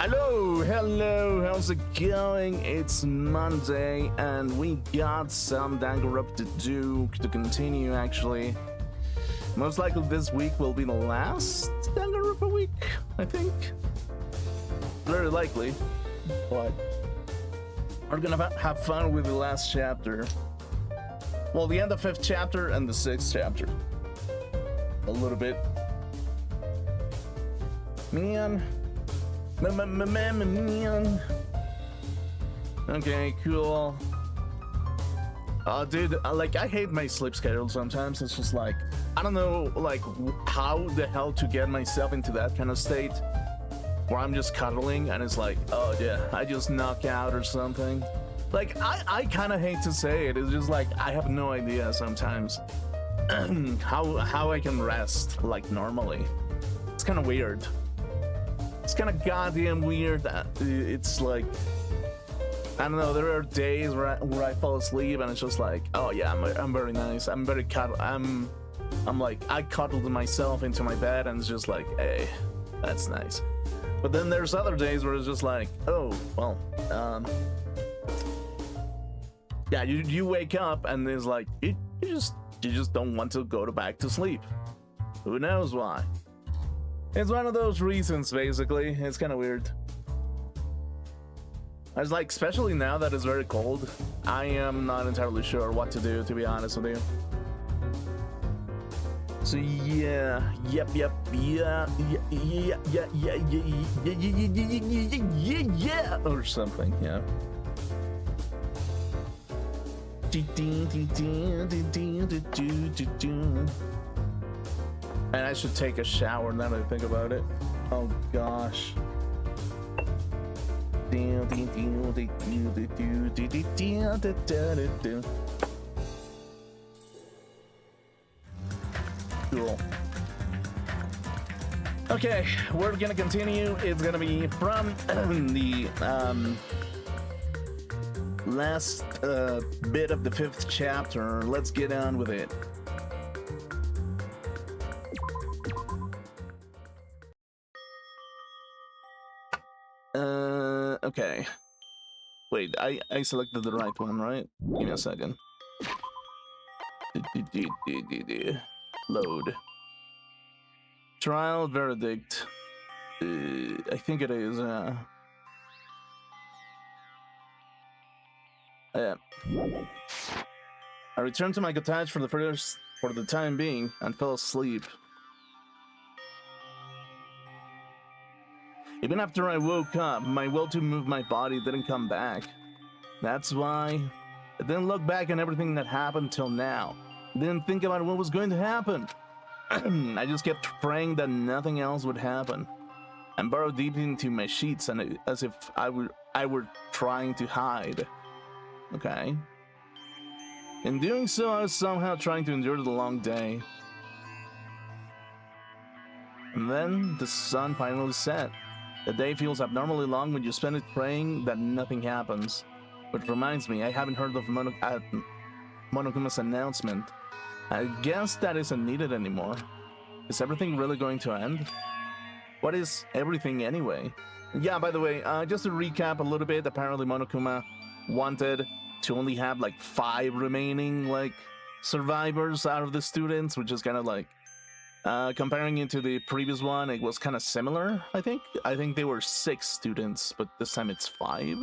Hello, how's it going? It's Monday, and we got some Danganronpa to continue, actually. Most likely this week will be the last Danganronpa week, I think. Very likely, but we're gonna have fun with the last chapter. Well, the end of 5th chapter and the 6th chapter. A little bit. Man. Okay, cool. Dude, like, I hate my sleep schedule sometimes. It's just like, I don't know, like, how the hell to get myself into that kind of state where I'm just cuddling and it's like, oh yeah, I just knock out or something. Like, I kind of hate to say it. It's just like, I have no idea sometimes how I can rest like normally. It's kind of weird. It's kind of goddamn weird. It's like, I don't know, there are days where I fall asleep and it's just like, oh yeah, I'm very nice. I'm very cuddle. I'm like, I cuddled myself into my bed and it's just like, hey, that's nice. But then there's other days where it's just like, oh, well, yeah, you wake up and it's like, you just don't want to go back to sleep. Who knows why? It's one of those reasons, basically. It's kind of weird. I was like, especially now that it's very cold, I am not entirely sure what to do, to be honest with you. So yeah, yep, yeah, or something, yeah. And I should take a shower now that I think about it. Oh gosh. Cool. Okay, we're gonna continue. It's gonna be from the last bit of the 5th chapter. Let's get on with it. Okay. Wait, I selected the right one, right? Give me a second. Load. Trial verdict. I think it is, yeah. I returned to my cottage for the time being and fell asleep. Even after I woke up, my will to move my body didn't come back. That's why I didn't look back on everything that happened till now. I didn't think about what was going to happen. I just kept praying that nothing else would happen. I burrowed deep into my sheets and as if I were trying to hide. Okay. In doing so, I was somehow trying to endure the long day. And then the sun finally set. The day feels abnormally long when you spend it praying that nothing happens. Which reminds me, I haven't heard of Monokuma's announcement. I guess that isn't needed anymore. Is everything really going to end? What is everything anyway? Yeah, by the way, just to recap a little bit, apparently Monokuma wanted to only have like 5 remaining like survivors out of the students, which is kind of like comparing it to the previous one, it was kind of similar. I think they were 6 students, but this time it's 5.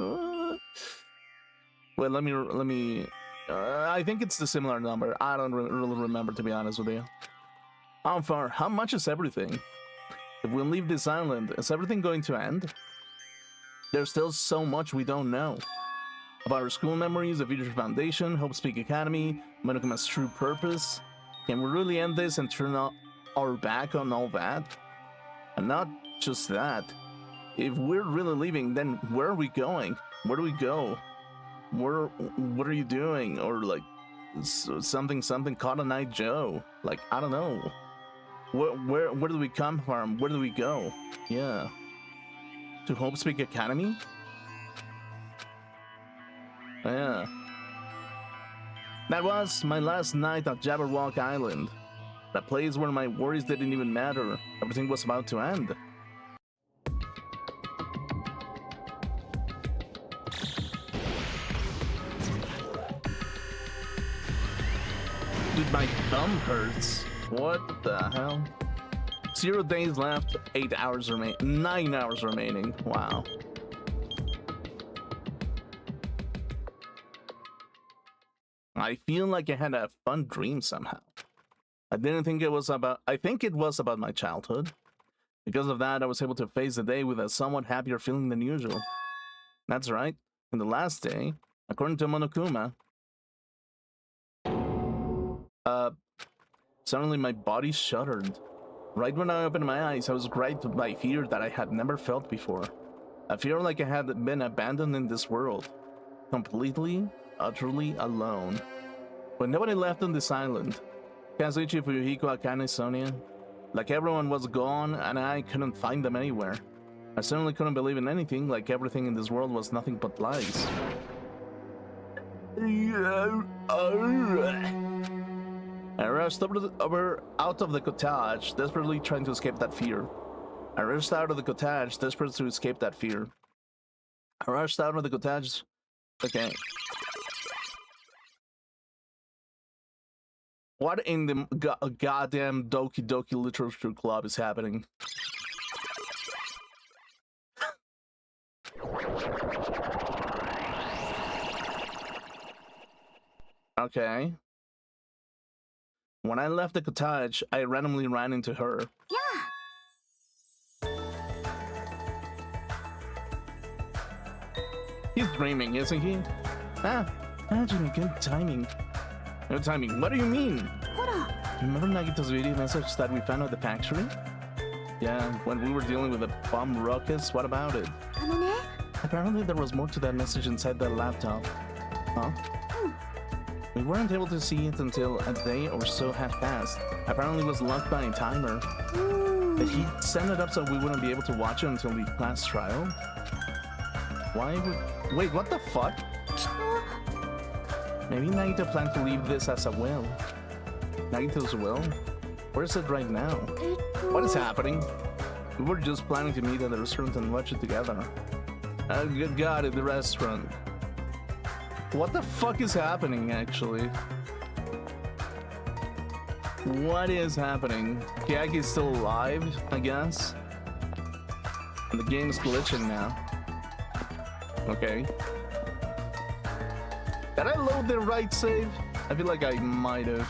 Well, let me I think it's the similar number. I don't really remember, to be honest with you. How much is everything? If we leave this island, is everything going to end? There's still so much we don't know. About our school memories, the future foundation, Hope Speak Academy, Monokuma's true purpose. Can we really end this and turn our back on all that? And not just that. If we're really leaving, then where are we going? Where do we go? What are you doing? Or like something Cotton Eye Joe? Like, I don't know. Where do we come from? Where do we go? Yeah. To Hope Speak Academy? Yeah. That was my last night at Jabberwock Island. That place where my worries didn't even matter. Everything was about to end. My thumb hurts. What the hell? 0 days left, 8 hours remain. 9 hours remaining. Wow. I feel like I had a fun dream somehow. I didn't think it was about... I think it was about my childhood. Because of that, I was able to face the day with a somewhat happier feeling than usual. That's right. In the last day, according to Monokuma, suddenly my body shuddered. Right when I opened my eyes, I was gripped by fear that I had never felt before. A fear like I had been abandoned in this world. Completely, utterly alone. With nobody left on this island. Kazuichi, Fuyuhiko, Akane, Sonia. Like everyone was gone and I couldn't find them anywhere. I certainly couldn't believe in anything, like everything in this world was nothing but lies. I rushed out of the cottage, desperately trying to escape that fear. I rushed out of the cottage, desperate to escape that fear. I rushed out of the cottage. Okay. What in the goddamn Doki Doki Literature Club is happening? Okay. When I left the cottage, I randomly ran into her. Yeah. He's dreaming, isn't he? Ah, imagine good timing. Good timing. What do you mean? Hora. Remember Nagito's video message that we found at the factory? Yeah, when we were dealing with the bomb rockets, what about it? Apparently there was more to that message inside the laptop. Huh? We weren't able to see it until a day or so had passed. Apparently it was locked by a timer. But he set it up so we wouldn't be able to watch it until the class trial. Why would... Wait, what the fuck? Maybe Nagito planned to leave this as a will. Nagito's will? Where is it right now? What is happening? We were just planning to meet at the restaurant and watch it together. Oh, good God, at the restaurant. What the fuck is happening, actually? What is happening? Kyaki's still alive, I guess? And the game's glitching now. Okay. Did I load the right save? I feel like I might have.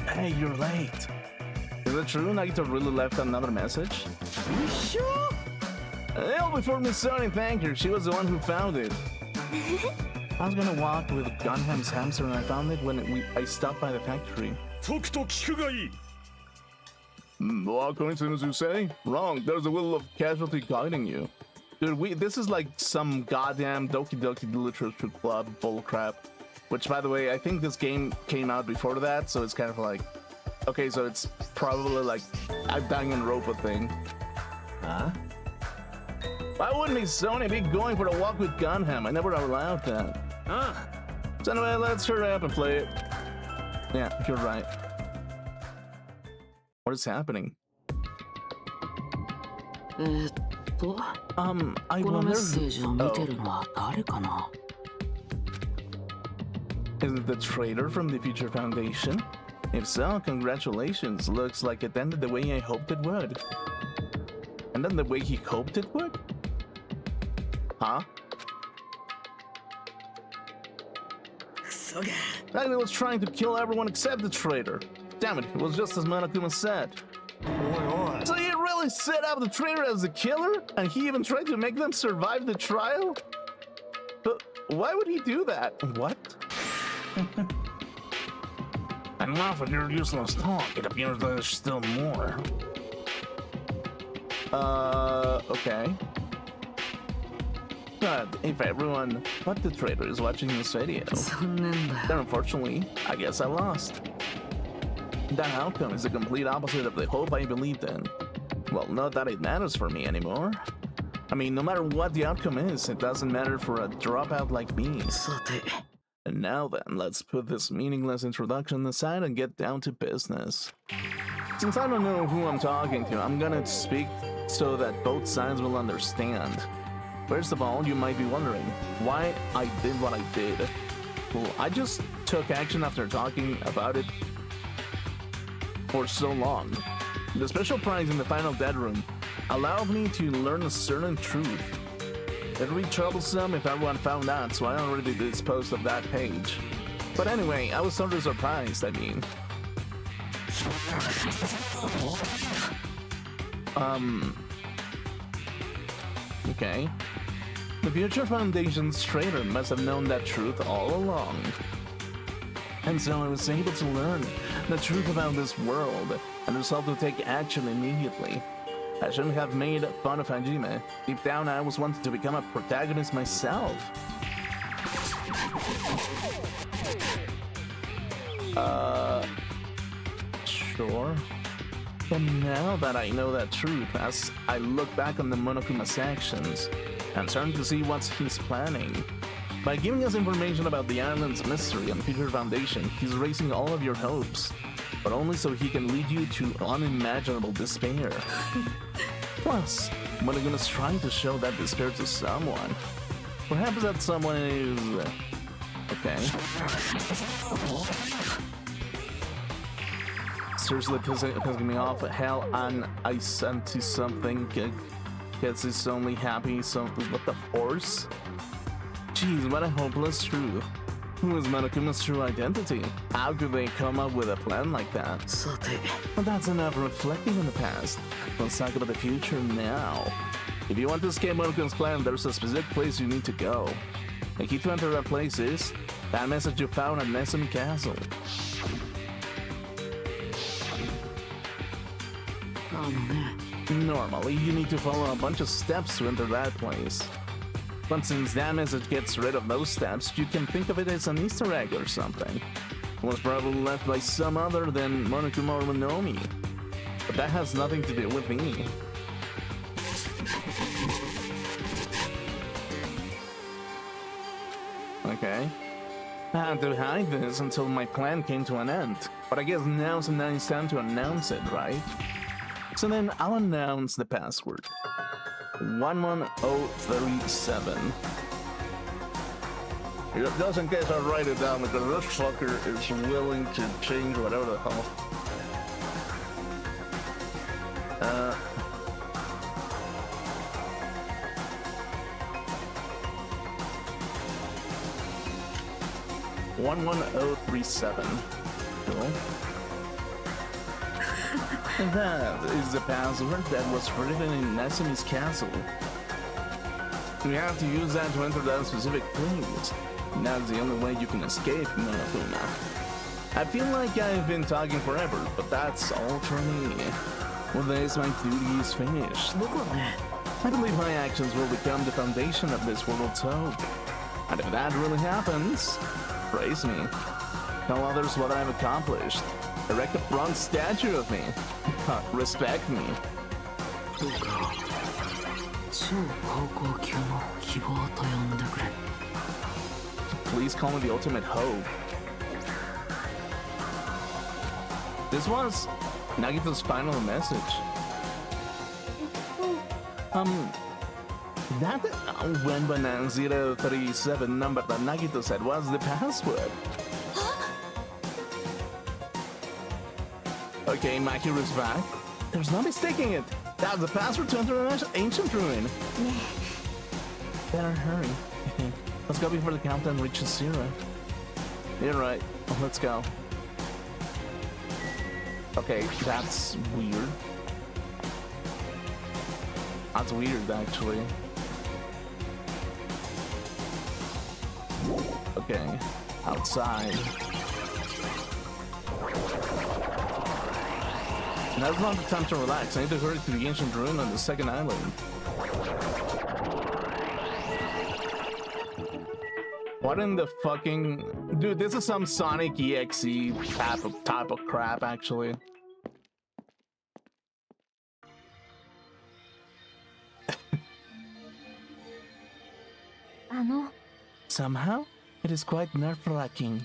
Hey, you're late. Is it true Nagito really left another message? You sure? Well, before Miss Sony thanked her, she was the one who found it. I was gonna walk with Gunham's hamster and I found it when I stopped by the factory. What coincidence you say? Wrong, there's a will of casualty guiding you. Dude, this is like some goddamn Doki Doki Literature Club bullcrap. Which, by the way, I think this game came out before that, so it's kind of like... Okay, so it's probably like a Danganronpa thing. Huh? Why wouldn't Miss Sony be going for a walk with Gunham? I never allowed that. Huh? So anyway, let's hurry up and play it. Yeah, you're right. What is happening? I wonder... Oh. Is it the traitor from the Future Foundation? If so, congratulations. Looks like it ended the way I hoped it would. And then the way he hoped it would? Huh? I was trying to kill everyone except the traitor. Damn it, it was just as Monokuma said. So he really set up the traitor as the killer? And he even tried to make them survive the trial? But why would he do that? What? Enough of your useless talk. It appears there's still more. Okay. But if everyone but the traitor is watching this video, then unfortunately, I guess I lost. That outcome is the complete opposite of the hope I believed in. Well, not that it matters for me anymore. I mean, no matter what the outcome is, it doesn't matter for a dropout like me. And now then, let's put this meaningless introduction aside and get down to business. Since I don't know who I'm talking to, I'm gonna speak so that both sides will understand. First of all, you might be wondering why I did what I did. Well, I just took action after talking about it for so long. The special prize in the final dead room allowed me to learn a certain truth. It would be troublesome if everyone found out, so I already disposed of that page. But anyway, I was sort of surprised, I mean. Okay. The Future Foundation's traitor must have known that truth all along. And so I was able to learn the truth about this world and resolved to take action immediately. I shouldn't have made fun of Hajime. Deep down, I always wanted to become a protagonist myself. Sure. But now that I know that truth, as I look back on the Monokuma's actions, I'm starting to see what he's planning. By giving us information about the island's mystery and Future Foundation, he's raising all of your hopes, but only so he can lead you to unimaginable despair. Plus, Monokuma's trying to show that despair to someone. Perhaps that someone is... okay. Seriously pissing me off. Hell, and I sent you something. Guess it's only happy. So, what the force? Jeez, what a hopeless truth. Who is Monokuma's true identity? How could they come up with a plan like that? But that's enough reflecting on the past. Let's talk about the future now. If you want to escape Monokuma's plan, there's a specific place you need to go. The key to enter that place is that message you found at Nesumi Castle. Normally, you need to follow a bunch of steps to enter that place. But since that message gets rid of those steps, you can think of it as an Easter egg or something. It was probably left by some other than Monokuma or Monomi. But that has nothing to do with me. Okay. I had to hide this until my plan came to an end. But I guess now's a nice time to announce it, right? So then I'll announce the password. 11037. Just in case I write it down because this fucker is willing to change whatever the hell. 11037. Cool. That is the password that was written in Nesumi's castle. You have to use that to enter that specific place. That's the only way you can escape Monokuma. I feel like I've been talking forever, but that's all for me. With this, my duty is finished. I believe my actions will become the foundation of this world's hope. And if that really happens, praise me. Tell others what I've accomplished. Erect a bronze statue of me. Respect me. Please call me the ultimate hope. This was Nagito's final message. That Wenbanan 037 number that Nagito said was the password. Okay, my hero's back. There's no mistaking it. That's the password to enter an ancient ruin. Better hurry, I think. Let's go before the countdown reaches 0. You're right. Let's go. Okay, that's weird. That's weird, actually. Okay, outside. Now's not the time to relax. I need to hurry to the ancient ruin on the second island. What in the fucking... Dude, this is some Sonic EXE type of crap, actually. Somehow, it is quite nerve-wracking.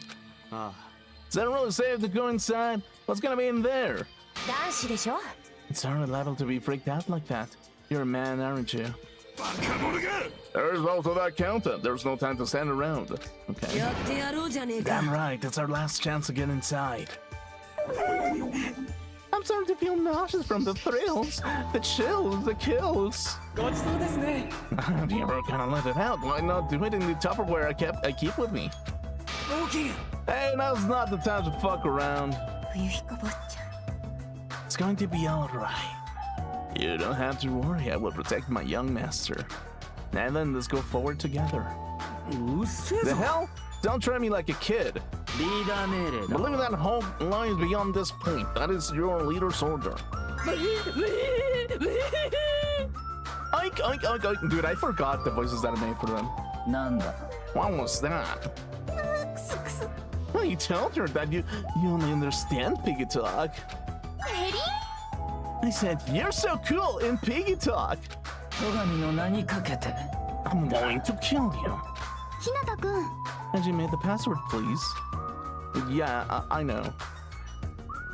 Is that really safe to go inside? What's gonna be in there? 男子でしょ It's hard level to be freaked out like that. You're a man, aren't you? There's also that counter. There's no time to stand around. Okay. やってやろうじゃねえか Damn right, it's our last chance to get inside. I'm starting to feel nauseous from the thrills, the chills, the kills. ごちそうですね If you ever gonna let it out, why not do it in the Tupperware I keep with me? 大きい Hey, now's not the time to fuck around. 冬彦坊ちゃん It's going to be alright. You don't have to worry, I will protect my young master. Now then, let's go forward together. うっせえ The ぞ hell? Don't try me like a kid. リーダー命令だ Believe that hope lies beyond this point. That is your leader's order. Oink, oink, oink, oink. Dude, I forgot the voices that I made for them. なんだ What was that? クソクソ Well, you told her that you only understand piggy talk. エリ I said, you're so cool in piggy talk. 戸上の名にかけて I'm going to kill you. ひなたくん Had you made the password, please? Yeah, I know.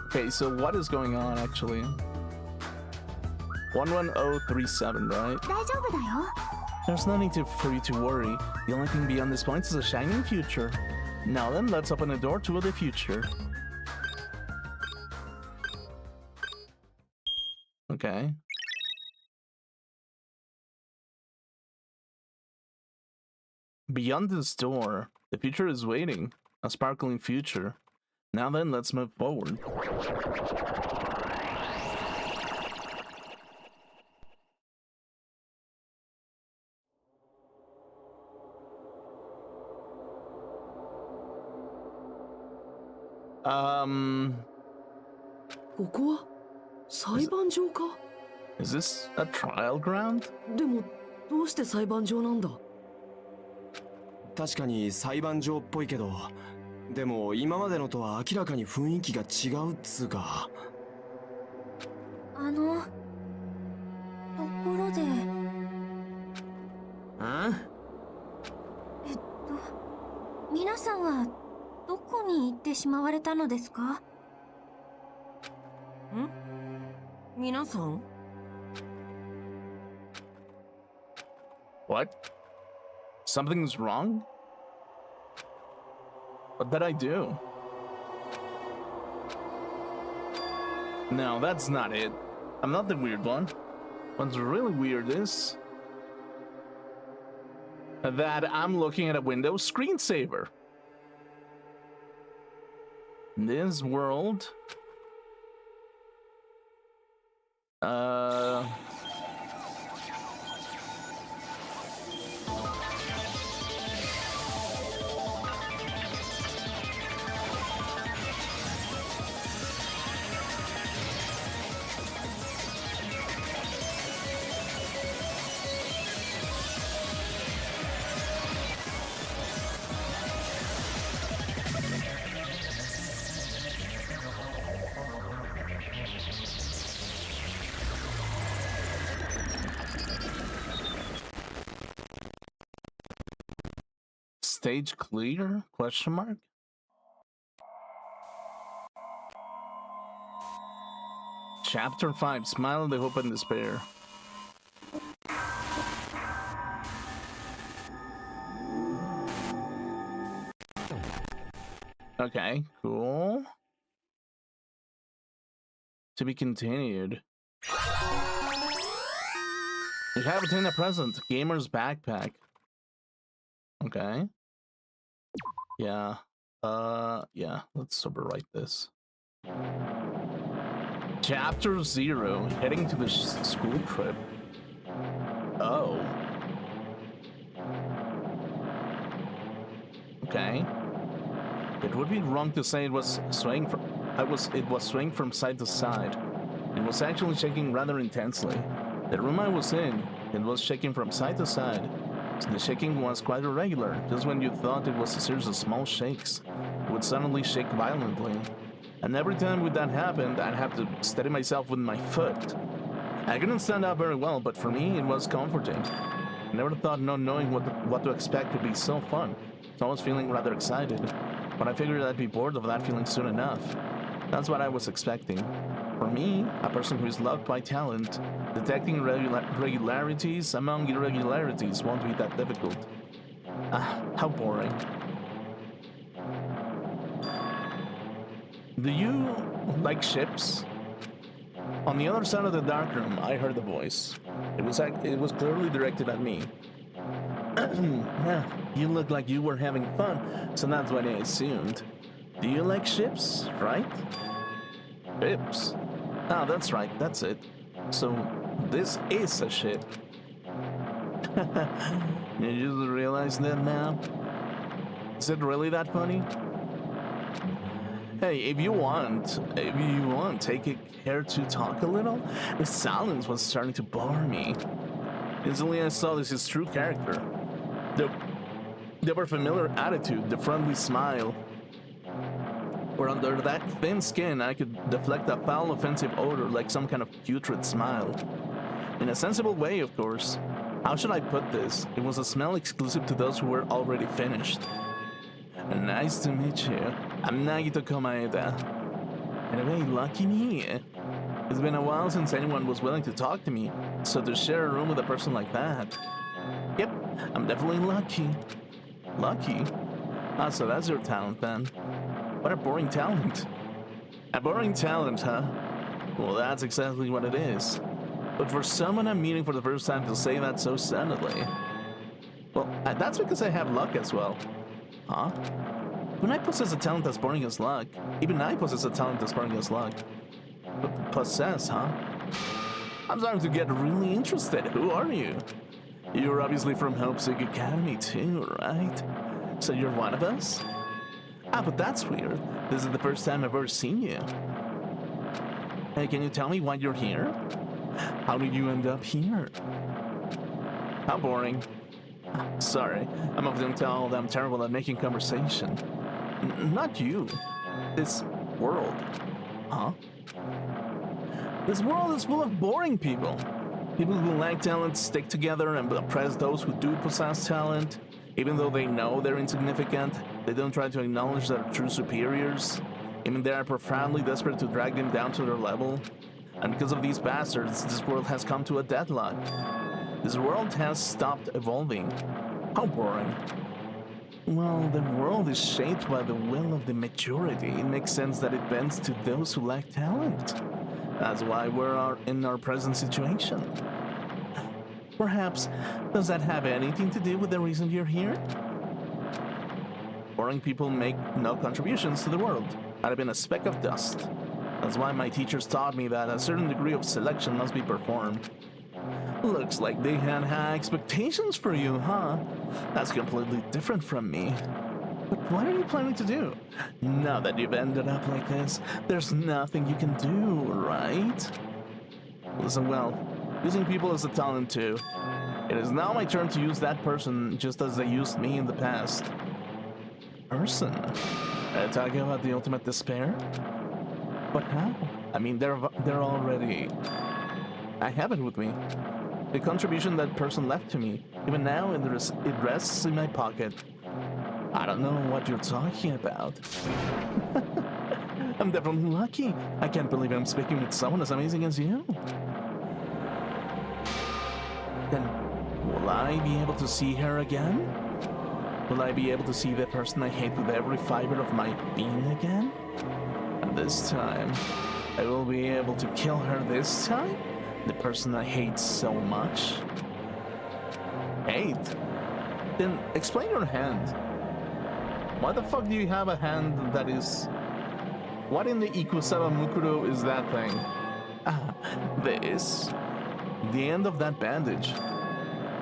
Okay, so what is going on, actually? 11037, right? 大丈夫だよ There's nothing for you to worry. The only thing beyond this point is a shining future. Now then, let's open a door to the future. Okay. Beyond this door, the future is waiting. A sparkling future. Now then, let's move forward. Um, ここは裁判場か is this a trial ground? でもどうして裁判場なんだ確かに裁判場っぽいけど、でも今までのとは明らかに雰囲気が違うっつうか。ところで皆さんはどこに行ってしまわれたのですかん皆さん What? Something's wrong? What did I do? No, that's not it. I'm not the weird one. What's really weird is that I'm looking at a Windows screensaver. This world... Stage clear? Question mark? Chapter 5, Smile of the Hope and Despair. Okay, cool. To be continued. You have obtained a present, Gamer's Backpack. Okay. Yeah. Yeah, let's overwrite this. Chapter 0, heading to the school trip. Oh. Okay. It would be wrong to say it was swaying from it was swaying from side to side. It was actually shaking rather intensely. The room I was in, it was shaking from side to side. The shaking was quite irregular. Just when you thought it was a series of small shakes, it would suddenly shake violently. And every time that happened, I'd have to steady myself with my foot. I couldn't stand up very well, but for me, it was comforting. I never thought not knowing what to expect would be so fun. So I was feeling rather excited, but I figured I'd be bored of that feeling soon enough. That's what I was expecting. For me, a person who is loved by talent, detecting regularities among irregularities won't be that difficult. Ah, how boring. Do you like ships? On the other side of the dark room, I heard a voice. It was clearly directed at me. You look like you were having fun, so that's what I assumed. Do you like ships, right? Ships? Ah, that's right, that's it. So, this is a ship. You just realize that now? Is it really that funny? Hey, if you want, take care to talk a little. The silence was starting to bore me. Instantly I saw this his true character. The ever familiar attitude, the friendly smile. Where under that thin skin I could deflect a foul offensive odor like some kind of putrid smile. In a sensible way, of course. How should I put this? It was a smell exclusive to those who were already finished. Nice to meet you. I'm Nagito Komaeda. Anyway, lucky me. It's been a while since anyone was willing to talk to me, so to share a room with a person like that. Yep, I'm definitely lucky. Lucky? Ah, so that's your talent then. What a boring talent. A boring talent, huh? Well, that's exactly what it is. But for someone I'm meeting for the first time to say that so suddenly... Well, that's because I have luck as well. Huh? When I possess a talent as boring as luck, even I possess a talent as boring as luck. Possess, huh? I'm starting to get really interested. Who are you? You're obviously from Homesick Academy too, right? So you're one of us? Ah, but that's weird. This is the first time I've ever seen you. Hey, can you tell me why you're here? How did you end up here? How boring. Sorry, I'm often told I'm terrible at making conversation. Not you. This world. Huh? This world is full of boring people. People who lack talent stick together and oppress those who do possess talent. Even though they know they're insignificant, they don't try to acknowledge their true superiors. Even they are profoundly desperate to drag them down to their level. And because of these bastards, this world has come to a deadlock. This world has stopped evolving. How boring. Well, the world is shaped by the will of the majority. It makes sense that it bends to those who lack talent. That's why we're in our present situation. Perhaps, does that have anything to do with the reason you're here? Boring people make no contributions to the world. I'd have been a speck of dust. That's why my teachers taught me that a certain degree of selection must be performed. Looks like they had high expectations for you, huh? That's completely different from me. But what are you planning to do? Now that you've ended up like this, there's nothing you can do, right? Listen well, using people is a talent too. It is now my turn to use that person just as they used me in the past. Person? Talking about the ultimate despair? But how? I mean, they're already... I have it with me. The contribution that person left to me. Even now, it rests in my pocket. I don't know what you're talking about. I'm definitely lucky. I can't believe I'm speaking with someone as amazing as you. Then, will I be able to see her again? Will I be able to see the person I hate with every fiber of my being again? And this time, I will be able to kill her this time? The person I hate so much? Hate? Then explain your hand. Why the fuck do you have a hand that is... What in the Ikusawa Mukuro is that thing? Ah, this? The end of that bandage.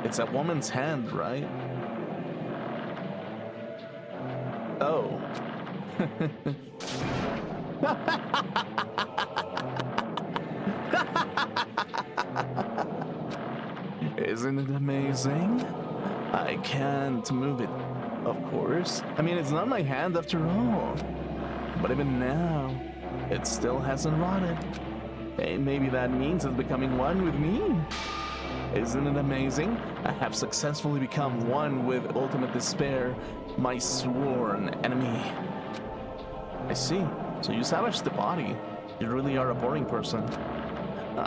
It's a woman's hand, right? Oh. Isn't it amazing? I can't move it, of course. I mean, it's not my hand after all. But even now, it still hasn't rotted. Hey, maybe that means it's becoming one with me. Isn't it amazing? I have successfully become one with ultimate despair, my sworn enemy. I see. So you salvaged the body. You really are a boring person.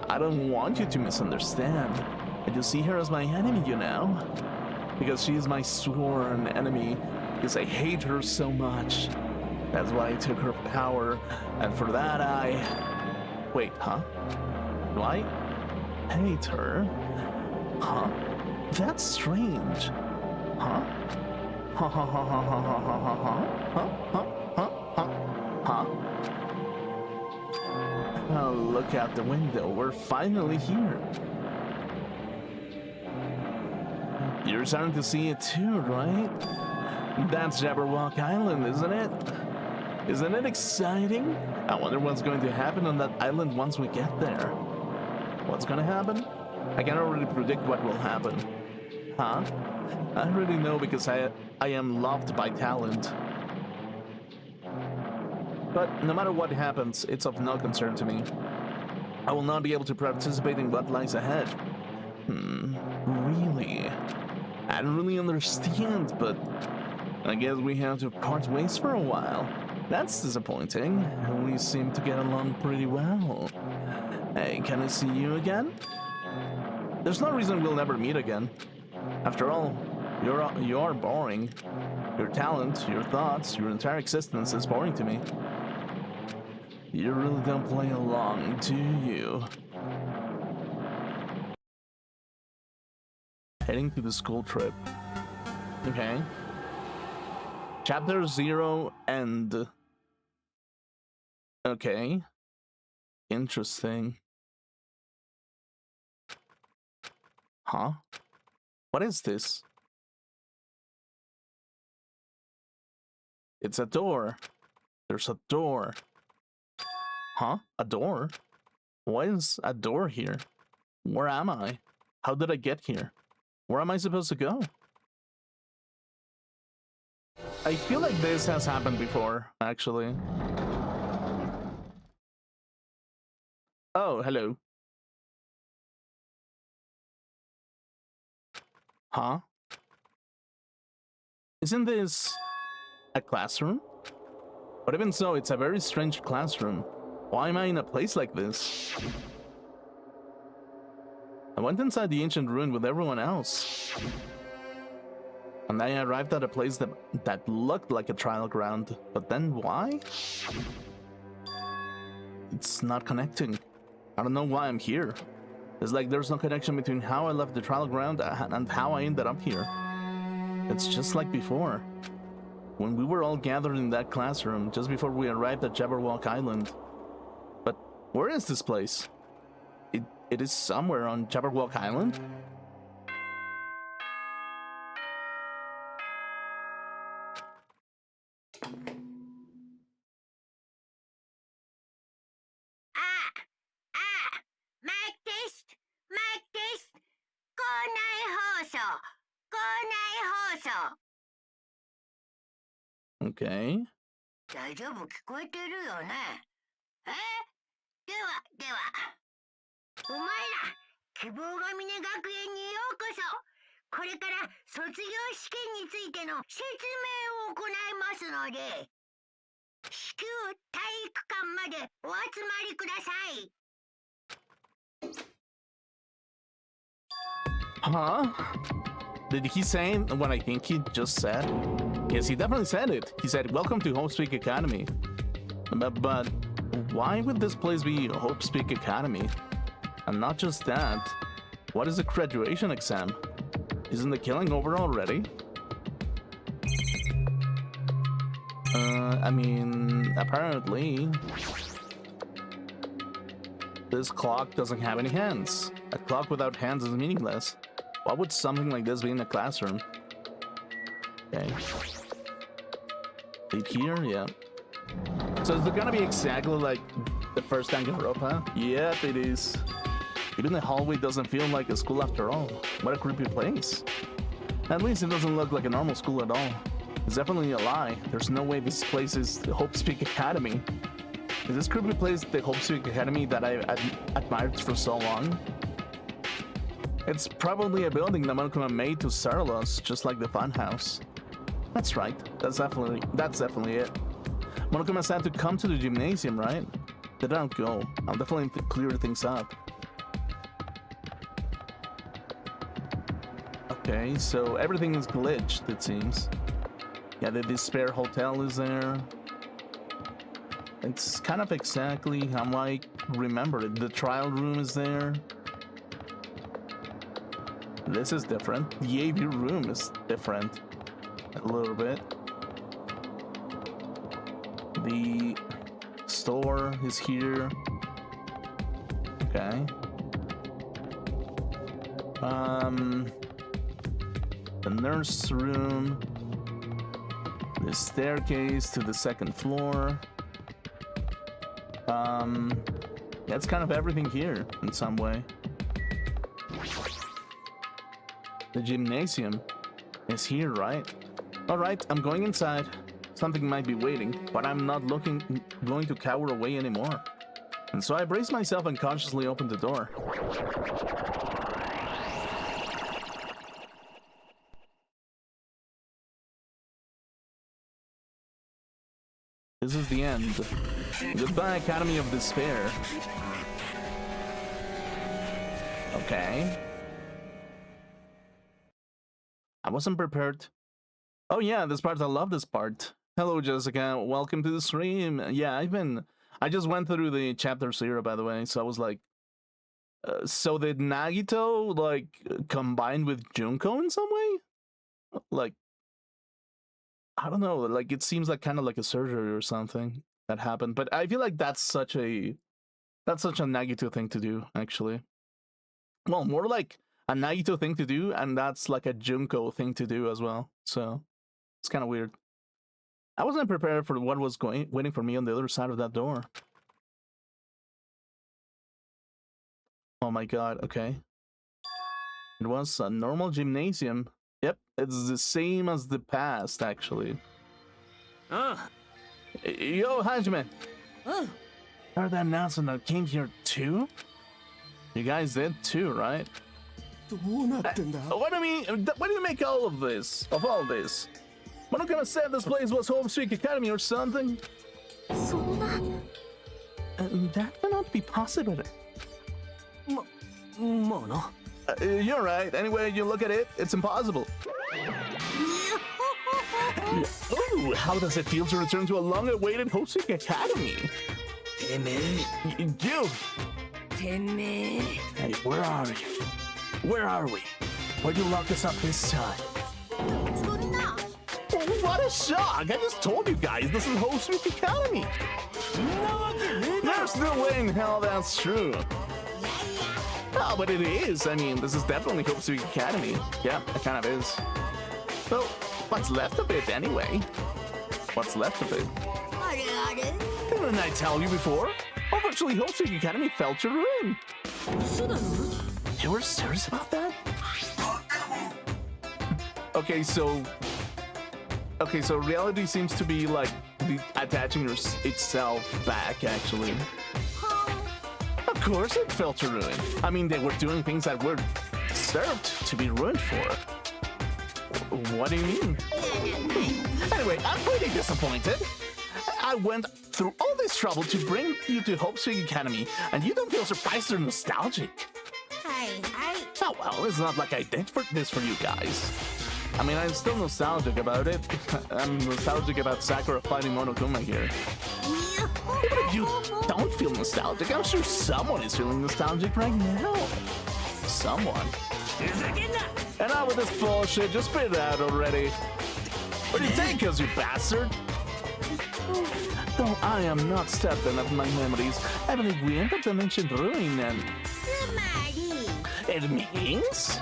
I don't want you to misunderstand. I just see her as my enemy, you know? Because she is my sworn enemy. Because I hate her so much. That's why I took her power. And for that I... Wait, huh? Do I hate her? Huh? That's strange. Huh? Ha ha ha ha ha ha ha ha ha ha ha ha ha. Oh, look out the window. We're finally here. You're starting to see it too, right? That's Jabberwock Island, isn't it? Isn't it exciting? I wonder what's going to happen on that island once we get there. What's gonna happen? I can already predict what will happen. Huh? I already know because I am loved by talent. But no matter what happens, it's of no concern to me. I will not be able to participate in what lies ahead. Really? I don't really understand, but I guess we have to part ways for a while. That's disappointing. We seem to get along pretty well. Hey, can I see you again? There's no reason we'll never meet again. After all, you are boring. Your talent, your thoughts, your entire existence is boring to me. You really don't play along, do you? Heading to the school trip. Okay. Chapter 0 end. Okay. Interesting. Huh? What is this? It's a door. There's a door. Huh? A door? Why is a door here? Where am I? How did I get here? Where am I supposed to go? I feel like this has happened before, actually. Oh, hello. Huh? Isn't this a classroom? But even so, it's a very strange classroom. Why am I in a place like this? I went inside the ancient ruin with everyone else. And I arrived at a place that looked like a trial ground. But then why? It's not connecting. I don't know why I'm here. It's like there's no connection between how I left the trial ground and how I ended up here. It's just like before. When we were all gathered in that classroom, just before we arrived at Jabberwock Island. But where is this place? It is somewhere on Jabberwock Island? Okay. 大丈夫聞こえてるよね。ではでは。お前ら、希望が峰学園にようこそ。これから卒業試験についての説明を行いますので、至急体育館までお集まりください。Huh? Did he say what I think he just said? Yes, he definitely said it. He said, "Welcome to Hope Speak Academy." But why would this place be Hope Speak Academy? And not just that, what is a graduation exam? Isn't the killing over already? I mean, apparently... This clock doesn't have any hands. A clock without hands is meaningless. Why would something like this be in a classroom? Okay. Lead here? Yeah. So is it gonna be exactly like the first Danganronpa? Yep, it is. Even the hallway doesn't feel like a school after all. What a creepy place. At least it doesn't look like a normal school at all. It's definitely a lie. There's no way this place is the Hope Speak Academy. Is this creepy place the Hope Speak Academy that I admired for so long? It's probably a building that Monokuma made to startle us, just like the funhouse. That's right. That's definitely it. Monokuma had to come to the gymnasium, right? Did not go. I'll definitely clear things up. Okay, so everything is glitched, it seems. Yeah, the Despair Hotel is there. It's kind of exactly how I remember it. The trial room is there. This is different. The AV room is different. A little bit. The store is here. Okay. The nurse room. The staircase to the second floor. That's kind of everything here in some way. The gymnasium is here, right? Alright, I'm going inside. Something might be waiting, but I'm not going to cower away anymore. And so I brace myself and cautiously open the door. This is the end. Goodbye, Academy of Despair. Okay. I wasn't prepared. Oh yeah, this part, I love this part. Hello, Jessica. Welcome to the stream. Yeah, I just went through the chapter 0, by the way, so I was like... so did Nagito, like, combine with Junko in some way? Like... I don't know, like, it seems like kind of like a surgery or something that happened, but I feel like that's such a Nagito thing to do, actually. Well, more like a Nagito thing to do, and that's like a Junko thing to do as well, so it's kind of weird. I wasn't prepared for what was waiting for me on the other side of that door. Oh my god, okay. It was a normal gymnasium. Yep, it's the same as the past, actually. Yo, Hajime! Heard that announcement that came here too? You guys did too, right? What do you make all of this? Of all this? We're not gonna say this place was Home Street Academy or something? That cannot be possible. You're right. Anyway, you look at it, it's impossible. Ooh, how does it feel to return to a long-awaited Hosting Academy? You! Hey, where are you? Where are we? Why'd you lock us up this time? Oh, what a shock! I just told you guys this is Hosting Academy! There's no way in hell that's true. Oh, but it is. I mean, this is definitely Hope Street Academy. Yeah, it kind of is. Well, what's left of it anyway? What's left of it? Didn't I tell you before? Eventually, Hope Street Academy fell to ruin. You were serious about that? Okay, so reality seems to be like attaching itself back, actually. Of course it fell to ruin. I mean, they were doing things that were deserved to be ruined for. What do you mean? Anyway, I'm pretty disappointed. I went through all this trouble to bring you to Hope Street Academy, and you don't feel surprised or nostalgic. Oh well, it's not like I did this for you guys. I mean, I'm still nostalgic about it. I'm nostalgic about Sakura fighting Monokuma here. Even if you don't feel nostalgic, I'm sure someone is feeling nostalgic right now. Someone. And out with this bullshit, just spit it out already. What do you take us, you bastard? Though I am not certain of my memories, I believe we entered an ancient ruin and... It means?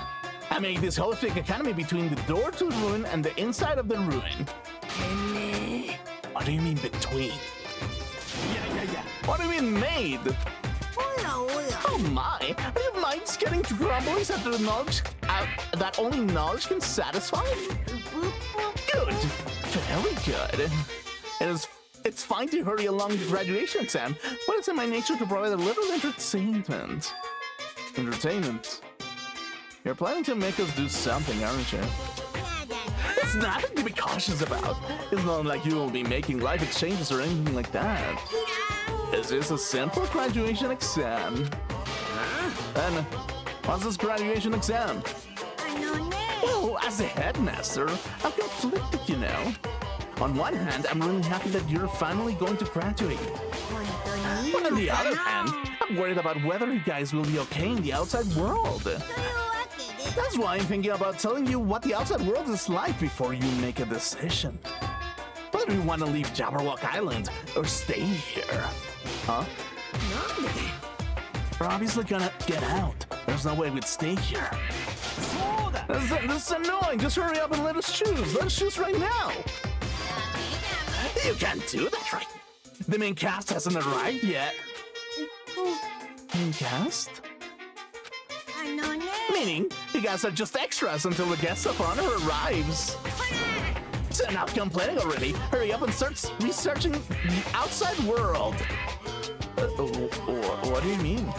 I made this whole fake academy between the door to the ruin and the inside of the ruin. What do you mean between? Yeah. What do you mean made? Oh my! Are your minds getting grumblies after the knowledge that only knowledge can satisfy? Good! Very good. It's fine to hurry along the graduation exam, but it's in my nature to provide a little entertainment. Entertainment? You're planning to make us do something, aren't you? It's nothing to be cautious about. It's not like you will be making life exchanges or anything like that. It's just a simple graduation exam. And what's this graduation exam? Well, as the headmaster, I'm conflicted, you know. On one hand, I'm really happy that you're finally going to graduate. But on the other hand, I'm worried about whether you guys will be okay in the outside world. That's why I'm thinking about telling you what the outside world is like before you make a decision. Whether you want to leave Jabberwock Island or stay here. Huh? We're obviously gonna get out. There's no way we'd stay here. This is annoying. Just hurry up and let us choose. Let's choose right now. You can't do that right. The main cast hasn't arrived yet. Main cast? Meaning, you guys are just extras until the guest of honor arrives. So enough complaining already. Hurry up and start researching the outside world. What do you mean?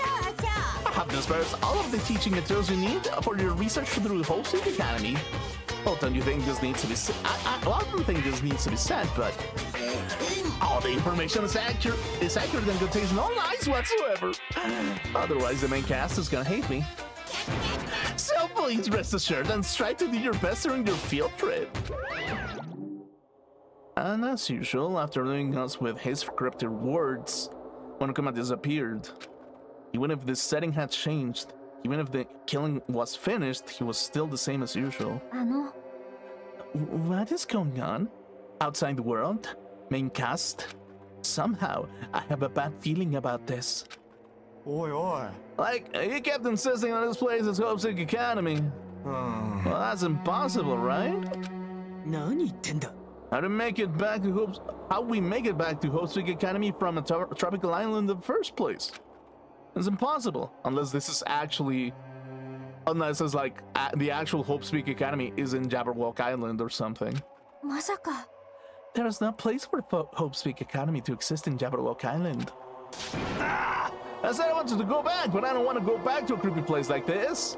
I have dispersed all of the teaching materials you need for your research through the Hope City Academy. Well, don't you think this needs to be said? I don't think this needs to be said, but all the information is accurate and contains no lies whatsoever. Otherwise, the main cast is gonna hate me. So please rest assured and strive to do your best during your field trip. And as usual, after leaving us with his scripted words, Monokuma disappeared. Even if the setting had changed, even if the killing was finished, he was still the same as usual. What is going on? Outside the world? Main cast? Somehow, I have a bad feeling about this. Oi. Like, he kept insisting on this place as Hope City Academy. Well, that's impossible, right? 何言ってんだ How we make it back to Hope City Academy from a tropical island in the first place? It's impossible, unless it's like the actual Hope Speak Academy is in Jabberwock Island or something. There is no place for Hope Speak Academy to exist in Jabberwock Island. I said I wanted to go back, but I don't want to go back to a creepy place like this.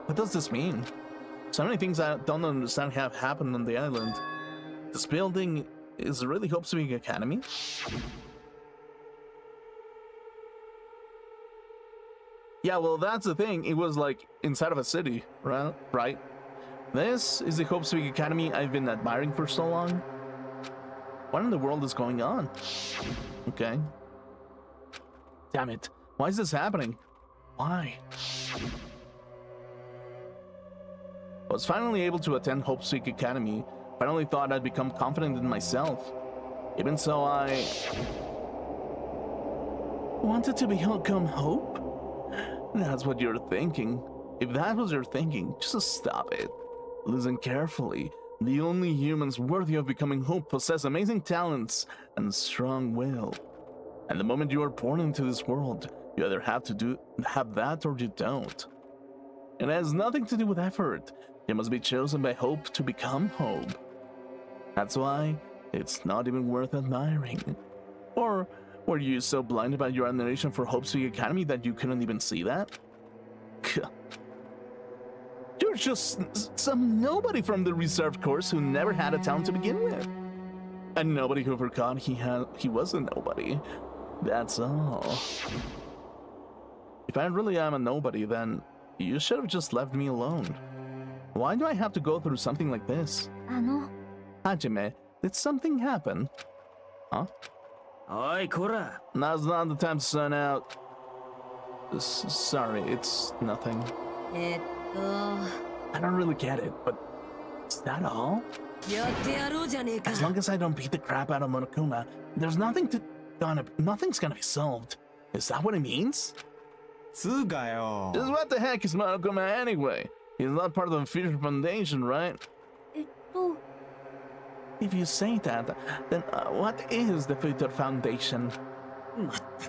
What does this mean? So many things I don't understand have happened on the island. This building is really Hope Speak Academy? Yeah, well, that's the thing. It was like inside of a city, right? This is the Hope Speak Academy I've been admiring for so long. What in the world is going on? Okay. Damn it. Why is this happening? Why? I was finally able to attend Hope Speak Academy. Finally thought I'd become confident in myself. Even so, I wanted to become Hope? That's what you're thinking. If that was your thinking, just stop it. Listen carefully. The only humans worthy of becoming Hope possess amazing talents and strong will. And the moment you are born into this world, you either have that or you don't. It has nothing to do with effort. You must be chosen by Hope to become Hope. That's why it's not even worth admiring. Or were you so blinded by your admiration for Hope Speak Academy that you couldn't even see that? You're just some nobody from the reserved course who never had a talent to begin with. And nobody who forgot he was a nobody. That's all. If I really am a nobody, then you should have just left me alone. Why do I have to go through something like this? Hajime, did something happen? Huh? Oi, Kora. Now's not the time to sign out. Sorry, it's nothing. I don't really get it, but is that all? As long as I don't beat the crap out of Monokuma, there's nothing's gonna be solved. Is that what it means? Just what the heck is Monokuma anyway? He's not part of the Future Foundation, right? If you say that, then what is the Future Foundation?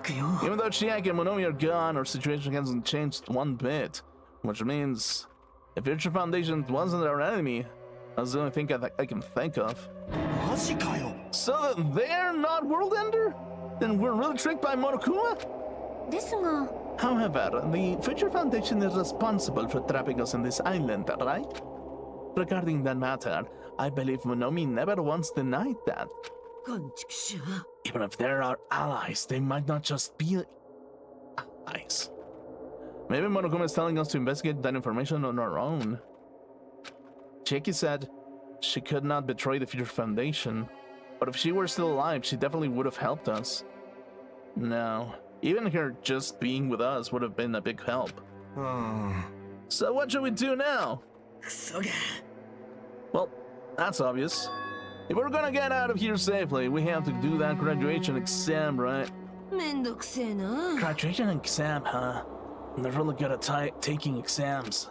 Even though Chiaki and Monomi are gone, our situation hasn't changed one bit. Which means, the Future Foundation wasn't our enemy. That's the only thing I can think of. So they're not World Ender? Then we're really tricked by Monokuma? However, the Future Foundation is responsible for trapping us in this island, right? Regarding that matter, I believe Monomi never once denied that. Even if they're our allies, they might not just be allies. Maybe Monokuma is telling us to investigate that information on our own. Chiki said she could not betray the Future Foundation, but if she were still alive, she definitely would have helped us. No, even her just being with us would have been a big help. So what should we do now? Well, that's obvious. If we're gonna get out of here safely, we have to do that graduation exam, right? めんどくせえな。 Graduation exam, huh? I'm not really good at taking exams.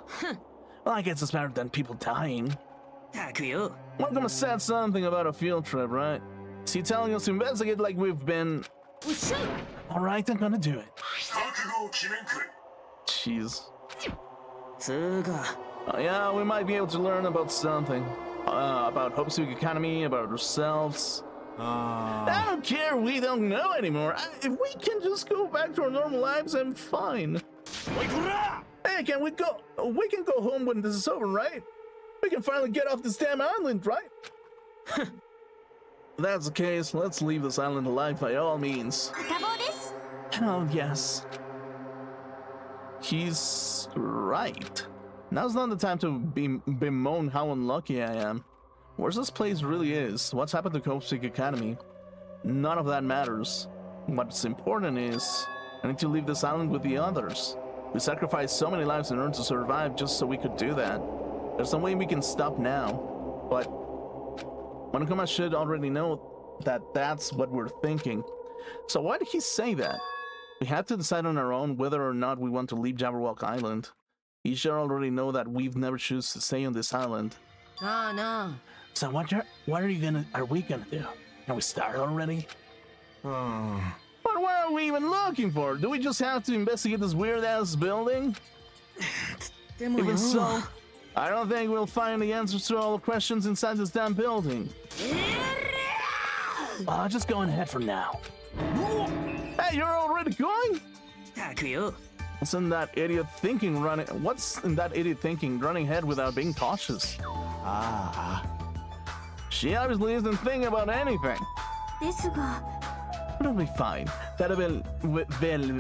Well, I guess it's better than people dying. たくよ。 Monokuma said something about a field trip, right? Is he telling us to investigate like we've been... おっしゃい。 Alright, I'm gonna do it. Jeez. つーか。 Yeah, we might be able to learn about something. About Hope Civic Academy, about ourselves. I don't care, we don't know anymore. If we can just go back to our normal lives, I'm fine. Hey, can we go? We can go home when this is over, right? We can finally get off this damn island, right? If that's the case, let's leave this island alive by all means. 赤棒です。 Oh, yes. He's right. Now's not the time to bemoan how unlucky I am. Where's this place really is? What's happened to Kopsik Academy? None of that matters. What's important is, I need to leave this island with the others. We sacrificed so many lives in order to survive just so we could do that. There's no way we can stop now. But Monokuma should already know that that's what we're thinking. So why did he say that? We have to decide on our own whether or not we want to leave Jabberwock Island. You should already know that we've never choose to stay on this island. なあなあ。 So what are we gonna do? Can we start already? But what are we even looking for? Do we just have to investigate this weird-ass building? でもよ。 Even so, I don't think we'll find the answers to all the questions inside this damn building. I'll just go ahead for now. Hey, you're already going? たくよ。 What's in that idiot thinking running ahead without being cautious? She obviously isn't thinking about anything. ですが、 It'll be fine. There will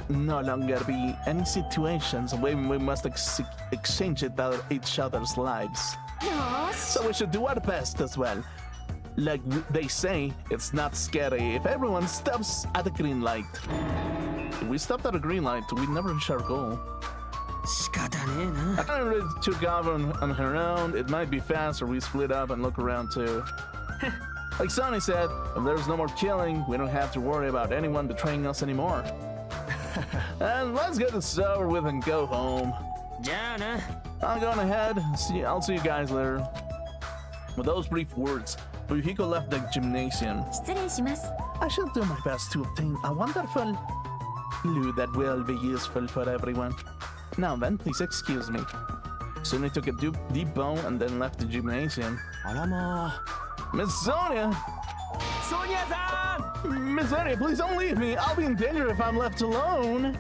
no longer be any situations where we must exchange each other's lives. よーし。 So we should do our best as well. Like they say, it's not scary if everyone stops at a green light. If we stopped at a green light, we'd never reach our goal. 仕方ねえな。 I kind of took off on her own. It might be faster we split up and look around too. Like Sonny said, if there's no more killing, we don't have to worry about anyone betraying us anymore. And let's get this over with and go home. じゃあな。 I'm going ahead. I'll see you guys later. With those brief words, Fuyuhiko left the gymnasium. 失礼します。 I shall do my best to obtain a wonderful clue that will be useful for everyone. Now then, please excuse me. Soon I took a deep bow and then left the gymnasium. Miss Sonia! Sonia-san! Miss Sonia, please don't leave me! I'll be in danger if I'm left alone!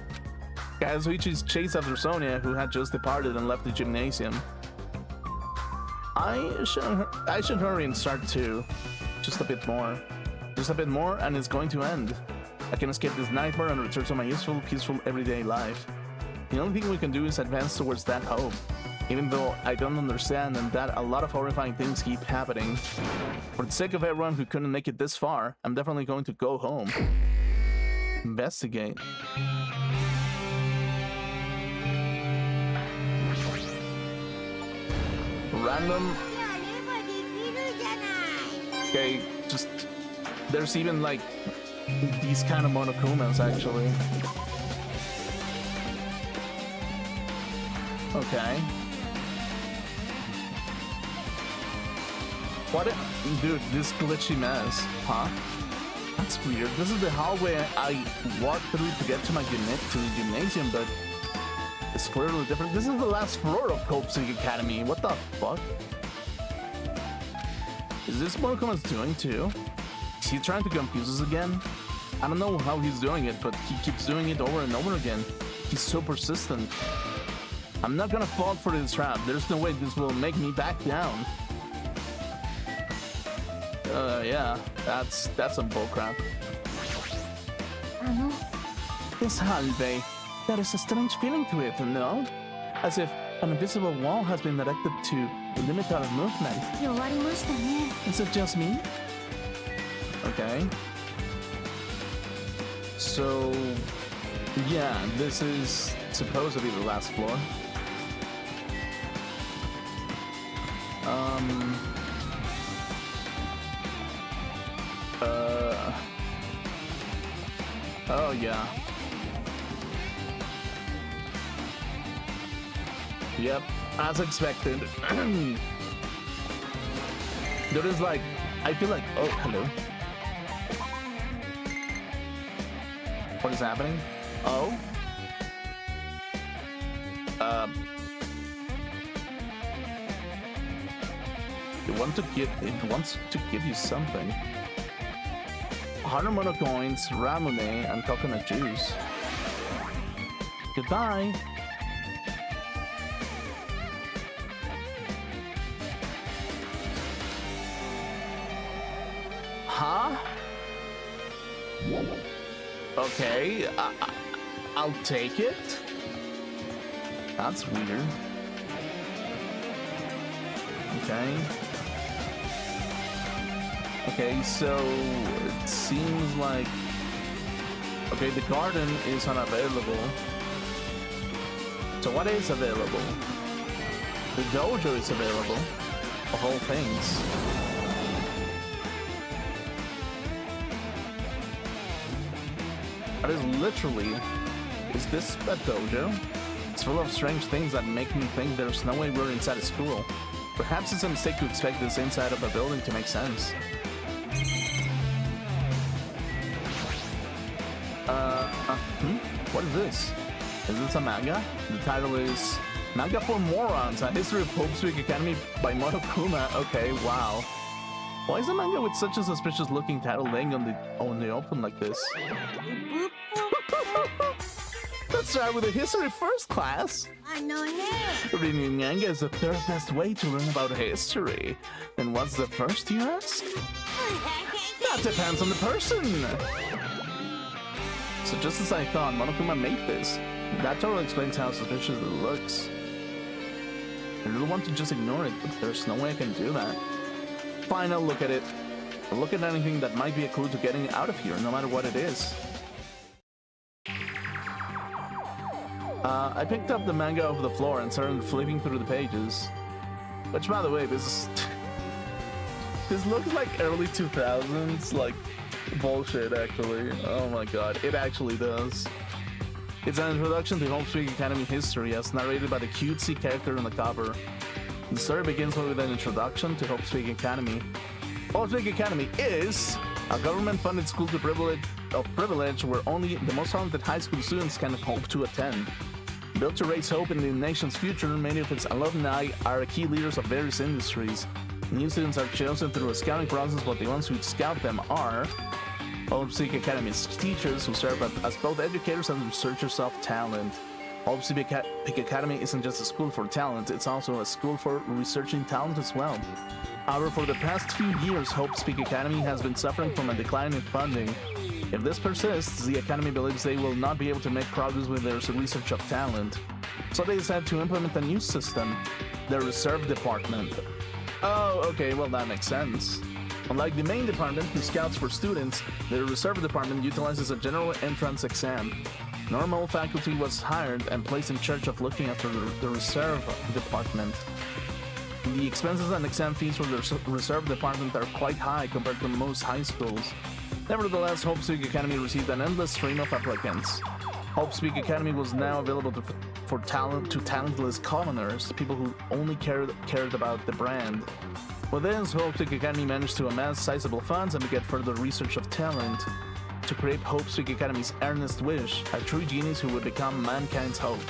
Kazuichi's chase after Sonia, who had just departed and left the gymnasium. I should hurry and start too. Just a bit more. Just a bit more and it's going to end. I can escape this nightmare and return to my useful, peaceful, everyday life. The only thing we can do is advance towards that hope. Even though I don't understand and that a lot of horrifying things keep happening. For the sake of everyone who couldn't make it this far, I'm definitely going to go home. Investigate. Random. Okay, just... There's even like these kind of Monokumas actually. Okay. What? Dude, this glitchy mess, huh? That's weird. This is the hallway I walked through to get to my gymnasium, but it's clearly different. This is the last floor of Kopsik Academy. What the fuck? Is this what Monokuma's doing too? Is he trying to confuse us again? I don't know how he's doing it, but he keeps doing it over and over again. He's so persistent. I'm not gonna fall for this trap. There's no way this will make me back down. Yeah, that's some bullcrap. Salve. There is a strange feeling to it, no? As if an invisible wall has been erected to limit our movement. 弱りましたね。 Is it just me? Okay. So, yeah, this is supposed to be the last floor. Oh yeah. Yep, as expected. There is like, I feel like, oh, hello. What is happening? Oh? It wants to give you something. 100 mono coins, ramune, and coconut juice. Goodbye. Huh? Okay, I'll take it. That's weird. Okay. Okay, so it seems like... Okay, the garden is unavailable. So what is available? The dojo is available. Of all things. That is literally... Is this a dojo? It's full of strange things that make me think there's no way we're inside a school. Perhaps it's a mistake to expect this inside of a building to make sense. What is this? Is this a manga? The title is Manga for Morons, A History of Hope Street Academy by Monokuma. Okay, wow. Why is a manga with such a suspicious looking title laying on the open like this? Let's start with the history first, class. Reading manga is the third best way to learn about history. And what's the first, you ask? That depends on the person. So just as I thought, Monokuma made this. That totally explains how suspicious it looks. I really want to just ignore it, but there's no way I can do that. Fine, I'll look at it. I'll look at anything that might be a clue to getting out of here, no matter what it is. I picked up the manga off the floor and started flipping through the pages. Which, by the way, this looks like early 2000s, like bullshit, actually. Oh my god, it actually does. It's an introduction to Hope Street Academy history as narrated by the cutesy character on the cover. The story begins with an introduction to Hope Street Academy. Hope Street Academy is a government-funded school of privilege where only the most talented high school students can hope to attend. Built to raise hope in the nation's future, many of its alumni are key leaders of various industries. New students are chosen through a scouting process, but the ones who scout them are Hope Street Academy's teachers, who serve as both educators and researchers of talent. Hope Street Academy isn't just a school for talent, it's also a school for researching talent as well. However, for the past few years, Hope Street Academy has been suffering from a decline in funding. If this persists, the Academy believes they will not be able to make progress with their research of talent. So they decided to implement a new system, the Reserve Department. Oh, okay, well that makes sense. Unlike the main department, who scouts for students, the Reserve Department utilizes a general entrance exam. Normal faculty was hired and placed in charge of looking after the Reserve Department. The expenses and exam fees for the Reserve Department are quite high compared to most high schools. Nevertheless, Hope Street Academy received an endless stream of applicants. Hope Street Academy was now available to talentless commoners, people who only cared about the brand. With this, Hope Street Academy managed to amass sizable funds and beget further research of talent to create Hope Street Academy's earnest wish, a true genius who would become mankind's hope.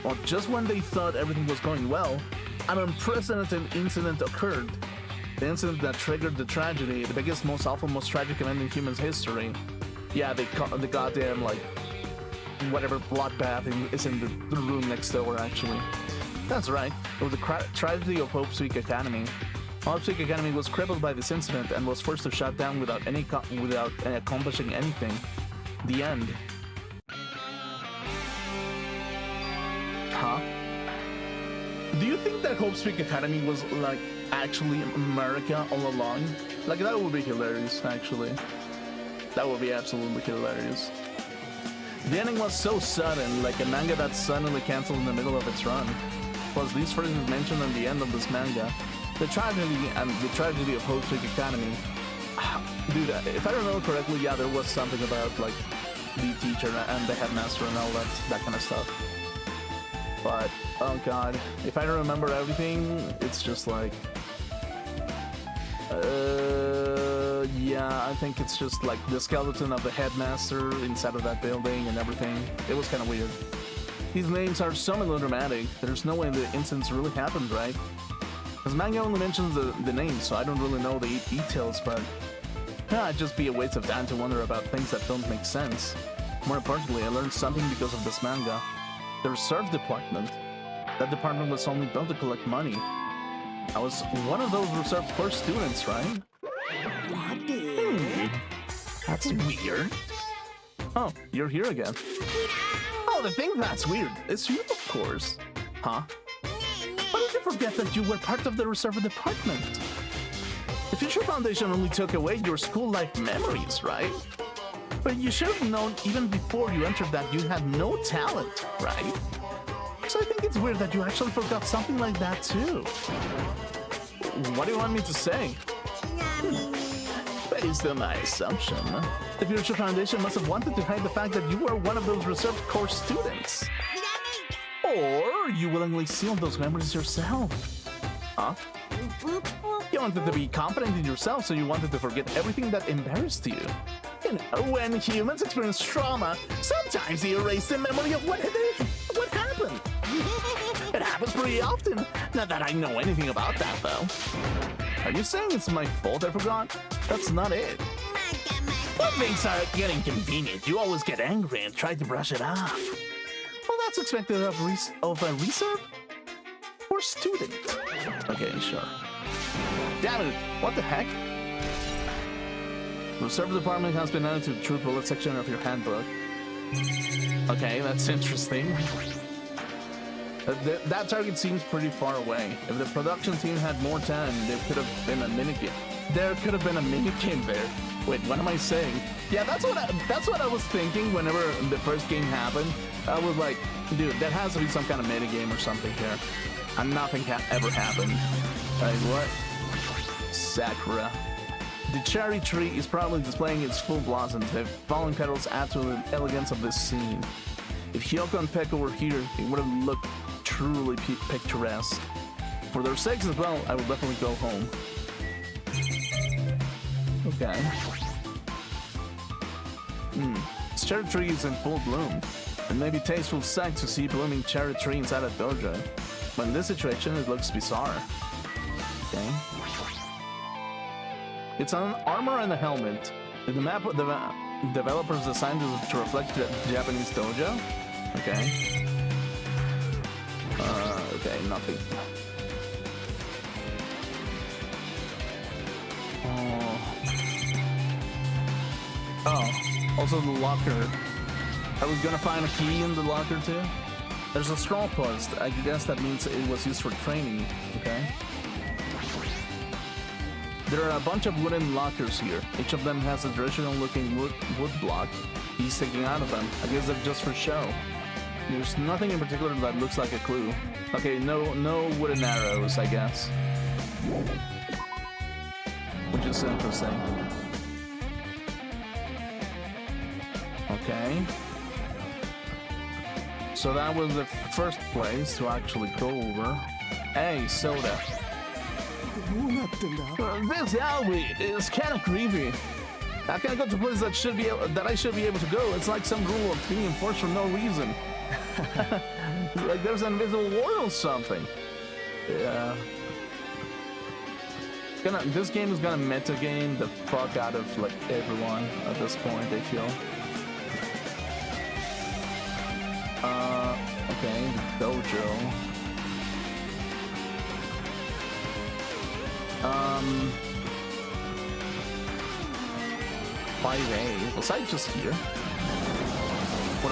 Well, just when they thought everything was going well, an unprecedented incident occurred. The incident that triggered the tragedy, the biggest, most awful, most tragic event in human history. Yeah, the goddamn, like, whatever bloodbath is in the room next door, actually. That's right, it was the tragedy of Hope Street Academy. Hope Street Academy was crippled by this incident and was forced to shut down without accomplishing anything. the end. Huh? Do you think that Hope's Peak Academy was like actually America all along? Like that would be hilarious, actually. That would be absolutely hilarious. The ending was so sudden, like a manga that's suddenly canceled in the middle of its run. Plus, these phrases mentioned at the end of this manga, the tragedy of Hope's Peak Academy. Dude, if I remember correctly, yeah, there was something about like the teacher and the headmaster and all that kind of stuff. But oh god, if I don't remember everything, it's just like, yeah, I think it's just like the skeleton of the headmaster inside of that building and everything. It was kind of weird. These names are so melodramatic. There's no way the incidents really happened, right? Because manga only mentions the names, so I don't really know the details, but yeah, it'd just be a waste of time to wonder about things that don't make sense. More importantly, I learned something because of this manga. The reserve department. That department was only built to collect money. I was one of those reserve course students, right? That's weird. Oh, you're here again. Oh, the thing that's weird is you, of course. Huh? Why did you forget that you were part of the reserve department? The Future Foundation only took away your school life memories, right? But you should have known even before you entered that you had no talent, right? So I think it's weird that you actually forgot something like that too. What do you want me to say? Based on my assumption, the Future Foundation must have wanted to hide the fact that you were one of those reserved course students. Or you willingly sealed those memories yourself. Huh? You wanted to be confident in yourself, so you wanted to forget everything that embarrassed you. You know, when humans experience trauma, sometimes they erase the memory of what happened. It happens pretty often. Not that I know anything about that, though. Are you saying it's my fault I forgot? That's not it. When things are getting convenient, you always get angry and try to brush it off. Well, that's expected of a reserve or student. Okay, sure. Damn it, what the heck? The reserve department has been added to the true bullet section of your handbook. Okay, that's interesting. That target seems pretty far away. If the production team had more time, there could have been a minigame. There could have been a minigame there. Wait, what am I saying? Yeah, that's what I was thinking whenever the first game happened. I was like, dude, there has to be some kind of minigame or something here. And nothing ever happened. Like, what? Sakura. The cherry tree is probably displaying its full blossoms. The falling petals add to the elegance of this scene. If Hyoko and Peko were here, it would have looked truly picturesque. For their sakes as well, I will definitely go home. Okay. This cherry tree is in full bloom. It may be tasteful sight to see blooming cherry tree inside a dojo, but in this situation, it looks bizarre. Okay. It's an armor and a helmet. Did the map the developers designed to reflect the Japanese dojo? Okay. Okay, nothing. Oh, also the locker. Are we gonna find a key in the locker too? There's a straw post. I guess that means it was used for training. Okay. There are a bunch of wooden lockers here. Each of them has a traditional looking wood block. He's sticking out of them. I guess they're just for show. There's nothing in particular that looks like a clue. Okay, no wooden arrows, I guess. Which is interesting. Okay. So that was the first place to actually go over. Hey, soda. This alley is kind of creepy. I can't go to places that I should be able to go. It's like some rule of being enforced for no reason. Like there's an invisible wall or something. Yeah. This game is gonna meta game the fuck out of like everyone at this point, I feel. Okay, dojo. 5A. Was I just here?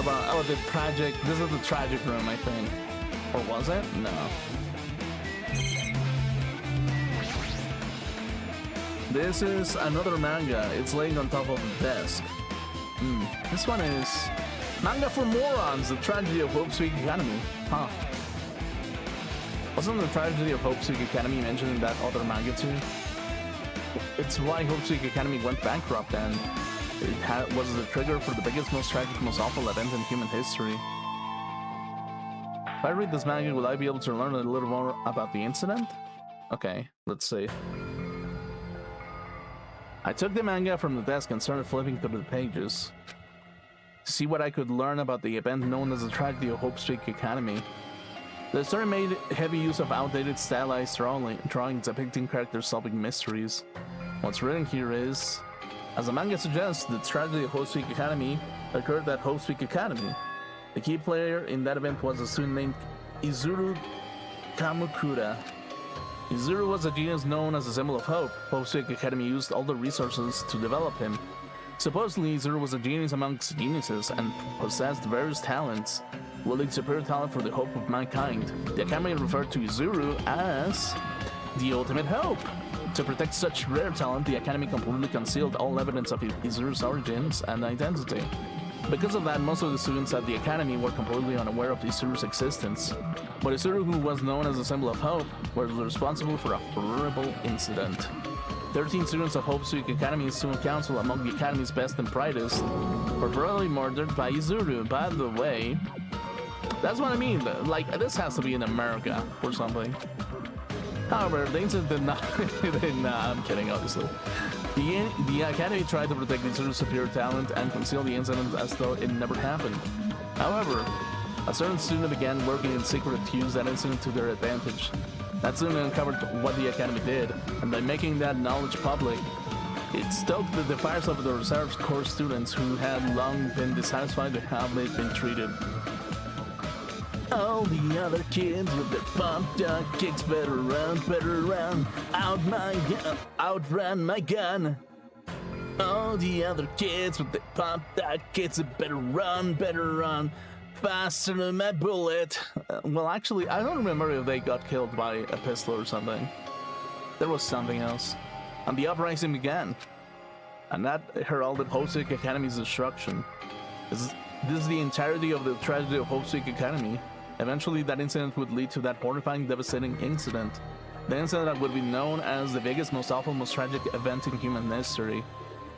what about, oh, the tragic, this is the tragic room, I think. Or was it? No. This is another manga. It's laying on top of the desk. This one is Manga for Morons, The Tragedy of Hope's Week Academy. Huh. Wasn't The Tragedy of Hope's Week Academy mentioned in that other manga too? It's why Hope's Week Academy went bankrupt, and it was the trigger for the biggest, most tragic, most awful event in human history. If I read this manga, will I be able to learn a little more about the incident? Okay, let's see. I took the manga from the desk and started flipping through the pages to see what I could learn about the event known as the Tragedy of Hope's Week Academy. The story made heavy use of outdated stylized drawings depicting characters solving mysteries. What's written here is, as the manga suggests, the Tragedy of Hope's Week Academy occurred at Hope's Week Academy. The key player in that event was a student named Izuru Kamukura. Izuru was a genius known as a symbol of hope. Hope's Week Academy used all the resources to develop him. Supposedly, Izuru was a genius amongst geniuses and possessed various talents, wielding superior talent for the hope of mankind. The Academy referred to Izuru as the ultimate hope. To protect such rare talent, the Academy completely concealed all evidence of Izuru's origins and identity. Because of that, most of the students at the Academy were completely unaware of Izuru's existence. But Izuru, who was known as a symbol of hope, was responsible for a horrible incident. 13 students of Hope's Week Academy's student council, among the Academy's best and brightest, were brutally murdered by Izuru. By the way, that's what I mean, like, this has to be in America or something. However, the incident did not... nah, I'm kidding, obviously. The Academy tried to protect Izuru's superior talent and conceal the incident as though it never happened. However, a certain student began working in secret to use that incident to their advantage. That student uncovered what the Academy did, and by making that knowledge public, it stoked the fires of the reserve corps students who had long been dissatisfied with how they'd been treated. All the other kids with their pumped up kicks better run, outrun my gun. All the other kids with their pumped up kicks better run, faster than my bullet. Well, actually, I don't remember if they got killed by a pistol or something. There was something else. And the uprising began. And that heralded Hope's Week Academy's destruction. This is the entirety of the tragedy of Hope's Week Academy. Eventually, that incident would lead to that horrifying, devastating incident. The incident that would be known as the biggest, most awful, most tragic event in human history.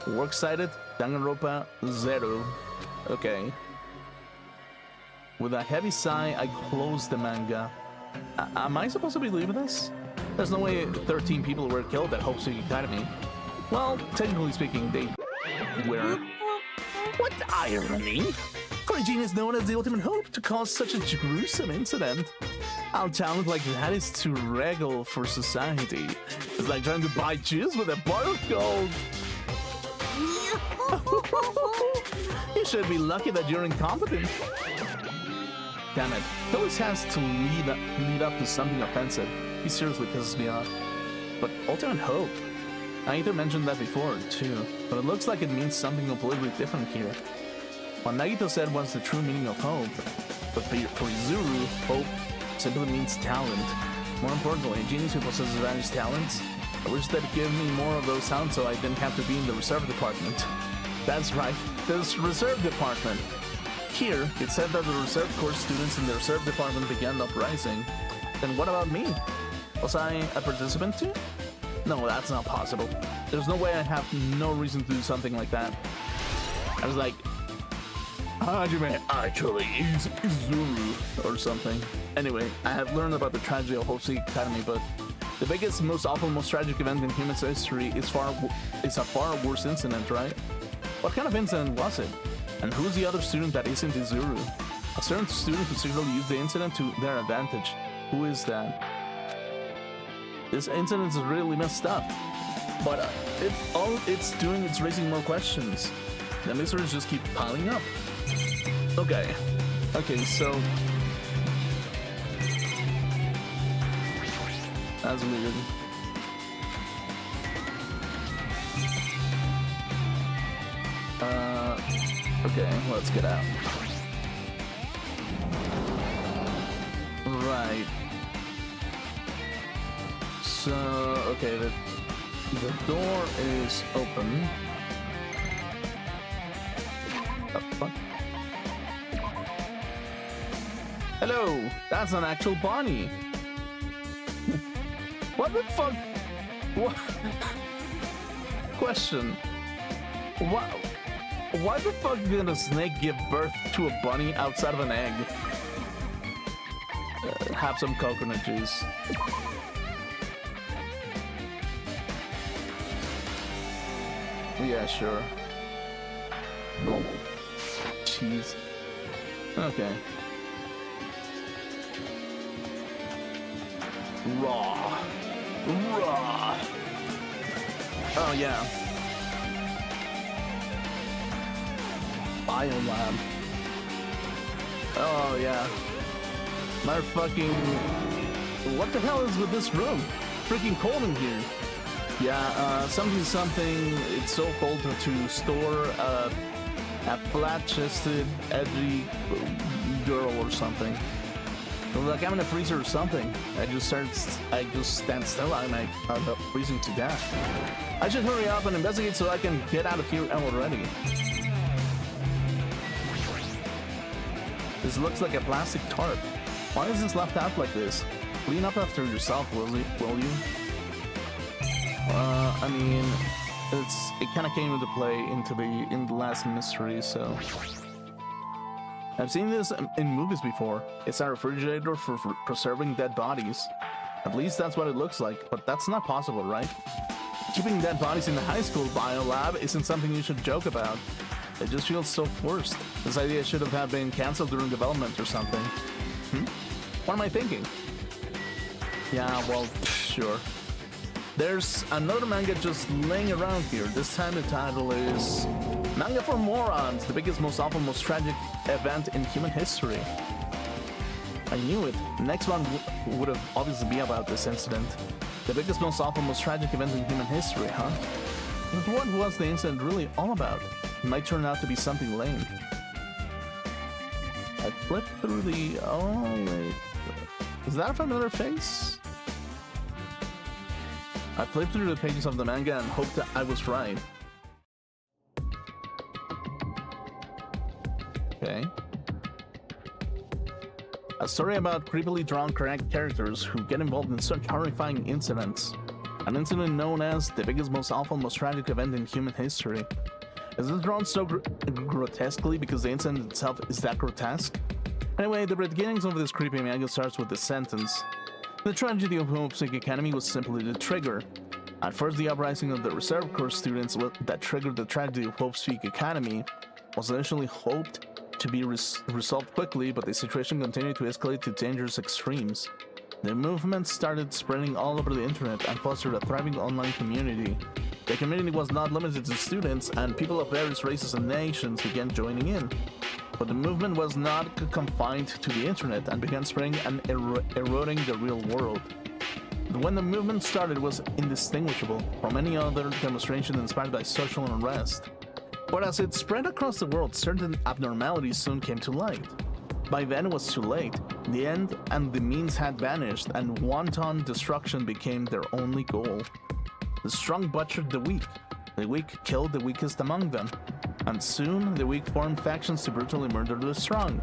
Works cited, Danganronpa 0. Okay. With a heavy sigh, I closed the manga. Am I supposed to believe this? There's no way 13 people were killed at Hope's Week Academy. Well, technically speaking, they were. What irony! For a genius known as the ultimate hope to cause such a gruesome incident. Our talent like that is too regal for society. It's like trying to buy juice with a bar of gold. You should be lucky that you're incompetent. Damn it, it always has to lead up to something offensive. He seriously pisses me off. But ultimate hope? I either mentioned that before, too, but it looks like it means something completely different here. What Nagito said was the true meaning of hope, but for Izuru, hope simply means talent. More importantly, a genius who possesses various talents. I wish they'd give me more of those talents so I didn't have to be in the reserve department. That's right, this reserve department. Here, it said that the reserve corps students in the reserve department began the uprising. Then what about me? Was I a participant too? No, that's not possible. There's no way I have no reason to do something like that. I was like, Hajime actually is Izuru or something. Anyway, I have learned about the tragedy of Hope's Week Academy, but the biggest, most awful, most tragic event in human history is a far worse incident, right? What kind of incident was it? And who's the other student that isn't Izuru? A certain student who secretly used the incident to their advantage. Who is that? This incident is really messed up. But all it's doing is raising more questions. The mysteries just keep piling up. Okay, so that's weird. Okay, let's get out. Right. So, okay, the door is open. The fuck? Hello, that's an actual Bonnie. What the fuck? What? Question. Why the fuck did a snake give birth to a bunny outside of an egg? Have some coconut juice. Yeah, sure. Oh, jeez. Okay. Raw. Oh, yeah. Biolab. Oh, yeah. Motherfucking... What the hell is with this room? Freaking cold in here. Yeah, something, it's so cold to store a flat-chested, edgy girl or something. Like I'm in a freezer or something. I just stand still. I'm freezing to death. I should hurry up and investigate so I can get out of here already. This looks like a plastic tarp. Why is this left out like this? Clean up after yourself, will you? I mean, it kind of came into play in the last mystery, so. I've seen this in movies before. It's a refrigerator for preserving dead bodies. At least that's what it looks like, but that's not possible, right? Keeping dead bodies in the high school biolab isn't something you should joke about. It just feels so forced. This idea should have been cancelled during development or something. What am I thinking? Yeah, well, sure. There's another manga just laying around here. This time the title is Manga for Morons, the biggest, most awful, most tragic event in human history. I knew it. The next one would have obviously be about this incident. The biggest, most awful, most tragic event in human history, huh? But what was the incident really all about? It might turn out to be something lame. I flipped through the... Oh, wait. Is that a familiar face? I flipped through the pages of the manga and hoped that I was right. Okay. A story about creepily drawn characters who get involved in such horrifying incidents. An incident known as the biggest, most awful, most tragic event in human history. Is this drawn so grotesquely because the incident itself is that grotesque? Anyway, the beginnings of this creepy manga starts with this sentence. The tragedy of Hope Peak Academy was simply the trigger. At first, the uprising of the Reserve Corps students that triggered the tragedy of Hope Peak Academy was initially hoped to be resolved quickly, but the situation continued to escalate to dangerous extremes. The movement started spreading all over the internet and fostered a thriving online community. The community was not limited to students, and people of various races and nations began joining in. But the movement was not confined to the internet and began spreading and eroding the real world. When the movement started, it was indistinguishable from any other demonstration inspired by social unrest. But as it spread across the world, certain abnormalities soon came to light. By then it was too late. The end and the means had vanished, and wanton destruction became their only goal. The strong butchered the weak killed the weakest among them, and soon the weak formed factions to brutally murder the strong.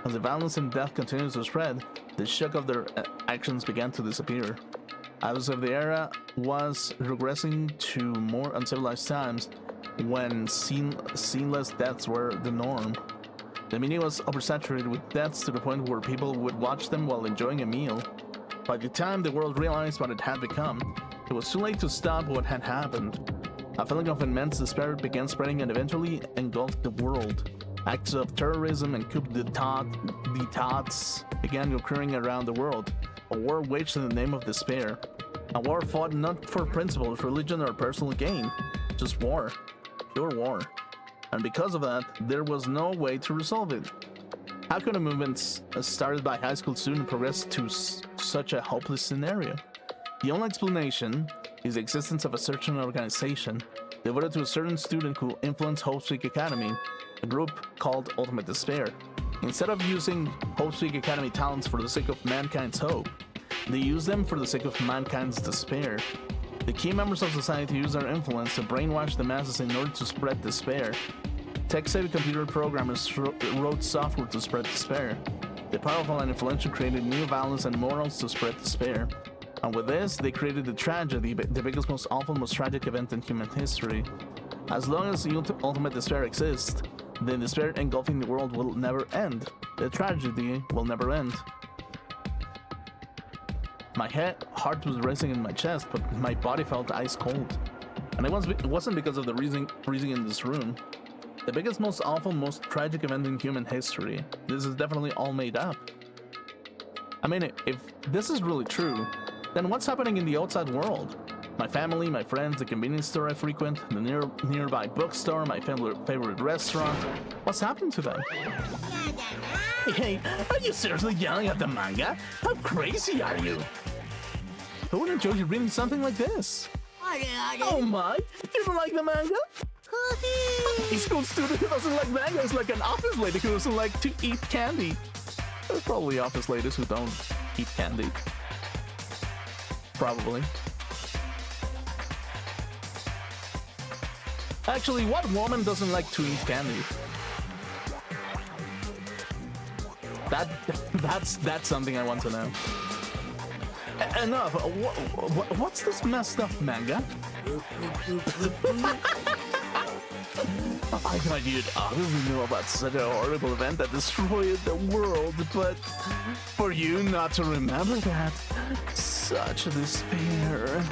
As the violence and death continued to spread, the shock of their actions began to disappear. As if the era was regressing to more uncivilized times when sceneless deaths were the norm. The media was oversaturated with deaths to the point where people would watch them while enjoying a meal. By the time the world realized what it had become, it was too late to stop what had happened. A feeling of immense despair began spreading and eventually engulfed the world. Acts of terrorism and coup d'états began occurring around the world. A war waged in the name of despair. A war fought not for principles, religion, or personal gain. Just war. Pure war. And because of that, there was no way to resolve it. How could a movement started by a high school student progress to such a hopeless scenario? The only explanation is the existence of a certain organization devoted to a certain student who influenced Hope Peak Academy, a group called Ultimate Despair. Instead of using Hope's Peak Academy talents for the sake of mankind's hope, they use them for the sake of mankind's despair. The key members of society use their influence to brainwash the masses in order to spread despair. Tech-savvy computer programmers wrote software to spread despair. The powerful and influential created new values and morals to spread despair. And with this, they created the tragedy, the biggest, most awful, most tragic event in human history. As long as the ultimate despair exists, the despair engulfing the world will never end. The tragedy will never end. My heart was racing in my chest, but my body felt ice cold. And it wasn't because of the freezing in this room. The biggest, most awful, most tragic event in human history. This is definitely all made up. I mean, if this is really true, then what's happening in the outside world? My family, my friends, the convenience store I frequent, the nearby bookstore, my favorite restaurant. What's happened to them? Hey, are you seriously yelling at the manga? How crazy are you? Who would enjoy reading something like this? Oh my, you don't like the manga? A school student who doesn't like manga is like an office lady who doesn't like to eat candy. There's probably office ladies who don't eat candy. Probably. Actually, what woman doesn't like to eat candy? That's something I want to know. Enough. What's this messed up manga? I thought you'd obviously know about such a horrible event that destroyed the world, but for you not to remember that, such despair.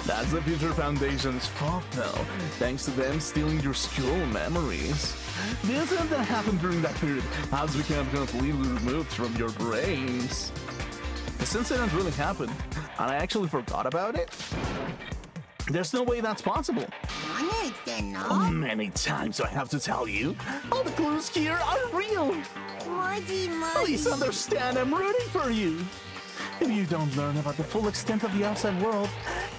That's the Future Foundation's fault now, thanks to them stealing your school memories. The incident that happened during that period has become completely removed from your brains. This incident really happened, and I actually forgot about it? There's no way that's possible. How many times do I have to tell you? All the clues here are real. Please understand, I'm rooting for you. If you don't learn about the full extent of the outside world,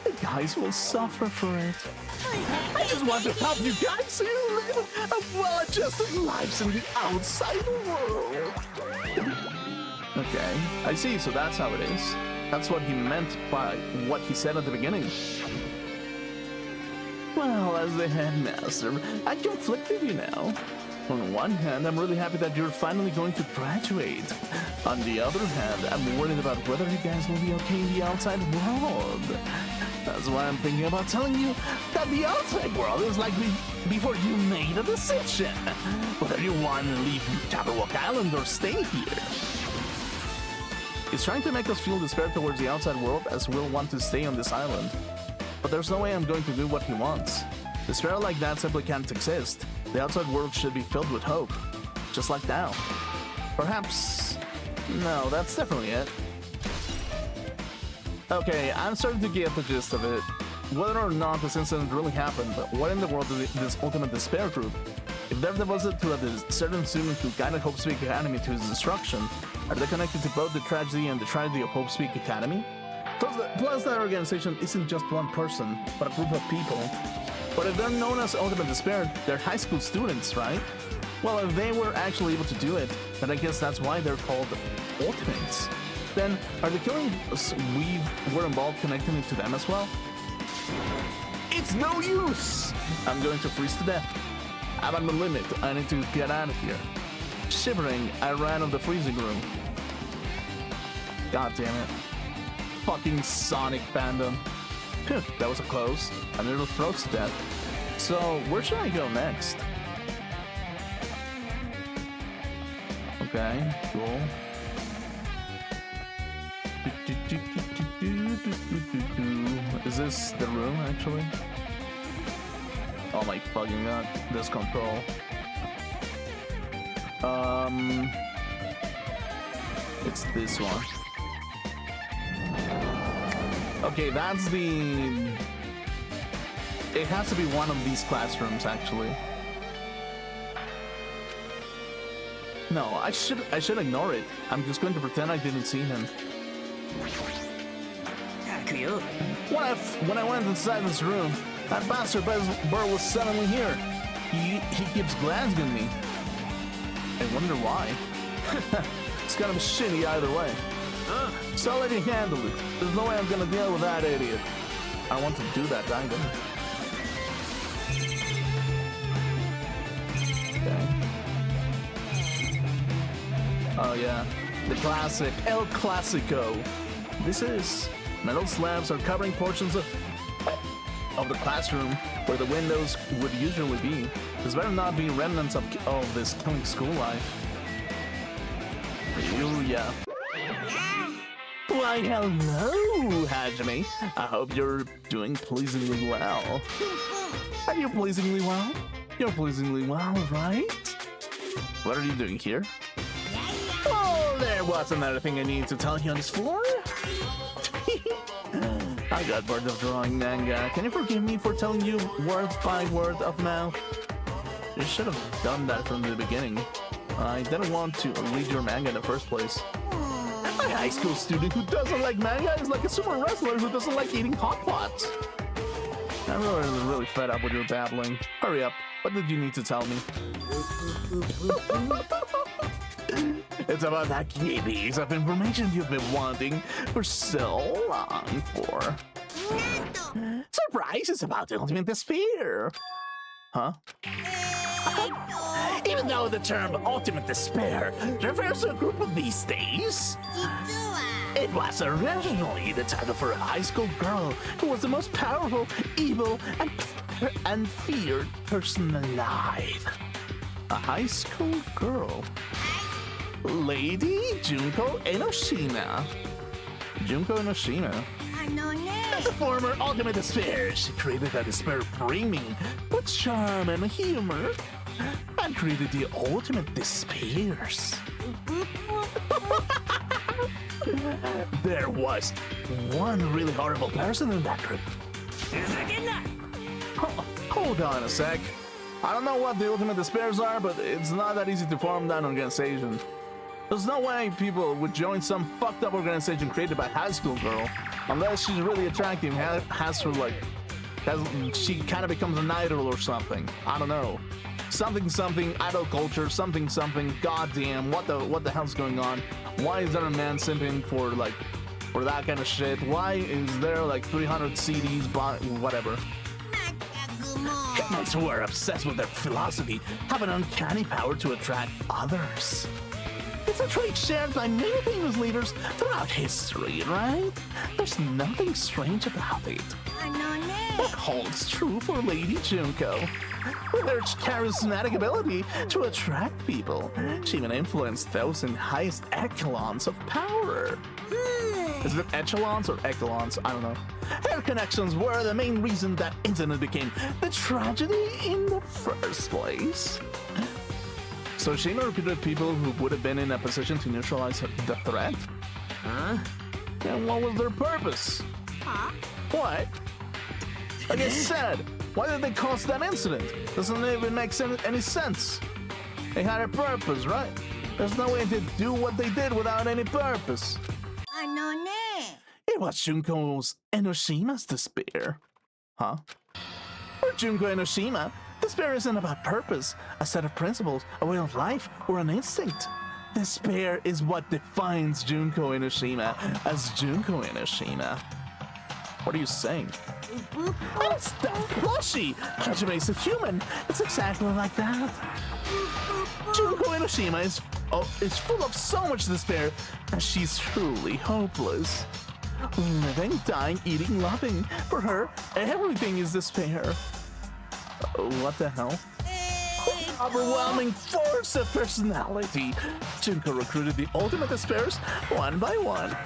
the guys will suffer for it. I just want to help you guys live a well-adjusted lives in the outside world. Okay, I see, so that's how it is. That's what he meant by what he said at the beginning. Well, as the headmaster, I conflict with you now. On one hand, I'm really happy that you're finally going to graduate. On the other hand, I'm worried about whether you guys will be okay in the outside world. That's why I'm thinking about telling you that the outside world is like before you made a decision. Whether you want to leave Jabberwock Island or stay here. He's trying to make us feel despair towards the outside world as we'll want to stay on this island. But there's no way I'm going to do what he wants. Despair like that simply can't exist. The outside world should be filled with hope. Just like now. Perhaps... No, that's definitely it. Okay, I'm starting to get the gist of it. Whether or not this incident really happened, but what in the world is this ultimate despair group? If they're devoted to a certain student who guided Hope's Peak Academy to his destruction, are they connected to both the tragedy and the tragedy of Hope's Peak Academy? Plus that organization isn't just one person, but a group of people. But if they're known as Ultimate Despair, they're high school students, right? Well, if they were actually able to do it, then I guess that's why they're called Ultimates. Then, are the killings we were involved connecting to them as well? It's no use! I'm going to freeze to death. I'm at the limit. I need to get out of here. Shivering, I ran of the freezing room. God damn it. Fucking Sonic fandom. Phew, that was a close. I nearly froze to death. So, where should I go next? Okay, cool. Is this the room, actually? Oh my fucking god, this control. It's this one. Okay, that's the... It has to be one of these classrooms, actually. No, I should ignore it. I'm just going to pretend I didn't see him. When I went inside this room, that bastard bird was suddenly here. He keeps glancing at me. I wonder why. It's gonna be shitty either way. So I'll let you handle it. There's no way I'm gonna deal with that idiot. I want to do that, Dangan. Okay. Oh yeah, the classic El Clasico. This is metal slabs are covering portions of the classroom where the windows would usually be. There's better not be remnants of this killing school life. Yeah. Why, hello, Hajime. I hope you're doing pleasingly well. Are you pleasingly well? You're pleasingly well, right? What are you doing here? Oh, there was another thing I needed to tell you on this floor. I got bored of drawing manga. Can you forgive me for telling you word by word of mouth? You should have done that from the beginning. I didn't want to read your manga in the first place. A high school student who doesn't like manga is like a super wrestler who doesn't like eating hot pots. I'm really fed up with your babbling. Hurry up. What did you need to tell me? It's about that key piece of information you've been wanting for so long for. Surprise! It's about the ultimate despair. Huh? Even though the term ultimate despair refers to a group of these days, it was originally the title for a high school girl who was the most powerful, evil, and feared person alive. A high school girl. Lady Junko Enoshima. Junko Enoshima. The former ultimate despair. She created a despair-bringing with charm and humor, and created the ultimate despairs. There was one really horrible person in that group. Hold on a sec. I don't know what the ultimate despairs are, but it's not that easy to form that organization. There's no way people would join some fucked up organization created by a high school girl, unless she's really attractive, she kind of becomes an idol or something. I don't know. Something, idol culture, something, goddamn, what the hell's going on? Why is there a man simping for that kind of shit? Why is there like 300 CDs, whatever? Humans who are obsessed with their philosophy have an uncanny power to attract others. It's a trait shared by many famous leaders throughout history, right? There's nothing strange about it. That holds true for Lady Junko. With her charismatic ability to attract people, she even influenced those in highest echelons of power. Is it echelons or echelons? I don't know. Her connections were the main reason that incident became the tragedy in the first place. So she recruited people who would have been in a position to neutralize the threat? Huh? And what was their purpose? Huh? What? Like I said, why did they cause that incident? Doesn't even make any sense. They had a purpose, right? There's no way to do what they did without any purpose. It was Junko Enoshima's despair. Huh? For Junko Enoshima, despair isn't about purpose, a set of principles, a way of life, or an instinct. Despair is what defines Junko Enoshima as Junko Enoshima. What are you saying? It's that plushie! Hajime's a human. It's exactly like that. Junko Enoshima is full of so much despair that she's truly hopeless. Living, dying, eating, loving. For her, everything is despair. What the hell? Overwhelming force of personality. Junko recruited the ultimate despairs one by one.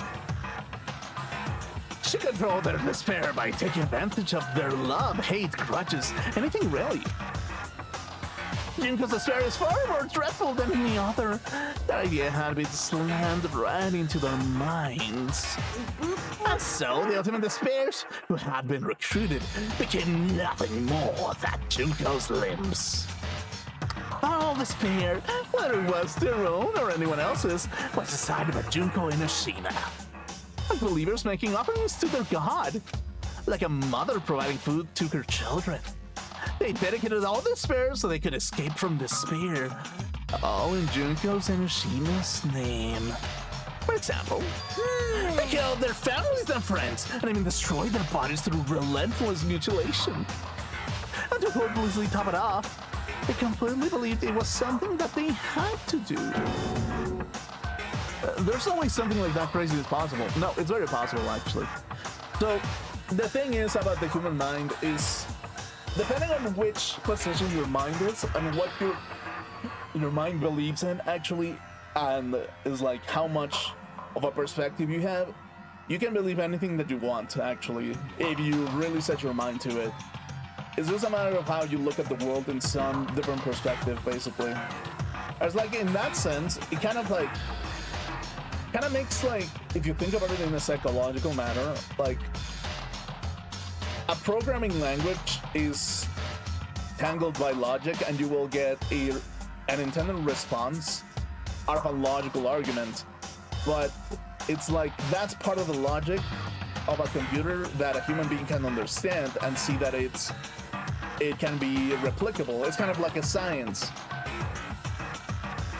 She controlled their despair by taking advantage of their love, hate, grudges, anything really. Junko's despair is far more dreadful than any other. The idea had been slammed right into their minds. And so the ultimate despairs, who had been recruited, became nothing more than Junko's limbs. All despair, whether it was their own or anyone else's, was decided by Junko Enoshima. Like believers making offerings to their god, like a mother providing food to her children. They dedicated all despair so they could escape from despair. all in Junko's and Yoshima's name. For example, they killed their families and friends, and even destroyed their bodies through relentless mutilation. And to hopelessly top it off, they completely believed it was something that they had to do. There's no way something like that crazy is possible. No, it's very possible, actually. So, the thing is about the human mind is, depending on which position your mind is, and what your mind believes in, actually, and is like how much of a perspective you have, you can believe anything that you want, actually, if you really set your mind to it. It's just a matter of how you look at the world in some different perspective, basically. As like, in that sense, it kind of makes, like, if you think about it in a psychological manner, like, a programming language is tangled by logic, and you will get an intended response out of a logical argument. But it's like, that's part of the logic of a computer that a human being can understand and see that it can be replicable. It's kind of like a science.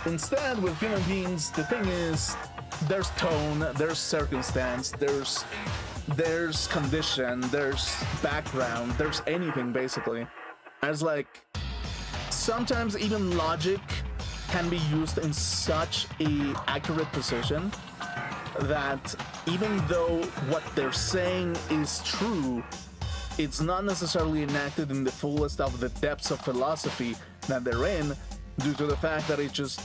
Instead, with human beings, the thing is, there's tone, there's circumstance, there's condition, there's background, there's anything, basically. As like, sometimes even logic can be used in such a accurate position that even though what they're saying is true, it's not necessarily enacted in the fullest of the depths of philosophy that they're in, due to the fact that it just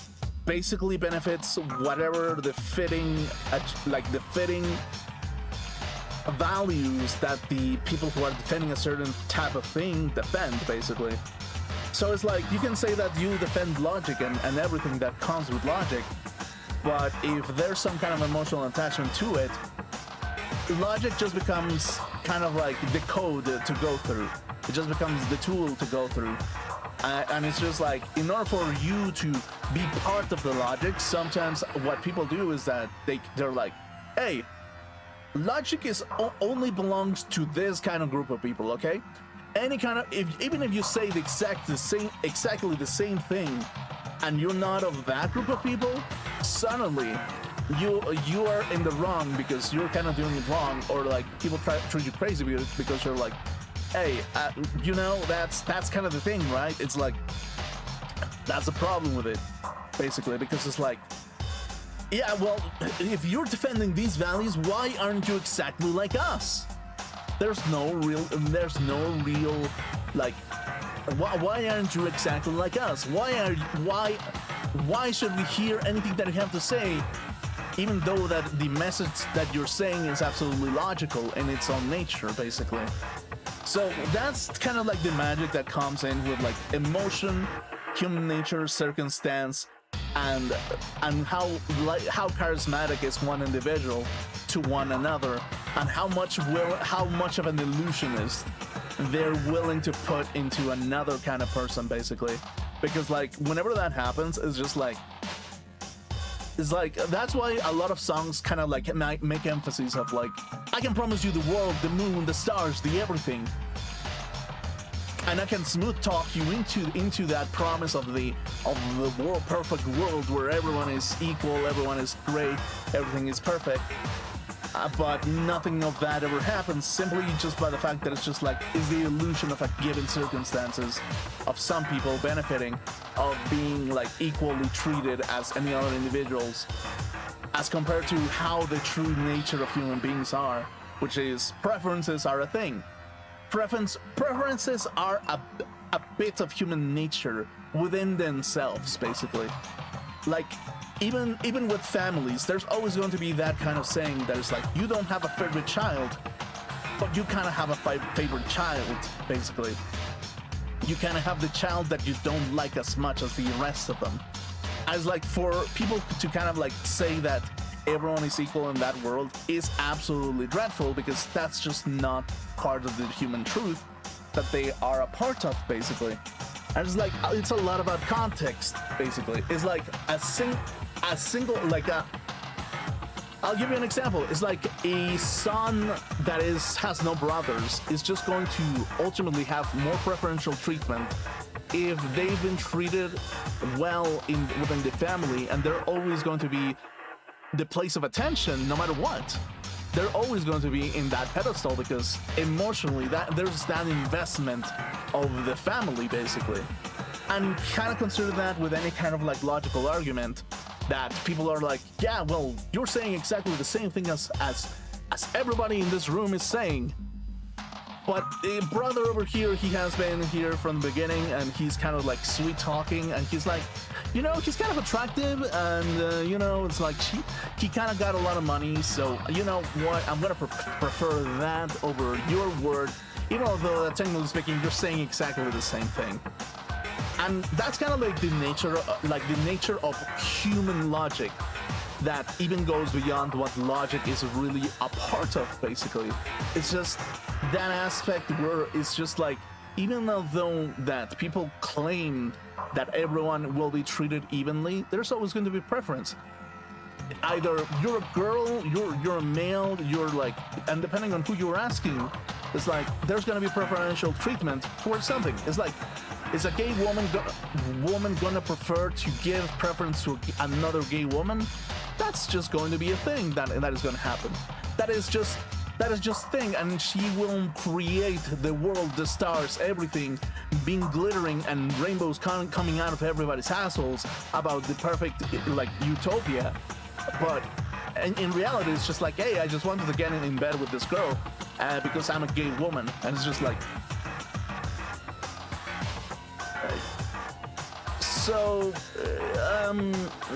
basically benefits whatever the fitting values that the people who are defending a certain type of thing defend, basically. So it's like, you can say that you defend logic and everything that comes with logic, but if there's some kind of emotional attachment to it, logic just becomes kind of like the code to go through. It just becomes the tool to go through. And it's just like, in order for you to be part of the logic, sometimes what people do is that they're like, hey, logic is only belongs to this kind of group of people, okay? Any kind of, even if you say exactly the same thing, and you're not of that group of people, suddenly you are in the wrong because you're kind of doing it wrong, or like people treat you crazy because you're like, hey, you know, that's kind of the thing, right? It's like, that's the problem with it, basically, because it's like, yeah, well, if you're defending these values, why aren't you exactly like us? There's no real, like, why aren't you exactly like us? Why should we hear anything that you have to say, even though that the message that you're saying is absolutely logical in its own nature, basically? So that's kind of like the magic that comes in with like emotion, human nature, circumstance, and how charismatic is one individual to one another, and how much of an illusionist they're willing to put into another kind of person, basically. Because like, whenever that happens, it's like that's why a lot of songs kind of like make emphasis of like, I can promise you the world, the moon, the stars, the everything, and I can smooth talk you into that promise of the world, perfect world where everyone is equal, everyone is great, everything is perfect. But nothing of that ever happens, simply just by the fact that it's just like, is the illusion of a given circumstances of some people benefiting of being like equally treated as any other individuals, as compared to how the true nature of human beings are, which is preferences are a thing. Preferences are a bit of human nature within themselves, basically. Like, even with families, there's always going to be that kind of saying that is like, you don't have a favorite child, but you kind of have a favorite child, basically. You kind of have the child that you don't like as much as the rest of them. As like, for people to kind of like say that everyone is equal in that world is absolutely dreadful, because that's just not part of the human truth that they are a part of, basically. And it's like, it's a lot about context, basically. It's like a single, like I'll give you an example. It's like a son that has no brothers is just going to ultimately have more preferential treatment if they've been treated well within the family, and they're always going to be the place of attention no matter what. They're always going to be in that pedestal because emotionally there's that investment of the family basically. And kind of consider that with any kind of like logical argument that people are like, yeah, well, you're saying exactly the same thing as everybody in this room is saying. But the brother over here, he has been here from the beginning, and he's kind of like sweet talking, and he's like, you know, he's kind of attractive, and you know, it's like he kind of got a lot of money, so you know what, I'm gonna prefer that over your word, even though technically speaking, you're saying exactly the same thing. And that's kind of like the nature of human logic that even goes beyond what logic is really a part of, basically. It's just that aspect where it's just like, even though that people claim that everyone will be treated evenly, there's always going to be preference. Either you're a girl, you're a male, you're like, and depending on who you're asking, it's like there's going to be preferential treatment towards something. It's like, is a gay woman gonna prefer to give preference to another gay woman? That's just going to be a thing that is going to happen. That is just thing, and she will create the world, the stars, everything being glittering and rainbows coming out of everybody's assholes about the perfect like utopia. But in reality, it's just like, hey, I just wanted to get in bed with this girl because I'm a gay woman, and it's just like. So,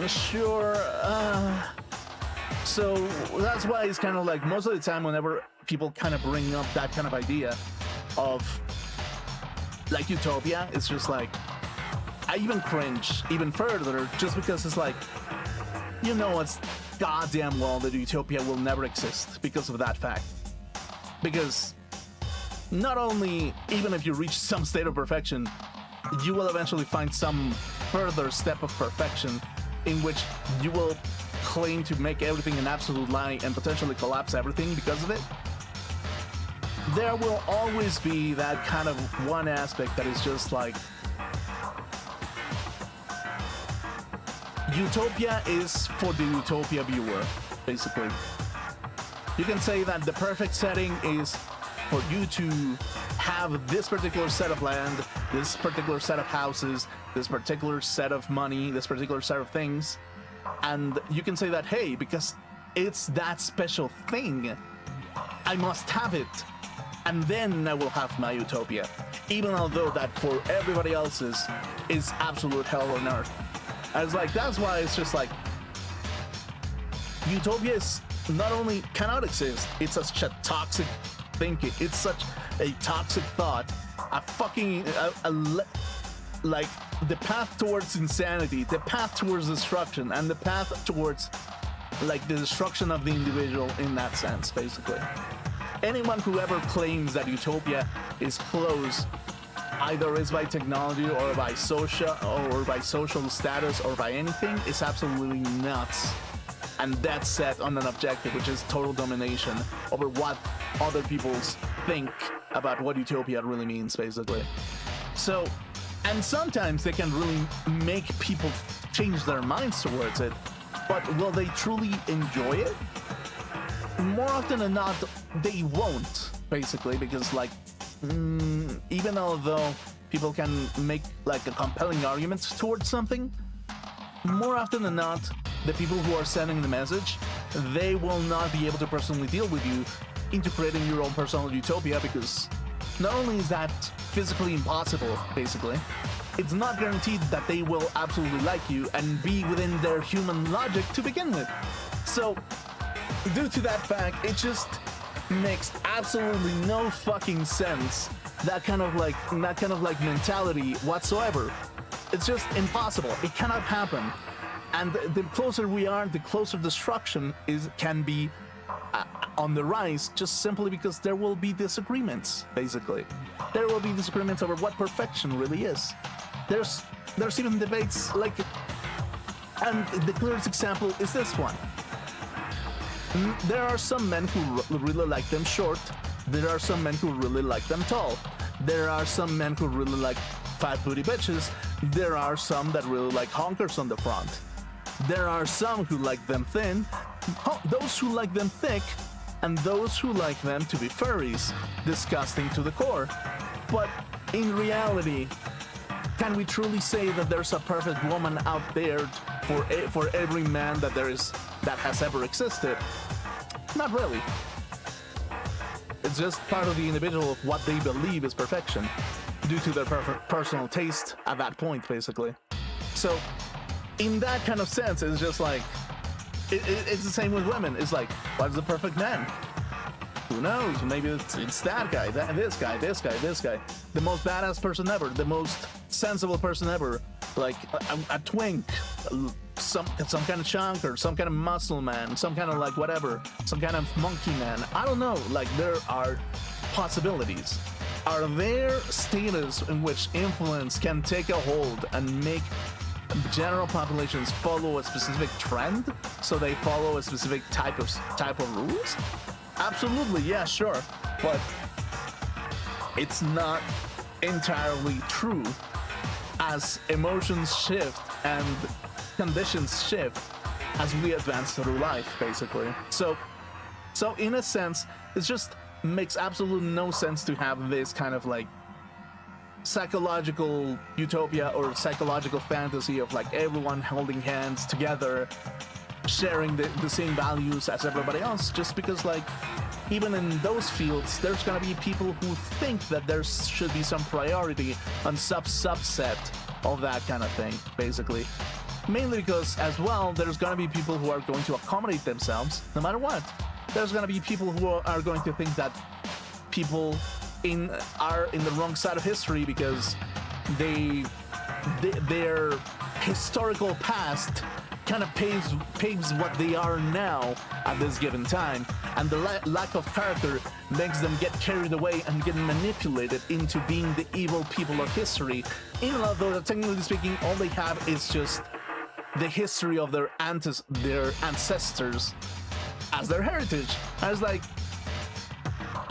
sure, so that's why it's kind of like most of the time whenever people kind of bring up that kind of idea of like utopia, it's just like, I even cringe even further just because it's like, you know, it's goddamn well that utopia will never exist because of that fact. Because not only, even if you reach some state of perfection, you will eventually find some further step of perfection in which you will claim to make everything an absolute lie and potentially collapse everything because of it. There will always be that kind of one aspect that is just like, utopia is for the utopia viewer, basically. You can say that the perfect setting is for you to have this particular set of land, this particular set of houses, this particular set of money, this particular set of things, and you can say that, hey, because it's that special thing, I must have it, and then I will have my utopia, even although that for everybody else's is absolute hell on earth. And it's like, that's why it's just like, utopia is not only cannot exist, it's such a toxic thinking, it's such a toxic thought, a fucking like the path towards insanity, the path towards destruction, and the path towards like the destruction of the individual in that sense, basically. Anyone who ever claims that utopia is close, either is by technology or by social status or by anything, is absolutely nuts. And that's set on an objective, which is total domination over what other people think about what utopia really means, basically. So, and sometimes they can really make people change their minds towards it, but will they truly enjoy it? More often than not, they won't, basically, because like, even although people can make like a compelling argument towards something, more often than not, the people who are sending the message, they will not be able to personally deal with you into creating your own personal utopia, because not only is that physically impossible, basically, it's not guaranteed that they will absolutely like you and be within their human logic to begin with. So, due to that fact, it just makes absolutely no fucking sense, that kind of like mentality whatsoever. It's just impossible. It cannot happen. And the closer we are, the closer destruction can be on the rise, just simply because there will be disagreements, basically. There will be disagreements over what perfection really is. There's even debates like, and the clearest example is this one. There are some men who really like them short. There are some men who really like them tall. There are some men who really like fat booty bitches, there are some that really like honkers on the front. There are some who like them thin, those who like them thick, and those who like them to be furries. Disgusting to the core. But in reality, can we truly say that there's a perfect woman out there for every man that has ever existed? Not really. It's just part of the individual of what they believe is perfection, due to their personal taste at that point, basically. So, in that kind of sense, it's just like, it's the same with women. It's like, what's the perfect man? Who knows? Maybe it's that guy, this guy. The most badass person ever, the most sensible person ever, like a twink, some kind of chunk or some kind of muscle man, some kind of like whatever, some kind of monkey man. I don't know. Like, there are possibilities. Are there status in which influence can take a hold and make general populations follow a specific trend, so they follow a specific type of rules? Absolutely, yeah, sure, but it's not entirely true, as emotions shift and conditions shift as we advance through life, basically. So in a sense, it just makes absolutely no sense to have this kind of like psychological utopia or psychological fantasy of like everyone holding hands together, sharing the same values as everybody else, just because like even in those fields there's gonna be people who think that there should be some priority on subset of that kind of thing, basically. Mainly because as well there's gonna be people who are going to accommodate themselves no matter what. There's gonna be people who are going to think that people are in the wrong side of history because their historical past kind of paves what they are now at this given time, and the lack of character makes them get carried away and get manipulated into being the evil people of history, even though technically speaking all they have is just the history of their ancestors as their heritage. And it's like,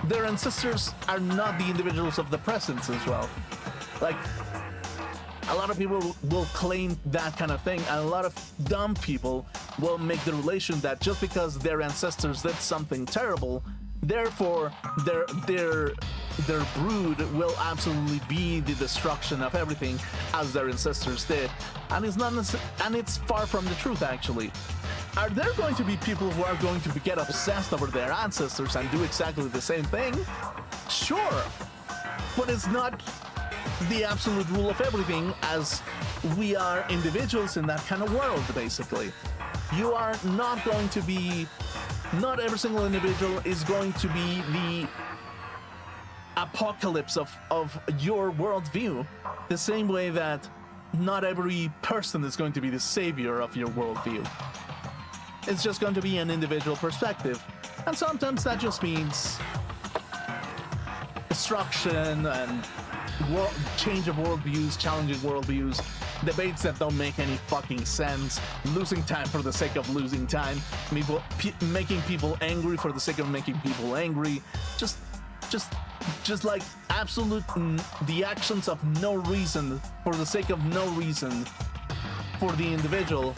their ancestors are not the individuals of the present as well. Like, a lot of people will claim that kind of thing, and a lot of dumb people will make the relation that just because their ancestors did something terrible, therefore their brood will absolutely be the destruction of everything as their ancestors did. And it's far from the truth, actually. Are there going to be people who are going to get obsessed over their ancestors and do exactly the same thing? Sure, but it's not the absolute rule of everything, as we are individuals in that kind of world, basically. You are not going to be, not every single individual is going to be the apocalypse of your worldview, the same way that not every person is going to be the savior of your worldview. It's just going to be an individual perspective, and sometimes that just means destruction and change of worldviews, challenging worldviews, debates that don't make any fucking sense, losing time for the sake of losing time, making people angry for the sake of making people angry, just like absolute the actions of no reason for the sake of no reason for the individual,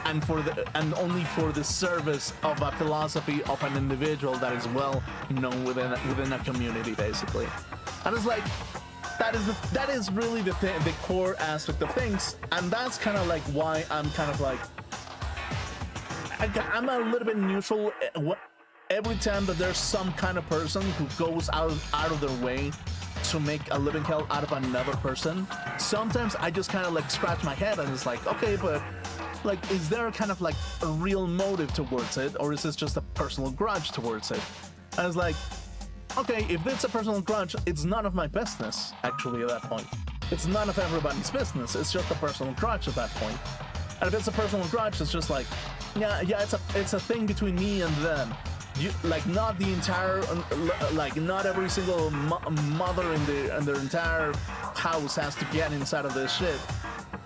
and only for the service of a philosophy of an individual that is well known within a community, basically. And it's like, that is really the core aspect of things, and that's kind of like why I'm kind of like, I'm a little bit neutral every time that there's some kind of person who goes out of their way to make a living hell out of another person. Sometimes I just kind of like scratch my head and it's like, okay, but like, is there kind of like a real motive towards it, or is this just a personal grudge towards it? And it's like, okay, if it's a personal grudge, it's none of my business, actually, at that point. It's none of everybody's business, it's just a personal grudge at that point. And if it's a personal grudge, it's just like, yeah, it's a thing between me and them. Like, not the entire, like, not every single mother in their entire house has to get inside of this shit.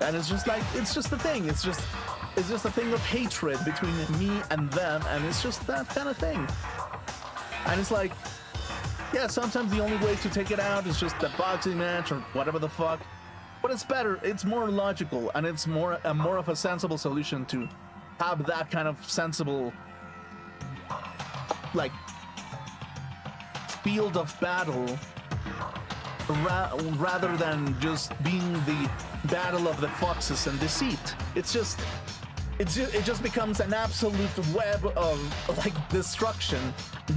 And it's just like, it's just a thing, it's just a thing of hatred between me and them, and it's just that kind of thing. And it's like, yeah, sometimes the only way to take it out is just a boxing match or whatever the fuck. But it's better, it's more logical, and it's more of a sensible solution to have that kind of sensible, like, field of battle rather than just being the battle of the foxes and deceit. It just becomes an absolute web of like destruction.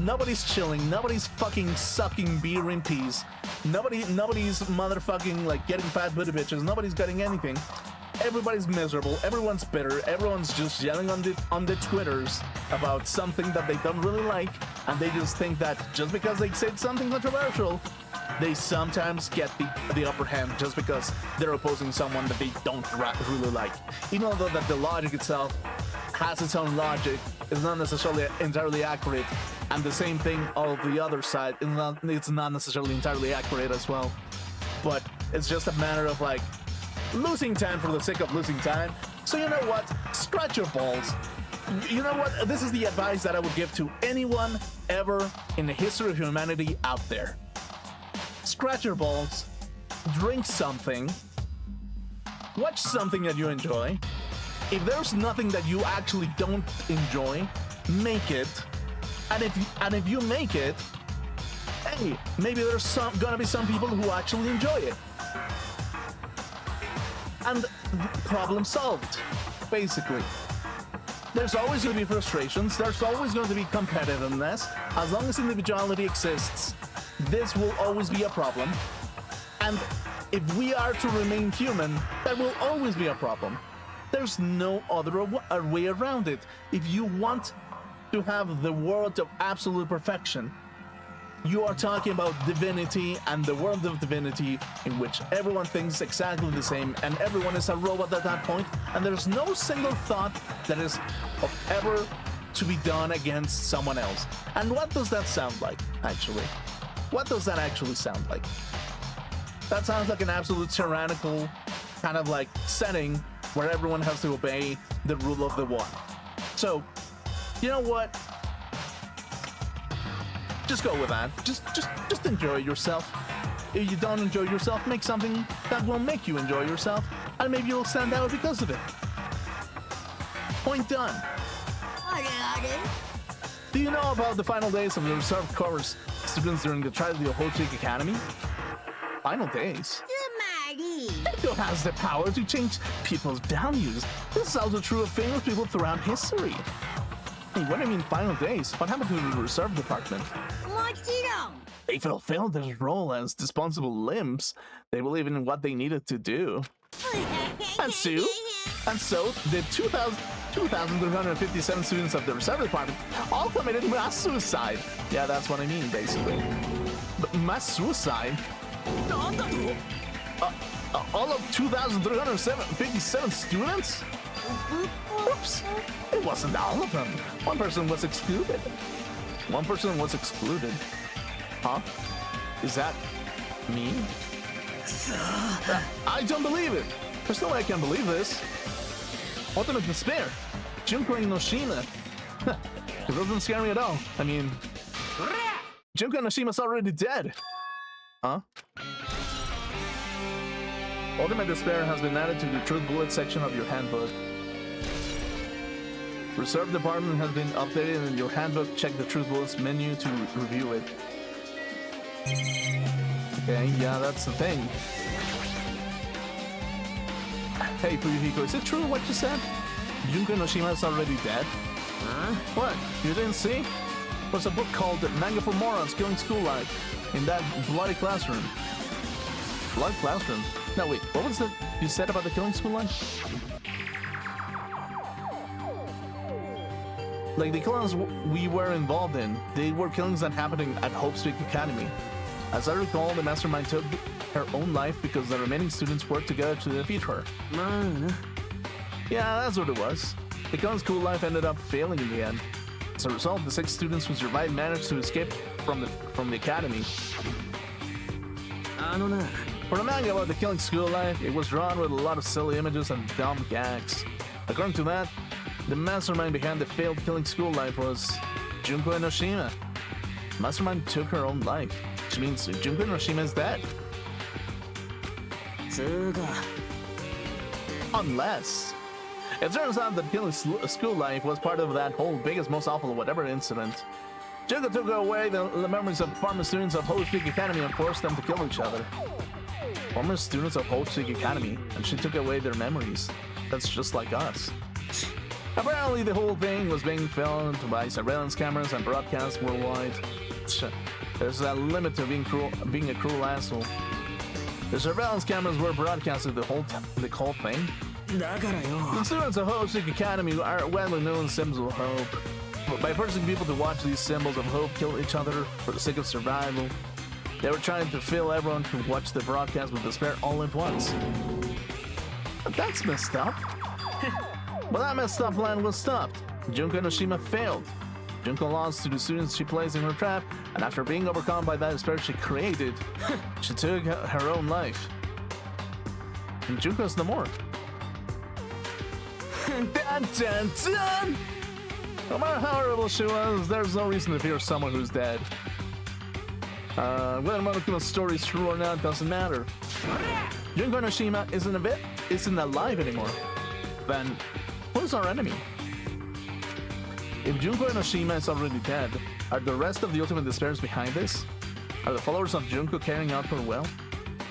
Nobody's chilling, nobody's fucking sucking beer in peace. Nobody's motherfucking like getting fat booty bitches. Nobody's getting anything. Everybody's miserable, everyone's bitter, everyone's just yelling on the Twitters about something that they don't really like, and they just think that just because they said something controversial, they sometimes get the upper hand just because they're opposing someone that they don't really like. Even though that the logic itself has its own logic, it's not necessarily entirely accurate, and the same thing of the other side, it's not necessarily entirely accurate as well. But it's just a matter of like losing time for the sake of losing time. So you know what? Scratch your balls. You know what? This is the advice that I would give to anyone ever in the history of humanity out there. Scratch your balls, drink something, watch something that you enjoy. If there's nothing that you actually don't enjoy, make it. And if you make it, hey, maybe there's gonna be some people who actually enjoy it. And problem solved, basically. There's always going to be frustrations, there's always going to be competitiveness. As long as individuality exists, this will always be a problem. And if we are to remain human, that will always be a problem. There's no other way around it. If you want to have the world of absolute perfection, you are talking about divinity and the world of divinity in which everyone thinks exactly the same and everyone is a robot at that point, and there's no single thought that is ever to be done against someone else. And what does that sound like, actually? What does that actually sound like? That sounds like an absolute tyrannical kind of like setting where everyone has to obey the rule of the one. So, you know what? Just go with that. Just enjoy yourself. If you don't enjoy yourself, make something that will make you enjoy yourself, and maybe you'll stand out because of it. Point done. Do you know about the final days of the reserve course students during the trial of the Hochik Academy? Final days? Ego has the power to change people's values. This is also true of famous people throughout history. Hey, what do you mean final days? What happened to the reserve department? They fulfilled their role as dispensable limbs. They believed in what they needed to do. And so the 2,357 students of the reserve department all committed mass suicide. Yeah, that's what I mean, basically. But mass suicide? All of 2,357 students? Oops, it wasn't all of them. One person was excluded. Huh? Is that me? I don't believe it. There's no way I can believe this. Ultimate despair. Junko Inoshima. It doesn't scare me at all. I mean, Junko Inoshima's already dead. Huh? Ultimate despair has been added to the Truth Bullet section of your handbook. Reserve department has been updated in your handbook. Check the Truth Bullets menu to review it. Okay, yeah, that's the thing. Hey, Fuyuhiko, is it true what you said? Junko Inoshima is already dead? Huh? What? You didn't see? There's a book called Manga for Morons, Killing School Life in that bloody classroom. Blood classroom? No, wait, what was it you said about the Killing School Life? Like, the killings we were involved in, they were killings that happened at Hope's Peak Academy. As I recall, the mastermind took her own life because the remaining students worked together to defeat her. Yeah, that's what it was. The Killing School Life ended up failing in the end. As a result, the 6 students who survived managed to escape from the academy. For the manga about the Killing School Life, it was drawn with a lot of silly images and dumb gags. According to that, the mastermind behind the failed Killing School Life was Junko Inoshima. Mastermind took her own life, which means Junko Inoshima is dead. つうか Unless it turns out that killing school life was part of that whole biggest, most awful, whatever incident. Junko took away the memories of former students of Holy Speak Academy and forced them to kill each other. Former students of Holy Speak Academy, and she took away their memories. That's just like us. Apparently, the whole thing was being filmed by surveillance cameras and broadcast worldwide. There's a limit to being a cruel asshole. The surveillance cameras were broadcasting the whole thing. だからよ The students of Hope Seek Academy are widely known as symbols of hope. By forcing people to watch these symbols of hope kill each other for the sake of survival, they were trying to fill everyone who watched the broadcast with despair all at once. But that's messed up. But that messed up plan was stopped. Junko Noshima failed. Junko lost to the students she placed in her trap, and after being overcome by that despair she created, she took her own life. And Junko's no more. Dun, dun, dun! No matter how horrible she was, there's no reason to fear someone who's dead. Whether Monokuma's story is true or not doesn't matter. Junko Noshima isn't alive anymore. Then, who's our enemy? If Junko Noshima is already dead, are the rest of the Ultimate Despairs behind this? Are the followers of Junko carrying out her will?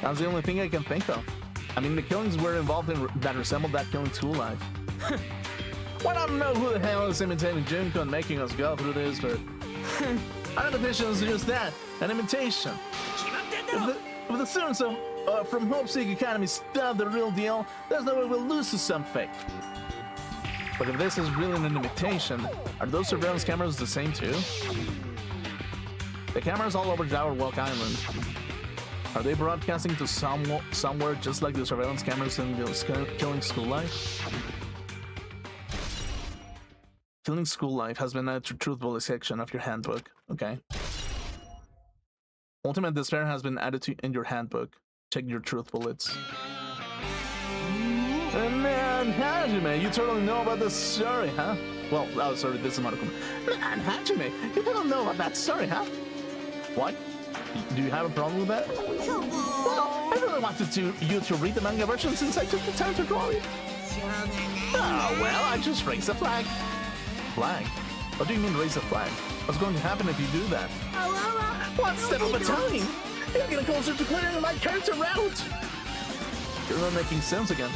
That's the only thing I can think of. I mean, the killings were involved in that resembled that killing school life. Well, I don't know who the hell is imitating Junko and making us go through this, but an imitation is just that, an imitation. If the students from Hope Seek Academy stub the real deal, there's no way we'll lose to something. But if this is really an imitation, are those surveillance cameras the same too? The cameras all over Jabberwock Island. Are they broadcasting to somewhere just like the surveillance cameras in the Killing School Life? Killing School Life has been added to Truth Bullet section of your handbook. Okay. Ultimate Despair has been added to in your handbook. Check your Truth Bullets. Man, Hajime, you totally know about this story, huh? Well, oh, sorry, this is Monokuma. Man, Hajime, you don't know about that story, huh? What? Do you have a problem with that? Well, I really wanted you to read the manga version since I took the time to draw it. Oh, well, I just raised a flag. Flag? What do you mean raise a flag? What's going to happen if you do that? One step at a time! You're getting closer to clearing my character route! You're not making sense again.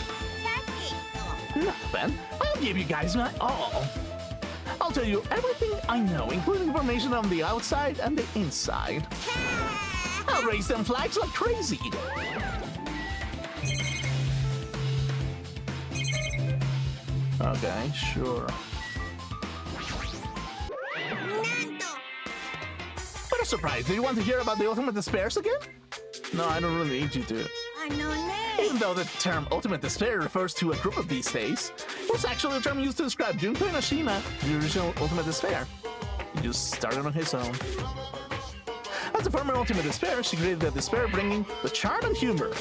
Nothing. I'll give you guys my all. I'll tell you everything I know, including information on the outside and the inside. I'll raise them flags like crazy. Okay, sure. What a surprise! Do you want to hear about the Ultimate Despairs again? No, I don't really need you to. Even though the term Ultimate Despair refers to a group of these days, it was actually a term used to describe Junko Noshima, the original Ultimate Despair. He just started on his own. As the former Ultimate Despair, she created the Despair bringing the charm and humor.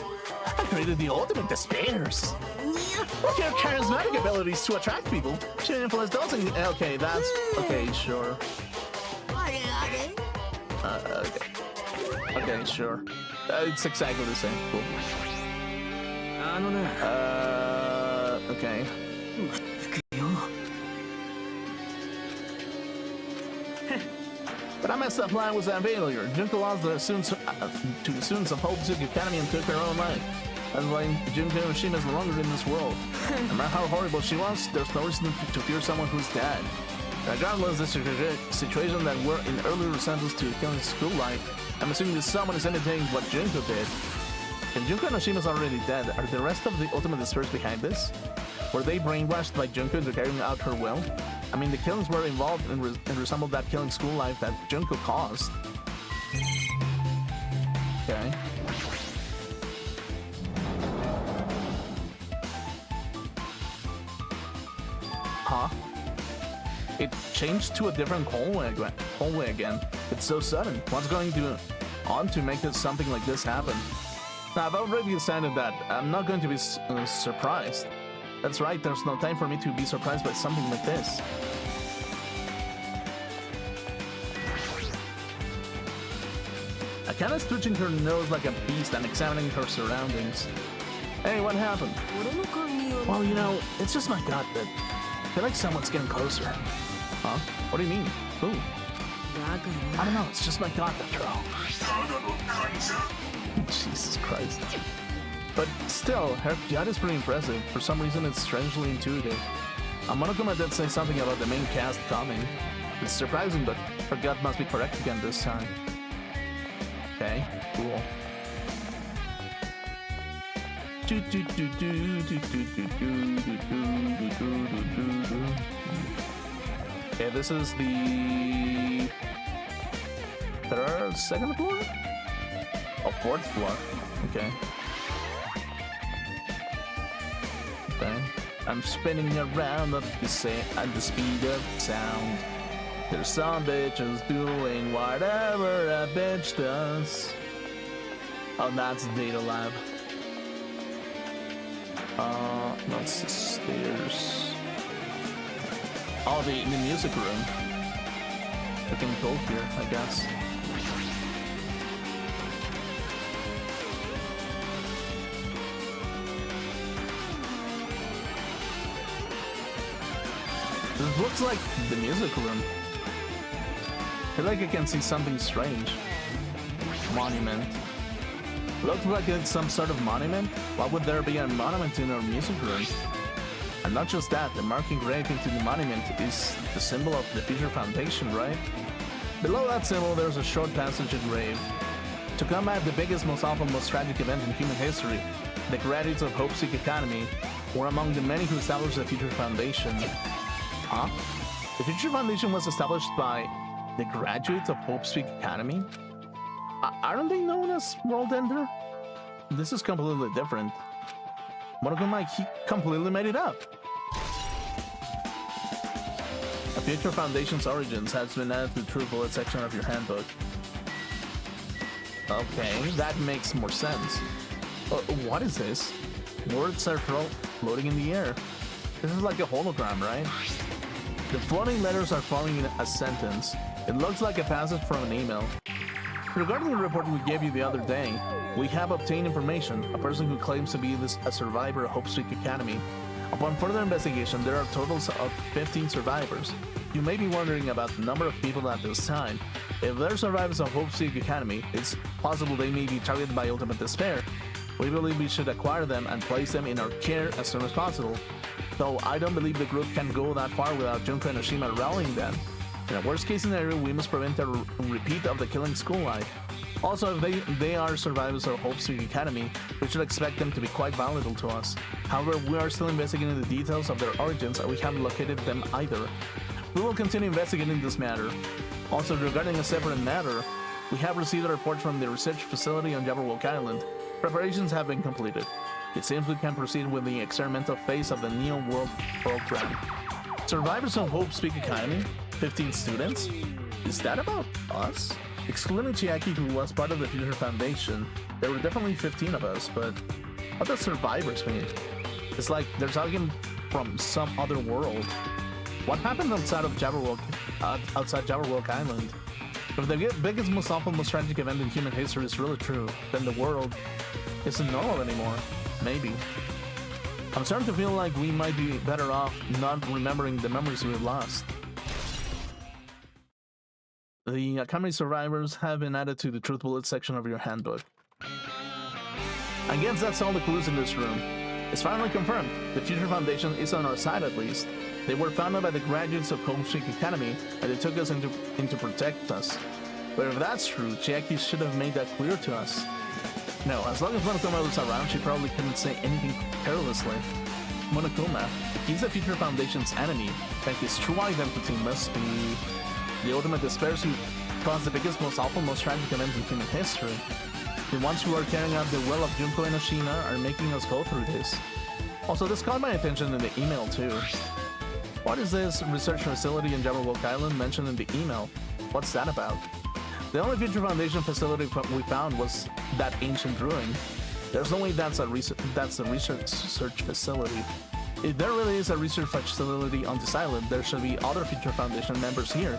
I created the Ultimate Despairs. With her charismatic abilities to attract people, she influenced those in... Okay, that's... Okay, sure. Okay, sure. It's exactly the same. Cool. Okay. But I messed up line was a failure. Junko lost the students to the students of Hope Seek Academy and took her own life. That's why Junko Noshima is no longer in this world. No matter how horrible she was, there's no reason to fear someone who's dead. Regardless of the situation that were in early resemblance to Killing School Life, I'm assuming that someone is imitating what Junko did. If Junko Noshima is already dead, are the rest of the Ultimate Despairs behind this? Were they brainwashed by Junko into carrying out her will? I mean, the killings were involved and resembled that Killing School Life that Junko caused. Okay. Huh? It changed to a different hallway again. It's so sudden. What's going on to make something like this happen? Now, I've already decided that I'm not going to be surprised. That's right, there's no time for me to be surprised by something like this. Akana's twitching her nose like a beast and examining her surroundings. Hey, what happened? 俺の勘による Well, you know, it's just my gut that I feel like someone's getting closer. Huh? What do you mean? Who? だか I ら don't know, it's just my gut after all. Jesus Christ. But still, her gut is pretty impressive. For some reason, it's strangely intuitive. Monokuma did say something about the main cast coming. It's surprising, but her gut must be correct again this time. Okay, cool. Okay, this is the second floor? Oh, fourth floor. Okay. Okay. I'm spinning around at the speed of sound. There's some bitches doing whatever a bitch does. Oh, that's Data Lab. That's the stairs. Oh, the music room. I can go here, I guess. This looks like the music room. I feel like I can see something strange. Monument. Looks like it's some sort of monument. Why would there be a monument in our music room? And not just that, the mark engraved into the monument is the symbol of the Future Foundation, right? Below that symbol, there's a short passage engraved. To combat the biggest, most awful, most tragic event in human history, the graduates of Hope Seek Academy were among the many who established the Future Foundation. Huh? The Future Foundation was established by the graduates of Hope Speak Academy? Aren't they known as World Ender? This is completely different. Monokuma, he completely made it up. The Future Foundation's origins has been added to the True Bullet section of your handbook. Okay, that makes more sense. What is this? Words are floating in the air. This is like a hologram, right? The floating letters are forming in a sentence. It looks like a passage from an email. Regarding the report we gave you the other day, we have obtained information. A person who claims to be a survivor of Hope Street Academy. Upon further investigation, there are totals of 15 survivors. You may be wondering about the number of people at this time. If they're survivors of Hope Street Academy, it's possible they may be targeted by ultimate despair. We believe we should acquire them and place them in our care as soon as possible. Though I don't believe the group can go that far without Junko and Oshima rallying them. In a worst-case scenario, we must prevent a repeat of the killing school life. Also, if they are survivors of Hope Street Academy, we should expect them to be quite valuable to us. However, we are still investigating the details of their origins and we haven't located them either. We will continue investigating this matter. Also, regarding a separate matter, we have received a report from the research facility on Jabberwock Island. Preparations have been completed. It seems we can proceed with the experimental phase of the Neo World program. Survivors of Hope Speak Academy? 15 students? Is that about us? Excluding Chiaki, who was part of the Future Foundation, there were definitely 15 of us, but what does survivors mean? It's like they're talking from some other world. What happened outside of Jabberwock Island? If the biggest, most awful, most tragic event in human history is really true, then the world isn't normal anymore. Maybe. I'm starting to feel like we might be better off not remembering the memories we've lost. The Academy survivors have been added to the Truth Bullet section of your handbook. I guess that's all the clues in this room. It's finally confirmed. The Future Foundation is on our side at least. They were founded by the graduates of Hope Street Academy, and they took us in to protect us. But if that's true, Chiaki should have made that clear to us. No, as long as Monokuma was around, she probably couldn't say anything carelessly. Monokuma, he's the Future Foundation's enemy, and his true identity must be the ultimate despairs who caused the biggest, most awful, most tragic event in human history. The ones who are carrying out the will of Junko and Oshima are making us go through this. Also, this caught my attention in the email too. What is this research facility in Jabberwock Island mentioned in the email? What's that about? The only Future Foundation facility we found was that ancient ruin. There's no way that's a research facility. If there really is a research facility on this island, there should be other Future Foundation members here.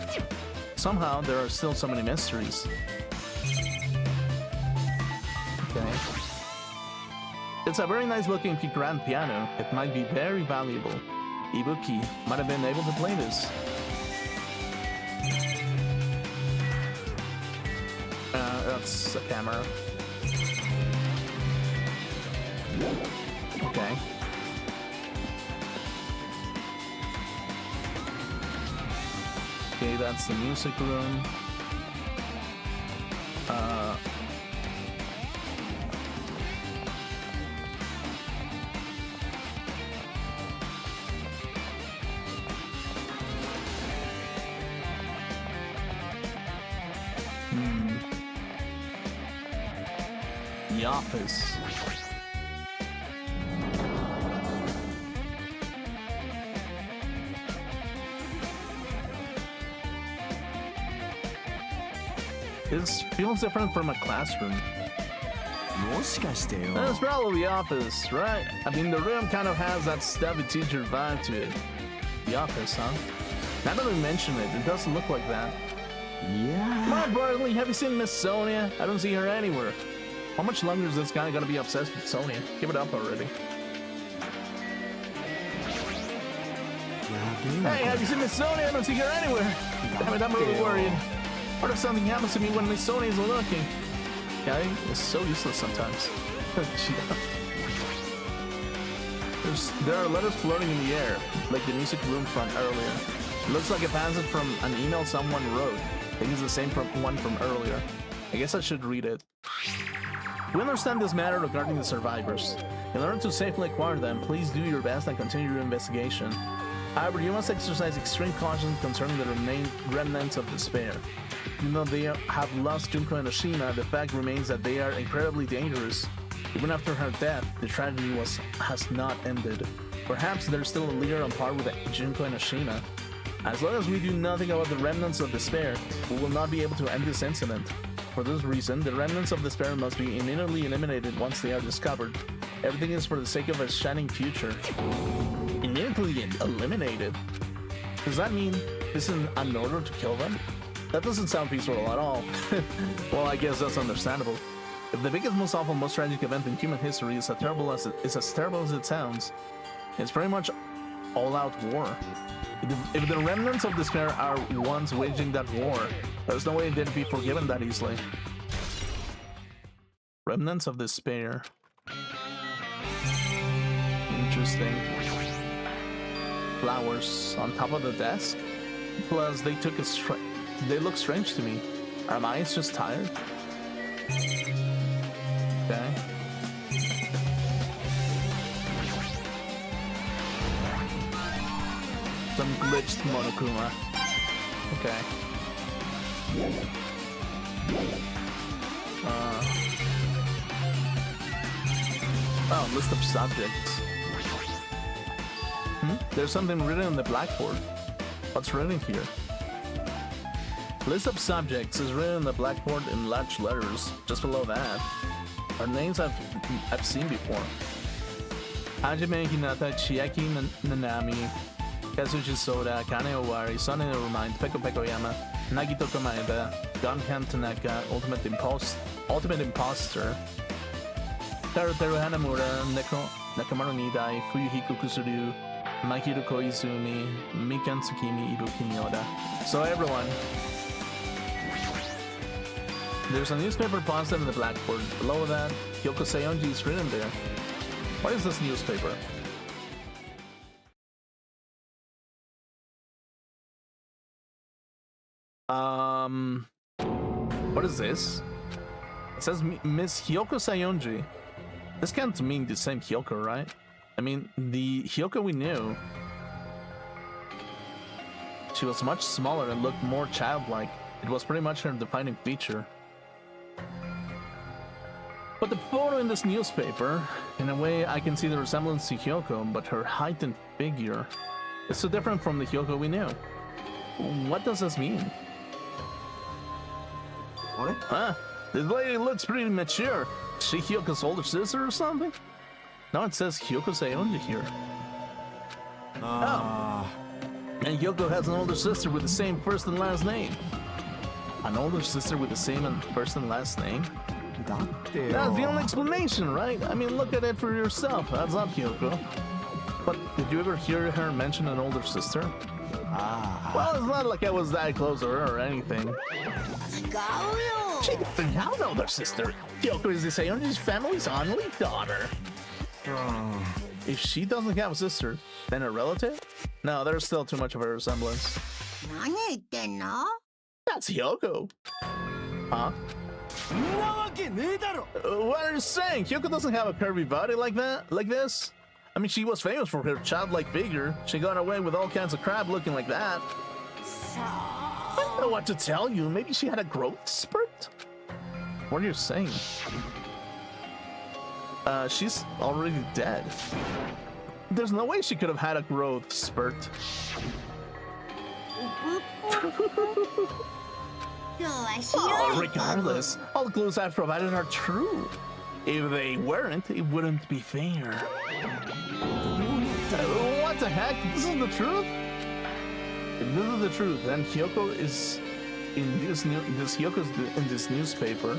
Somehow, there are still so many mysteries. Okay. It's a very nice looking grand piano. It might be very valuable. Ibuki might have been able to play this. That's a camera. Okay. Okay, that's the music room. The office. This feels different from a classroom. もしかしてよ That's probably the office, right? I mean, the room kind of has that stuffy teacher vibe to it. The office, huh? Now that we mention it, it doesn't look like that. Yeah. Come on, Bartley, have you seen Miss Sonia? I don't see her anywhere. How much longer is this guy gonna be obsessed with Sonia? Give it up already. Hey, have you seen Miss Sonia? I don't see her anywhere. Damn it, I'm really worried. What if something happens to me when Miss Sonia is looking? Guy is so useless sometimes. There are letters floating in the air, like the music room front earlier. It looks like a passage from an email someone wrote. I think it's the same one from earlier. I guess I should read it. We understand this matter regarding the survivors. In order to safely acquire them, please do your best and continue your investigation. However, you must exercise extreme caution concerning the remnants of despair. Even though they have lost Junko and Oshima, the fact remains that they are incredibly dangerous. Even after her death, the tragedy has not ended. Perhaps there's still a leader on par with Junko and Oshima. As long as we do nothing about the remnants of despair, we will not be able to end this incident. For this reason, the remnants of despair must be immediately eliminated once they are discovered. Everything is for the sake of a shining future. Immediately eliminated? Does that mean this is an order to kill them? That doesn't sound peaceful at all. Well, I guess that's understandable. If the biggest, most awful, most tragic event in human history is as terrible as it sounds, it's pretty much all-out war. If the remnants of despair are ones waging that war, there's no way they'd be forgiven that easily. Remnants of despair. Interesting. Flowers on top of the desk? Plus, they look strange to me. Are my eyes just tired? Okay. Some glitched monokuma. Okay. Oh, list of subjects. There's something written on the blackboard. What's written here? List of subjects is written on the blackboard in large letters. Just below that are names I've seen before. Hajime Hinata, Chiaki Nanami, Kazuchi Soda, Kane Owari, Sun in Remind, Peko Pekoyama, Nagito Komaeda, Gunhan Tanaka, Ultimate Imposter, Teru Hanamura, Nakamaru Nidai, Fuyuhiko Kusuru, Mahiro Koizumi, Mikan Tsukimi, Ibuki Miyoda. So everyone, there's a newspaper posted on the blackboard. Below that, Hyoko Seiyonji is written there. What is this newspaper? What is this? It says Miss Hyoko Seiyonji. This can't mean the same Hyoko, right? I mean, the Hyoko we knew, she was much smaller and looked more childlike. It was pretty much her defining feature. But the photo in this newspaper, in a way I can see the resemblance to Hyoko, but her height and figure is so different from the Hyoko we knew. What does this mean? What? Huh? This lady looks pretty mature. Is she Hyoko's older sister or something? No, it says Hyoko Seiyonji here. Oh. And Hyoko has an older sister with the same first and last name. An older sister with the same first and last name? だってよ That's the only explanation, right? I mean, look at it for yourself. That's not Kyoko. But did you ever hear her mention an older sister? Well, it's not like I was that close to her or anything. She doesn't have an older sister. Kyoko is the Sayonji's family's only daughter. If she doesn't have a sister, then a relative? No, there's still too much of a resemblance. 何言ってんの That's Kyoko. Huh? そんなわけねえだろ What are you saying? Kyoko doesn't have a curvy body like that? Like this? I mean, she was famous for her childlike figure. She got away with all kinds of crap looking like that. I don't know what to tell you. Maybe she had a growth spurt? What are you saying? She's already dead. There's no way she could have had a growth spurt. 今日は白 Oh, い regardless, all the clues I've provided are true. If they weren't, it wouldn't be fair. What the heck? This is the truth? If this is the truth, then Hyoko is in Hyoko's in this newspaper.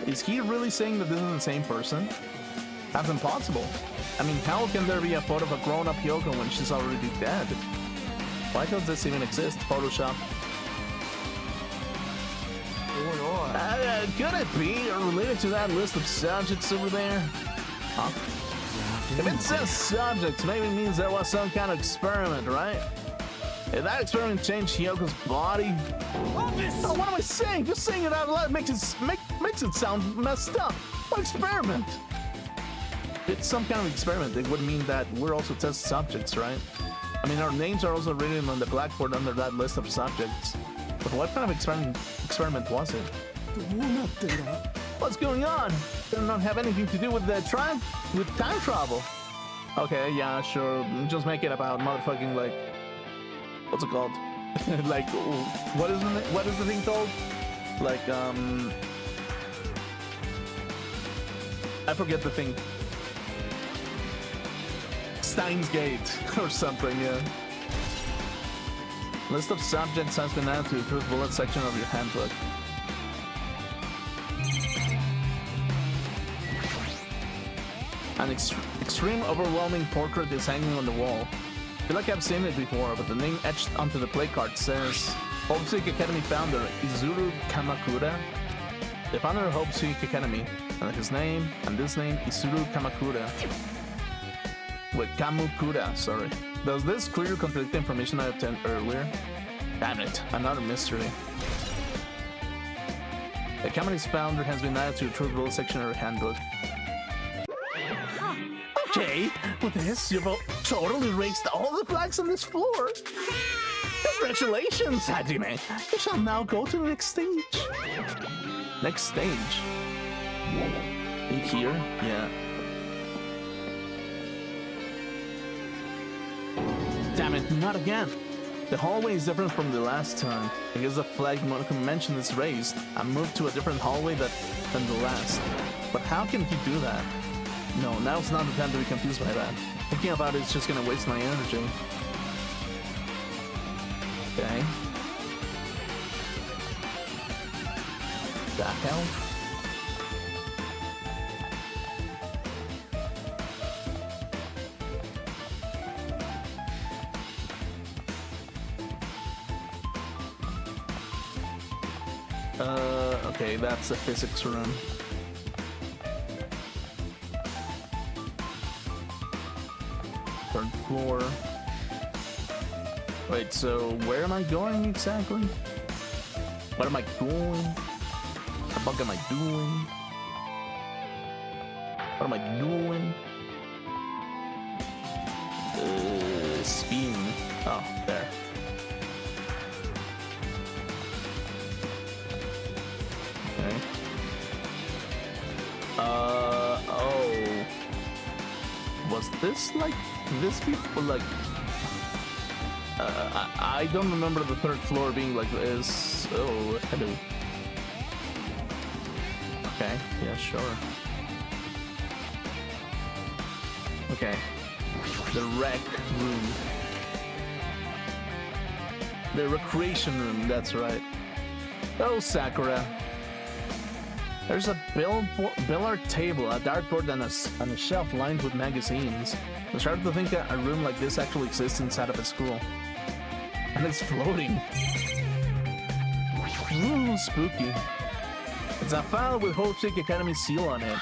Is he really saying that this is the same person? That's impossible. I mean, how can there be a photo of a grown-up Hyoko when she's already dead? Why does this even exist? Photoshop. Could it be related to that list of subjects over there? Huh? If it says subjects, maybe it means there was some kind of experiment, right? If that experiment changed Hyoko's body... Oh, what am I saying? Just saying it out loud makes it sound messed up. What experiment? If it's some kind of experiment, it would mean that we're also test subjects, right? I mean, our names are also written on the blackboard under that list of subjects. But what kind of experiment was it? What's going on? Does not have anything to do with the time travel. Okay, yeah, sure. Just make it about motherfucking like, what's it called? Like, what is the thing called? Like, I forget the thing. Steins Gate or something, yeah. List of subjects has been added to the truth bullet section of your handbook. An extreme overwhelming portrait is hanging on the wall. I feel like I've seen it before, but the name etched onto the play card says Hope Seek Academy founder Izuru Kamakura. The founder of Hope Seek Academy, and his name and this name Izuru Kamakura. Wait, Kamukura, sorry. Does this clearly contradict the information I obtained earlier? Damn it, another mystery. The company's founder has been added to the truth bullet section of your handbook. Okay, with this, you've totally erased all the flags on this floor. Congratulations, Hajime. You shall now go to the next stage. Next stage? In here? Yeah. Damn it, not again. The hallway is different from the last time. Because the flag mentioned is raised, I moved to a different hallway than the last. But how can he do that? No, now's not the time to be confused by that. Thinking about it is just gonna waste my energy. Okay. The hell? Okay, that's the physics room. Third floor. Wait, so where am I going exactly? What am I doing? What the fuck am I doing? What am I doing? Spin. Oh, there. Okay. Oh. Was this like this before? Like, I don't remember the third floor being like this. Oh, hello. Okay, yeah, sure. Okay. The rec room. The recreation room, that's right. Oh, Sakura. There's a billiard table, a dartboard, and a shelf lined with magazines. It's hard to think a room like this actually exists inside of a school. And it's floating. Ooh, spooky. It's a file with Hope Seek Academy seal on it.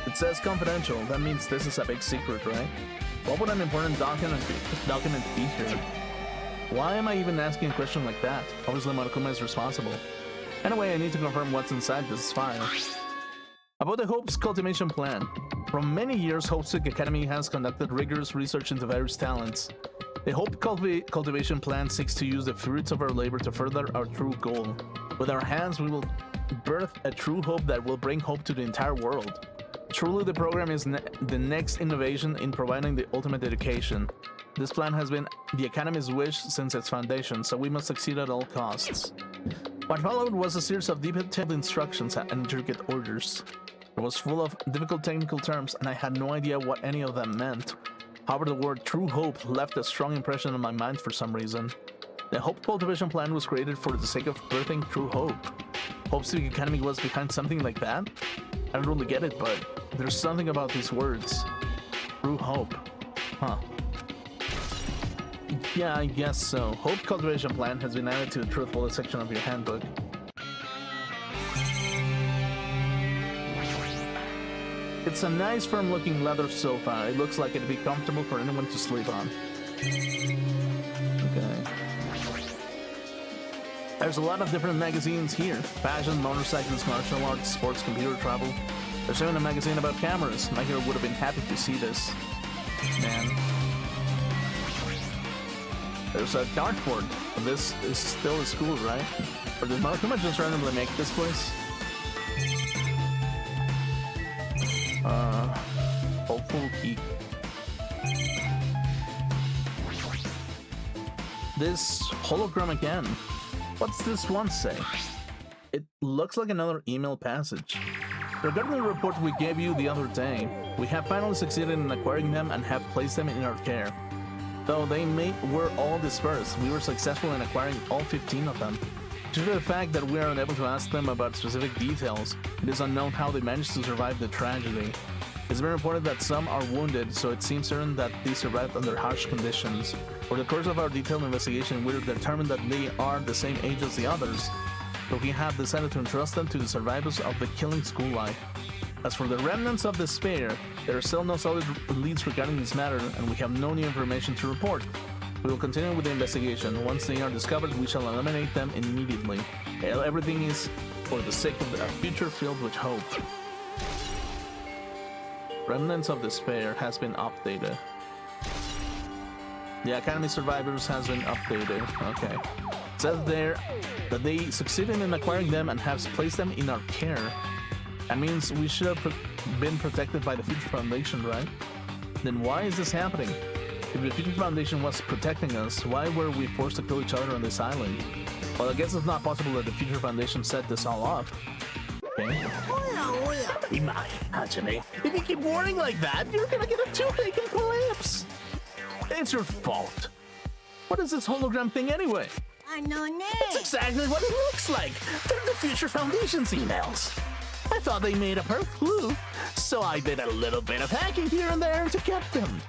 It says confidential. That means this is a big secret, right? What would an important document be here? Why am I even asking a question like that? Obviously Monokuma is responsible. Anyway, I need to confirm what's inside this file. About the Hope's cultivation plan. For many years, Hope Seek Academy has conducted rigorous research into various talents. The Hope cultivation plan seeks to use the fruits of our labor to further our true goal. With our hands, we will birth a true hope that will bring hope to the entire world. Truly, the program is the next innovation in providing the ultimate education. This plan has been the Academy's wish since its foundation, so we must succeed at all costs. What followed was a series of detailed instructions and intricate orders. It was full of difficult technical terms, and I had no idea what any of them meant. However, the word True Hope left a strong impression on my mind for some reason. The Hope cultivation plan was created for the sake of birthing true hope. Hope Seek Academy was behind something like that? I don't really get it, but there's something about these words. True hope. Huh. Yeah, I guess so. Hope cultivation plan has been added to the truthfulness section of your handbook. It's a nice firm-looking leather sofa. It looks like it'd be comfortable for anyone to sleep on. Okay. There's a lot of different magazines here. Fashion, motorcycles, martial arts, sports, computer, travel. There's even a magazine about cameras. My hero would have been happy to see this. Man. There's a dartboard. This is still a school, right? Or did Monokuma just randomly make this place? Hopeful key. This hologram again. What's this one say? It looks like another email passage. Regarding the report we gave you the other day, we have finally succeeded in acquiring them and have placed them in our care. Though were all dispersed, we were successful in acquiring all 15 of them. Due to the fact that we are unable to ask them about specific details, it is unknown how they managed to survive the tragedy. It's been reported that some are wounded, so it seems certain that they survived under harsh conditions. For the course of our detailed investigation, we have determined that they are the same age as the others, but we have decided to entrust them to the survivors of the killing school life. As for the remnants of despair, there are still no solid leads regarding this matter, and we have no new information to report. We will continue with the investigation. Once they are discovered, we shall eliminate them immediately. Everything is for the sake of a future filled with hope. Remnants of Despair has been updated. The Academy Survivors has been updated. Okay. It says there that they succeeded in acquiring them and have placed them in our care. That means we should have been protected by the Future Foundation, right? Then why is this happening? If the Future Foundation was protecting us, why were we forced to kill each other on this island? Well, I guess it's not possible that the Future Foundation set this all up. Okay. Imagine, if you keep warning like that, you're gonna get a toothache and collapse. It's your fault. What is this hologram thing anyway? It's exactly what it looks like. They're the Future Foundation's emails. I thought they made up Earth Blue, so I did a little bit of hacking here and there to get them.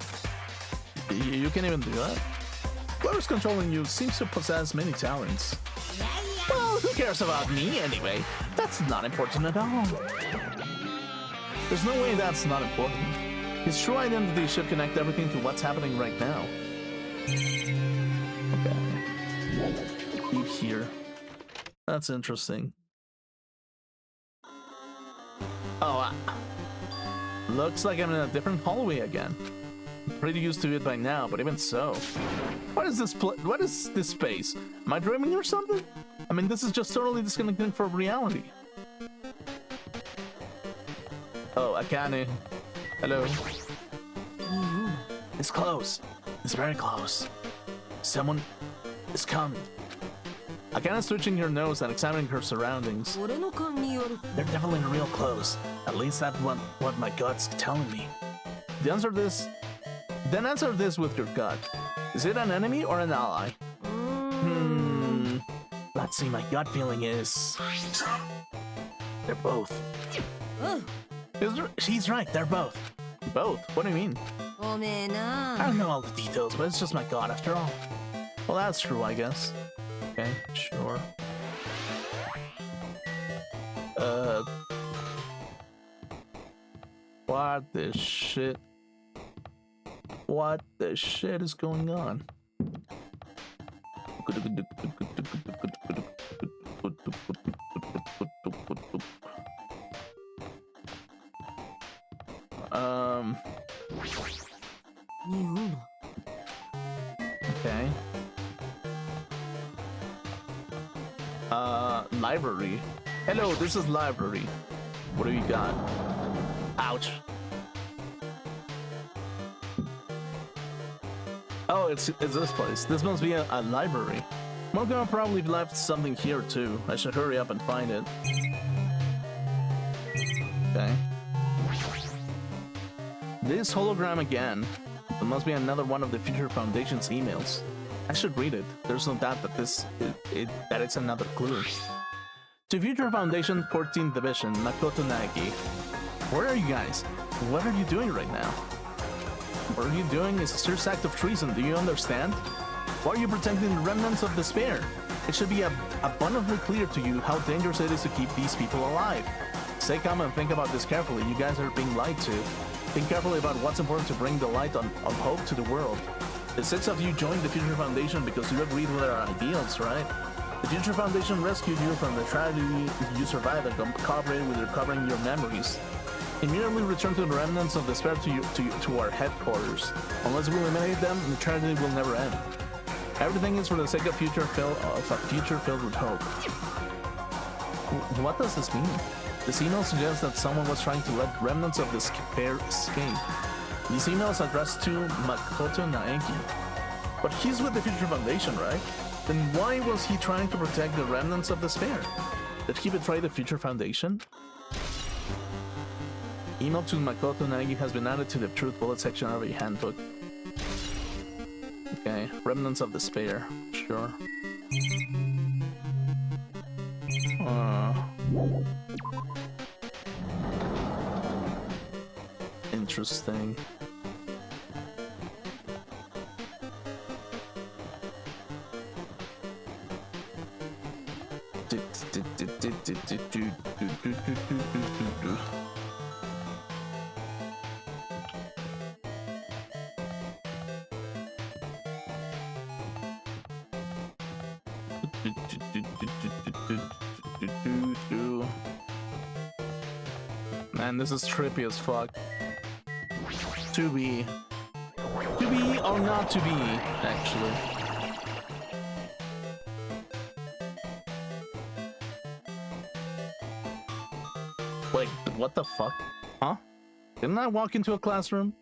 You can even do that? Whoever's controlling you seems to possess many talents. Well, who cares about me anyway? That's not important at all. There's no way that's not important. His true identity should connect everything to what's happening right now. Okay. Keep here. That's interesting. Oh, looks like I'm in a different hallway again. I'm pretty used to it by now, but even so. What is this what is this space? Am I dreaming or something? I mean, this is just totally disconnecting from reality. Oh, Akane. Hello. It's close. It's very close. Someone is coming. Akane's switching her nose and examining her surroundings. They're definitely real close. At least that's what my gut's telling me. Answer this with your gut. Is it an enemy or an ally? Let's see, my gut feeling is... They're both. うん She's right, they're both. Both? What do you mean? おめえ I な don't know all the details, but it's just my god after all. Well, that's true, I guess. Okay, sure. What the shit? What the shit is going on? Okay. Library. Hello, this is library. What do you got? Ouch. Oh, it's this place. This must be a library. Morgan probably left something here too. I should hurry up and find it. Okay. This hologram again. It must be another one of the Future Foundation's emails. I should read it. There's no doubt that that it's another clue. To Future Foundation 14th Division, Makoto Nagi. Where are you guys? What are you doing right now? What are you doing is a serious act of treason, do you understand? Why are you protecting the remnants of despair? It should be abundantly clear to you how dangerous it is to keep these people alive. Stay calm and think about this carefully. You guys are being lied to. Think carefully about what's important to bring the light of hope to the world. The 6 of you joined the Future Foundation because you agreed with our ideals, right? The Future Foundation rescued you from the tragedy you survived and cooperated with recovering your memories. Immediately return to the remnants of despair to our headquarters. Unless we eliminate them, the tragedy will never end. Everything is for the sake of a future filled with hope. What does this mean? This email suggests that someone was trying to let remnants of despair escape. These emails addressed to Makoto Naegi. But he's with the Future Foundation, right? Then why was he trying to protect the remnants of despair? Did he betray the Future Foundation? Email to Makoto Naegi has been added to the Truth Bullet section of a handbook. Okay, remnants of despair, sure. Interesting. Man, this is trippy as fuck. To be or not to be, actually. Wait, what the fuck? Huh? Didn't I walk into a classroom?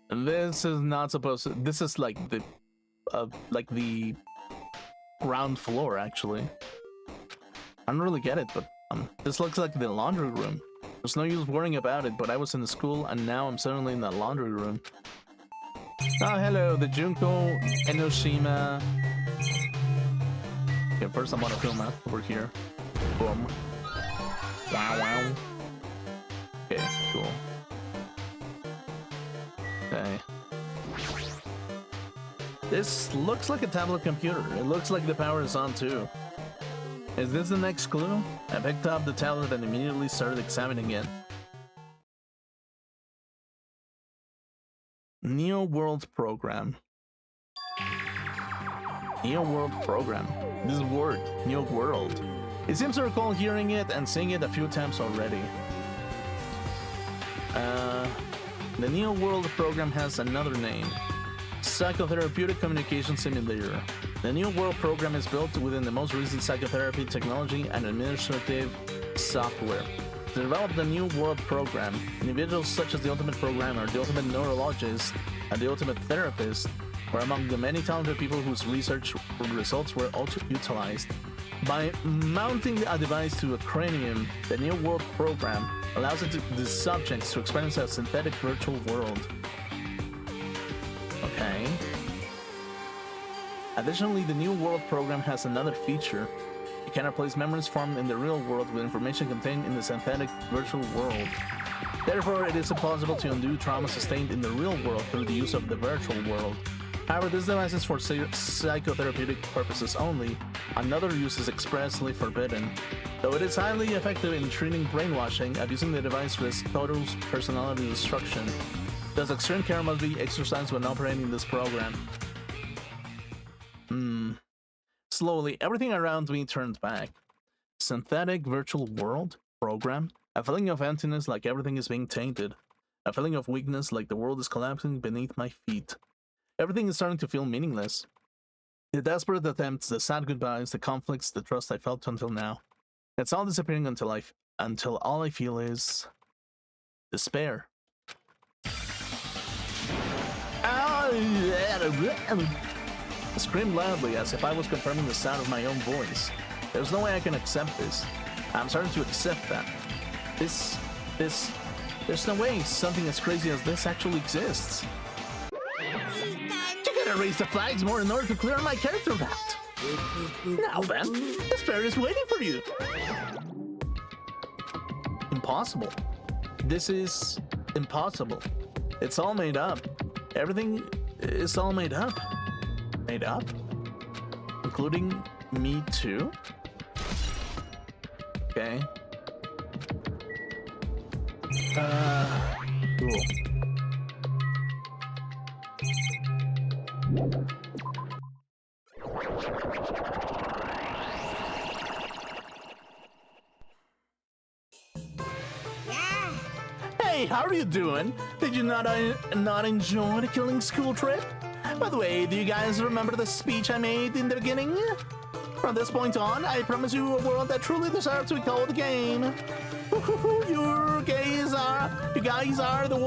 This is not supposed to. This is like the ground floor, actually. I don't really get it, but this looks like the laundry room. There's no use worrying about it, but I was in the school and now I'm suddenly in the laundry room. Oh, hello, the Junko Enoshima. Okay, first I'm on a film over here. Boom. Wow, wow. Okay, cool. Okay. This looks like a tablet computer. It looks like the power is on too. Is this the next clue? I picked up the tablet and immediately started examining it. Neo World Program. Neo World Program. This word, Neo World. It seems to recall hearing it and seeing it a few times already. The Neo World Program has another name. Psychotherapeutic Communication Simulator. The Neo World Program is built within the most recent psychotherapy technology and administrative software. To develop the New World Program, individuals such as the Ultimate Programmer, the Ultimate Neurologist, and the Ultimate Therapist were among the many talented people whose research results were utilized. By mounting a device to a cranium, the New World Program allows the subjects to experience a synthetic virtual world. Okay. Additionally, the New World Program has another feature. It cannot replace memories formed in the real world with information contained in the synthetic virtual world. Therefore, it is impossible to undo trauma sustained in the real world through the use of the virtual world. However, this device is for psychotherapeutic purposes only. Another use is expressly forbidden. Though it is highly effective in treating brainwashing, abusing the device risks total personality destruction. Thus, extreme care must be exercised when operating this program. Slowly, everything around me turned back. Synthetic virtual world? Program? A feeling of emptiness like everything is being tainted. A feeling of weakness like the world is collapsing beneath my feet. Everything is starting to feel meaningless. The desperate attempts, the sad goodbyes, the conflicts, the trust I felt until now. It's all disappearing until all I feel is despair. I screamed loudly as if I was confirming the sound of my own voice. There's no way I can accept this. I'm starting to accept that. There's no way something as crazy as this actually exists. You gotta raise the flags more in order to clear my character route. Now then, despair is waiting for you. Impossible. This is impossible. It's all made up. Everything is all made up. Made up? Including me too? Okay. Cool. Hey, how are you doing? Did you not enjoy the killing school trip? By the way, do you guys remember the speech I made in the beginning? From this point on, I promise you a world that truly deserves to be called a game. You guys are the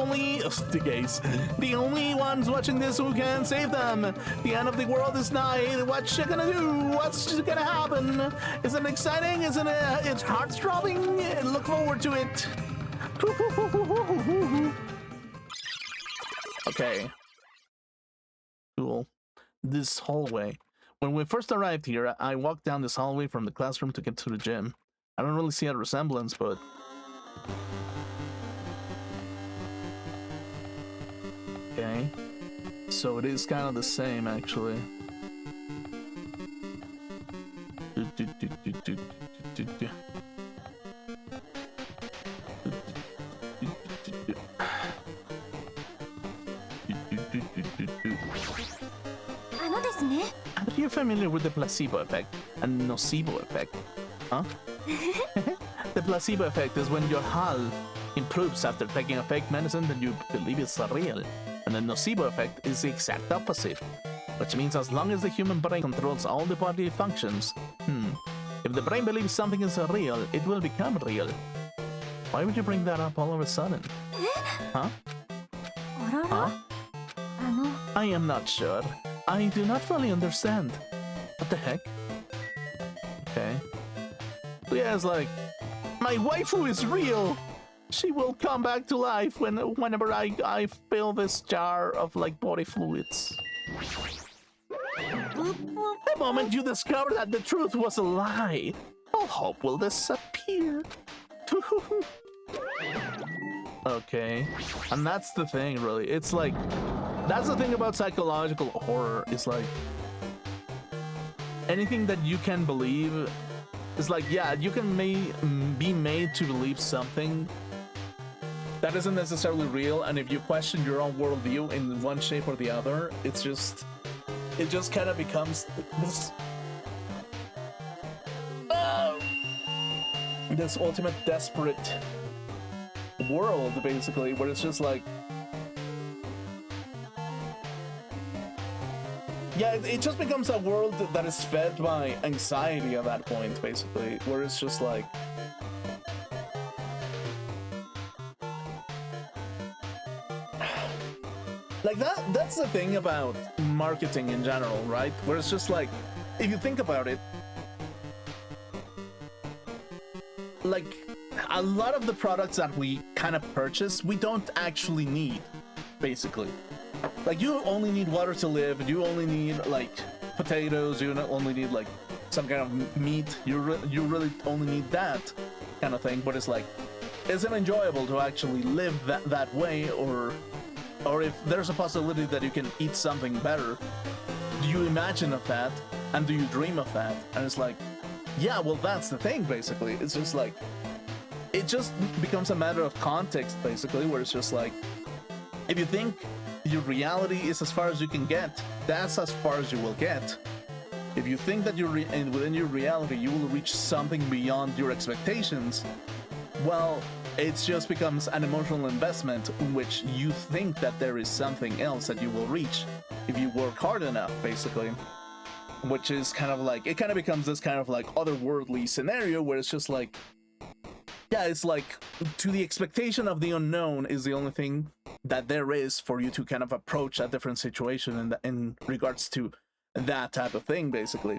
only ones watching this who can save them. The end of the world is nigh. What you gonna do? What's gonna happen? Isn't it exciting? Isn't it? It's heart-throbbing. Look forward to it. Okay. Cool. This hallway. When we first arrived here, I walked down this hallway from the classroom to get to the gym. I don't really see a resemblance, but... Okay. So it is kind of the same, actually. Are you familiar with the placebo effect and nocebo effect? Huh? The placebo effect is when your hull improves after taking a fake medicine that you believe is real. And the nocebo effect is the exact opposite. Which means as long as the human brain controls all the bodily functions, if the brain believes something is real, it will become real. Why would you bring that up all of a sudden? Huh? Huh? I am not sure. I do not fully understand. What the heck? Okay. So yeah, it's like, my waifu is real! She will come back to life whenever I fill this jar of, like, body fluids. The moment you discover that the truth was a lie, all hope will disappear. Okay. And that's the thing, really. It's like... That's the thing about psychological horror, is like... Anything that you can believe is like, yeah, you can be made to believe something that isn't necessarily real, and if you question your own worldview in one shape or the other, it just kind of becomes this ultimate desperate world, basically, where it's just like, yeah, it just becomes a world that is fed by anxiety at that point, basically, where it's just like, that's the thing about marketing in general, right? Where it's just like, if you think about it, like, a lot of the products that we kind of purchase, we don't actually need, basically. Like, you only need water to live, you only need, like, potatoes, you only need, like, some kind of meat. You really only need that kind of thing. But it's like, is it enjoyable to actually live that way, or if there's a possibility that you can eat something better, do you imagine of that, and do you dream of that? And it's like, yeah, well, that's the thing, basically. It's just like, it just becomes a matter of context, basically, where it's just like, if you think your reality is as far as you can get, that's as far as you will get. If you think that within your reality you will reach something beyond your expectations, well, it just becomes an emotional investment in which you think that there is something else that you will reach if you work hard enough, basically. Which is kind of like, it kind of becomes this kind of like otherworldly scenario where it's just like, yeah, it's like, to the expectation of the unknown is the only thing that there is for you to kind of approach a different situation in regards to that type of thing, basically.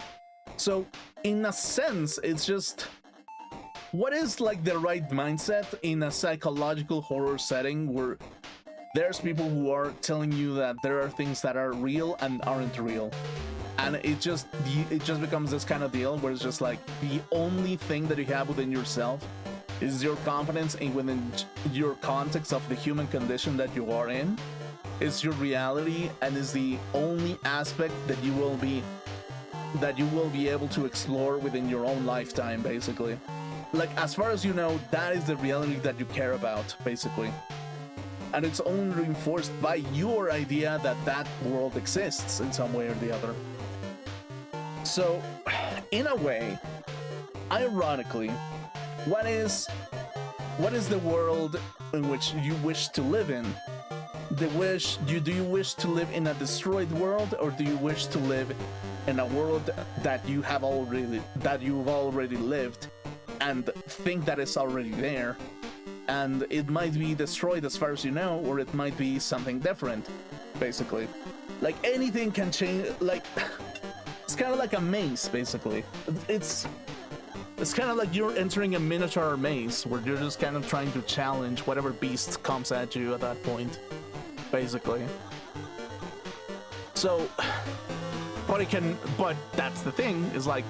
So, in a sense, it's just, what is like the right mindset in a psychological horror setting where there's people who are telling you that there are things that are real and aren't real? And it just becomes this kind of deal where it's just like, the only thing that you have within yourself is your confidence in within your context of the human condition that you are in. It's your reality, and is the only aspect that you will be able to explore within your own lifetime, basically. Like, as far as you know, that is the reality that you care about, basically. And it's only reinforced by your idea that that world exists in some way or the other. So, in a way, ironically, what is the world in which you wish to live in? Do you wish to live in a destroyed world, or do you wish to live in a world that you've already lived and think that it's already there, and it might be destroyed as far as you know, or it might be something different, basically. Like, anything can change. Like, it's kind of like a maze, basically. It's kind of like you're entering a miniature maze where you're just kind of trying to challenge whatever beast comes at you at that point, basically. So, but that's the thing, is like,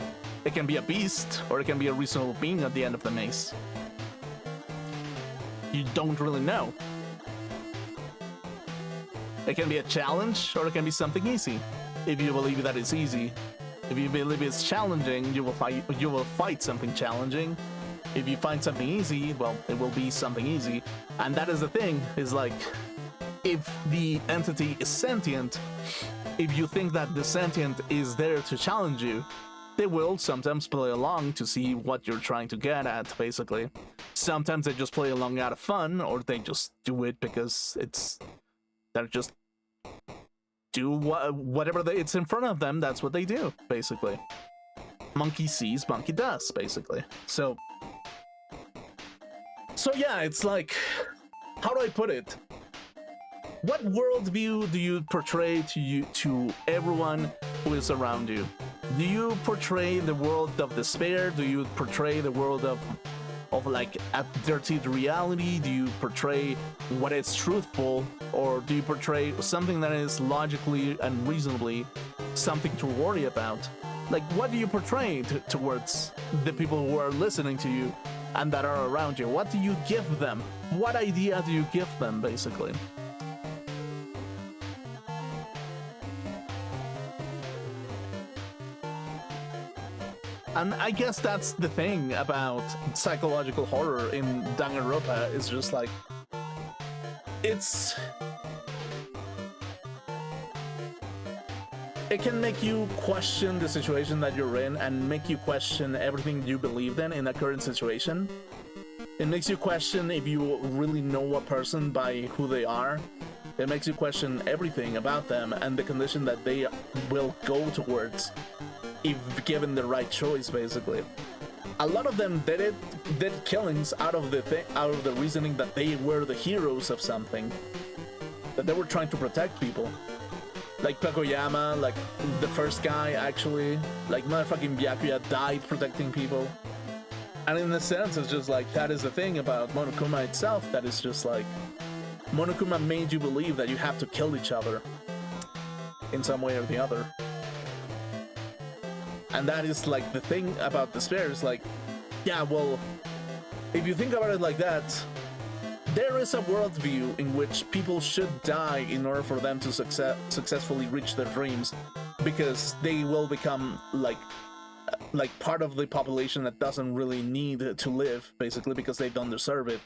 it can be a beast or it can be a reasonable being at the end of the maze. You don't really know. It can be a challenge or it can be something easy. If you believe that it's easy. If you believe it's challenging, you will fight something challenging. If you find something easy, well, it will be something easy. And that is the thing, is like, if the entity is sentient, if you think that the sentient is there to challenge you, they will sometimes play along to see what you're trying to get at, basically. Sometimes they just play along out of fun, or they just do it because they're just do whatever it's in front of them. That's what they do, basically. Monkey sees, monkey does, basically. So yeah, it's like, how do I put it? What worldview do you portray to everyone who is around you? Do you portray the world of despair? Do you portray the world of like a dirty reality? Do you portray what is truthful, or do you portray something that is logically and reasonably something to worry about? Like, what do you portray towards the people who are listening to you and that are around you? What do you give them? What idea do you give them, basically? And I guess that's the thing about psychological horror in Danganronpa, is just like, it can make you question the situation that you're in and make you question everything you believed in a current situation. It makes you question if you really know a person by who they are. It makes you question everything about them and the condition that they will go towards if given the right choice, basically. A lot of them did killings out of the reasoning that they were the heroes of something, that they were trying to protect people. Like Pagoyama, like the first guy, actually, like motherfucking Byakuya died protecting people. And in a sense, it's just like, that is the thing about Monokuma itself, that is just like, Monokuma made you believe that you have to kill each other in some way or the other. And that is like the thing about despair is like, yeah, well, if you think about it like that, there is a worldview in which people should die in order for them to successfully reach their dreams, because they will become like part of the population that doesn't really need to live, basically, because they don't deserve it,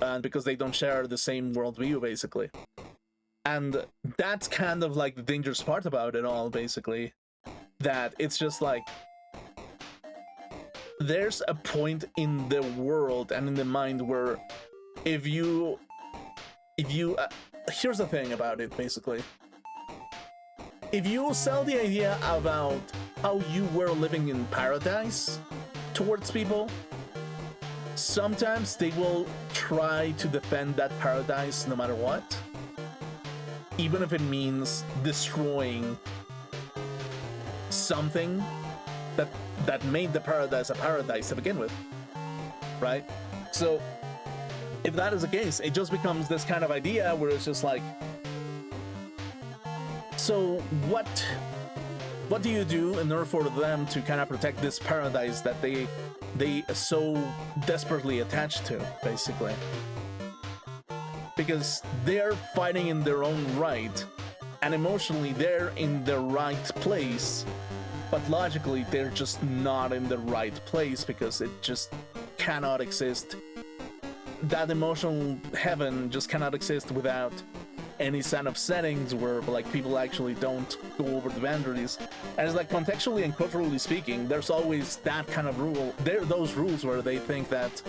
and because they don't share the same worldview, basically. And that's kind of like the dangerous part about it all, basically, that it's just like there's a point in the world and in the mind where if you here's the thing about it, basically, if you sell the idea about how you were living in paradise towards people, sometimes they will try to defend that paradise no matter what, even if it means destroying something that made the paradise a paradise to begin with, right? So if that is the case, it just becomes this kind of idea where it's just like, so what do you do in order for them to kind of protect this paradise that they so desperately attach to, basically? Because they're fighting in their own right, and emotionally they're in the right place, but logically they're just not in the right place because it just cannot exist. That emotional heaven just cannot exist without any kind of settings where like people actually don't go over the boundaries. And it's like, contextually and culturally speaking, there's always that kind of rule. There are those rules where they think that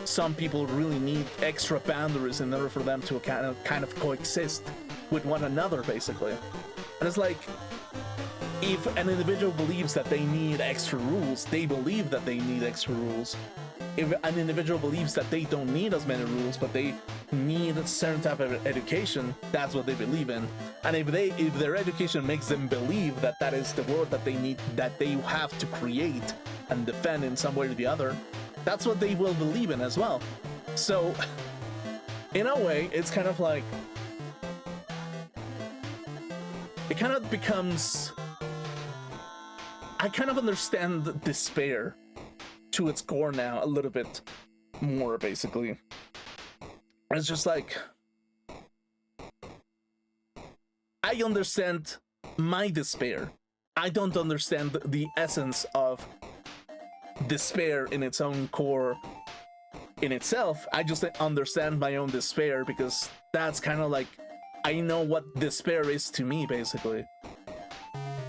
some people really need extra boundaries in order for them to kind of coexist with one another, basically. And it's like, if an individual believes that they need extra rules, they believe that they need extra rules. If an individual believes that they don't need as many rules, but they need a certain type of education, that's what they believe in. And if their education makes them believe that that is the world that they need, that they have to create and defend in some way or the other, that's what they will believe in as well. So, in a way, it's kind of like, it kind of becomes, I kind of understand despair to its core now a little bit more, basically. It's just like, I understand my despair. I don't understand the essence of despair in its own core in itself. I just understand my own despair because that's kind of like, I know what despair is to me, basically.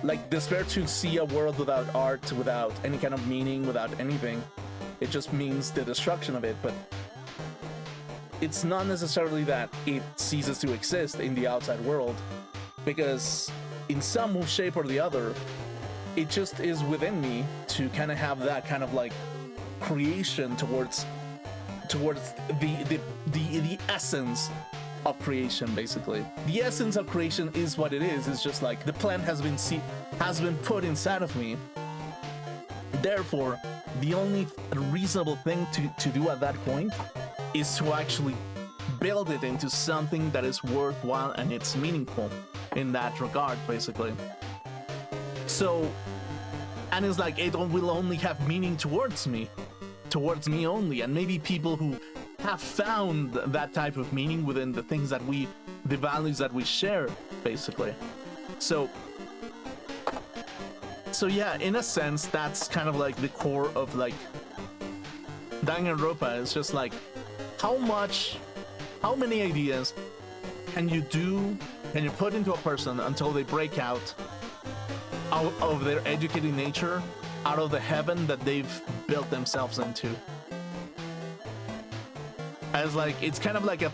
Like, despair to see a world without art, without any kind of meaning, without anything. It just means the destruction of it, but it's not necessarily that it ceases to exist in the outside world, because in some shape or the other, it just is within me to kind of have that kind of like creation towards the essence of creation, basically. The essence of creation is what it is. It's just like the plant has been put inside of me. Therefore, the only reasonable thing to do at that point is to actually build it into something that is worthwhile and it's meaningful in that regard, basically. So, and it's like, it will only have meaning towards me only, and maybe people who have found that type of meaning within the things that the values that we share, basically. So yeah, in a sense, that's kind of like the core of like Danganronpa. It's just like, how many ideas can you put into a person until they break out of their educated nature, out of the heaven that they've built themselves into. As like, it's kind of like a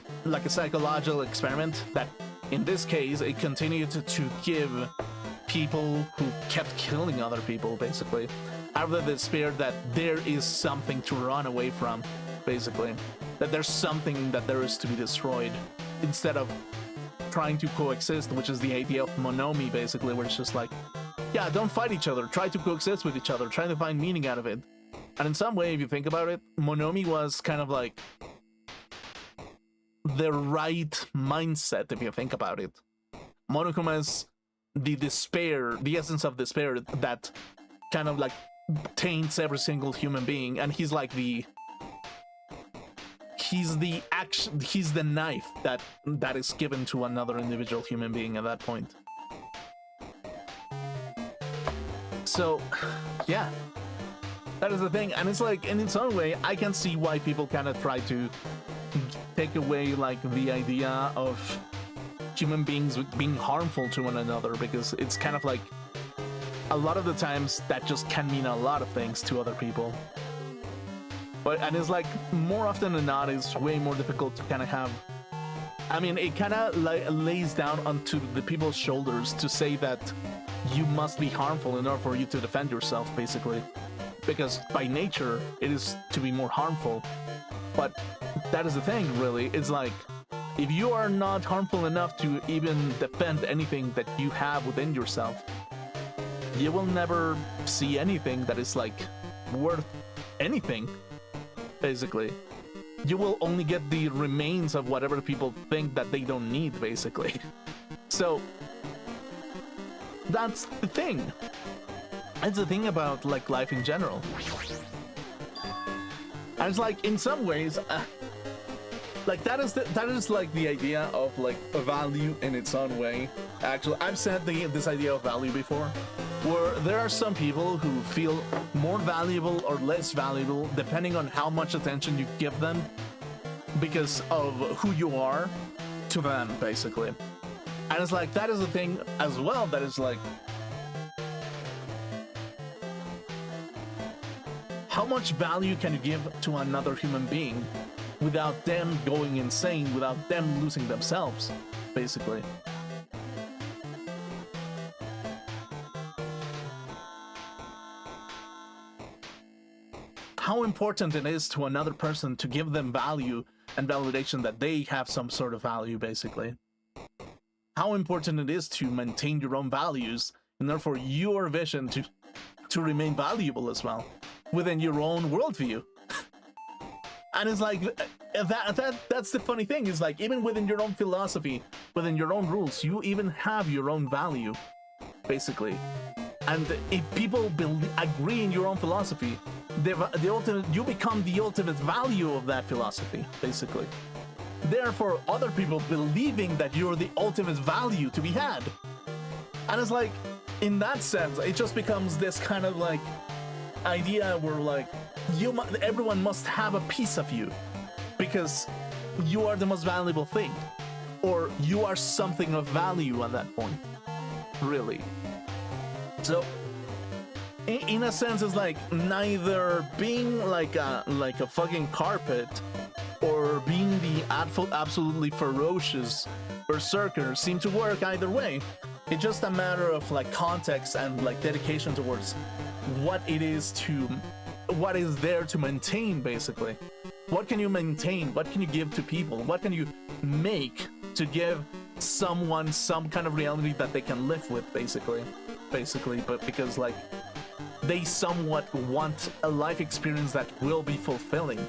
psychological experiment that, in this case, it continued to give people who kept killing other people, basically, out of the despair that there is something to run away from, basically, that there's something that there is to be destroyed, instead of trying to coexist, which is the idea of monomi, basically, where it's just like, yeah, don't fight each other, try to coexist with each other, try to find meaning out of it. And in some way, if you think about it, monomi was kind of like the right mindset, if you think about it. Monokuma is the despair, the essence of despair that kind of like taints every single human being, and he's like he's the knife that is given to another individual human being at that point. So yeah, that is the thing. And it's like, in its own way, I can see why people kind of try to take away like the idea of human beings being harmful to one another, because it's kind of like a lot of the times that just can mean a lot of things to other people. And it's like, more often than not, it's way more difficult to kind of have, I mean, it kind of lays down onto the people's shoulders to say that you must be harmful in order for you to defend yourself, basically. Because by nature, it is to be more harmful. But that is the thing, really. It's like, if you are not harmful enough to even defend anything that you have within yourself, you will never see anything that is like worth anything, basically. You will only get the remains of whatever people think that they don't need, basically. So that's the thing. That's the thing about like life in general. And it's like, in some ways, like that is like the idea of like a value in its own way. Actually, I've said this idea of value before, where there are some people who feel more valuable or less valuable depending on how much attention you give them because of who you are to them, basically. And it's like, that is the thing as well, that is like, how much value can you give to another human being without them going insane, without them losing themselves, basically. How important it is to another person to give them value and validation that they have some sort of value, basically. How important it is to maintain your own values and therefore your vision to remain valuable as well within your own worldview. And it's like, that's the funny thing, is like, even within your own philosophy, within your own rules, you even have your own value, basically. And if people agree in your own philosophy, you become the ultimate value of that philosophy, basically. Therefore, other people believing that you're the ultimate value to be had. And it's like, in that sense, it just becomes this kind of like idea where like, everyone must have a piece of you because you are the most valuable thing, or you are something of value at that point, really. So in a sense, it's like neither being like a fucking carpet or being the absolutely ferocious berserker seem to work either way. It's just a matter of like context and like dedication towards what is there to maintain, basically. What can you maintain? What can you give to people? What can you make to give someone some kind of reality that they can live with, basically, but because like they somewhat want a life experience that will be fulfilling,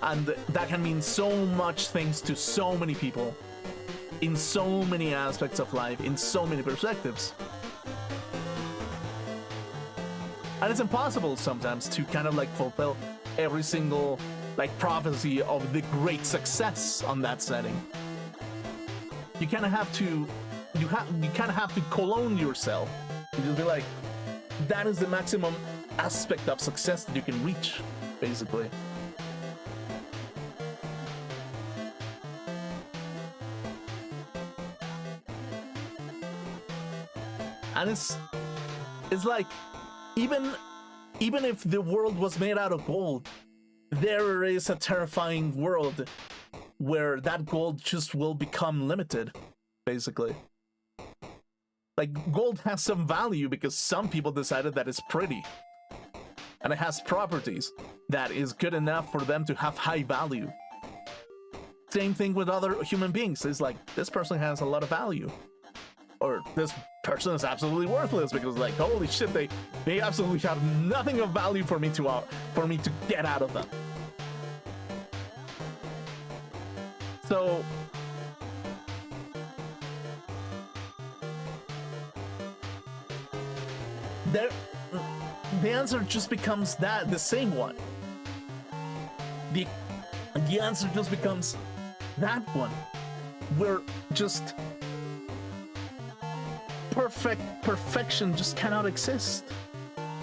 and that can mean so much things to so many people in so many aspects of life, in so many perspectives. And it's impossible sometimes to kind of like fulfill every single like prophecy of the great success on that setting. You kind of have to, you kind of have to clone yourself. You just be like, that is the maximum aspect of success that you can reach, basically. And it's like, even if the world was made out of gold, there is a terrifying world where that gold just will become limited, basically. Like, gold has some value because some people decided that it's pretty, and it has properties that is good enough for them to have high value. Same thing with other human beings. It's like, this person has a lot of value, or this person is absolutely worthless because, like, holy shit, they absolutely have nothing of value for me to get out of them. So the answer just becomes that, the same one. The answer just becomes that one, where just perfection just cannot exist.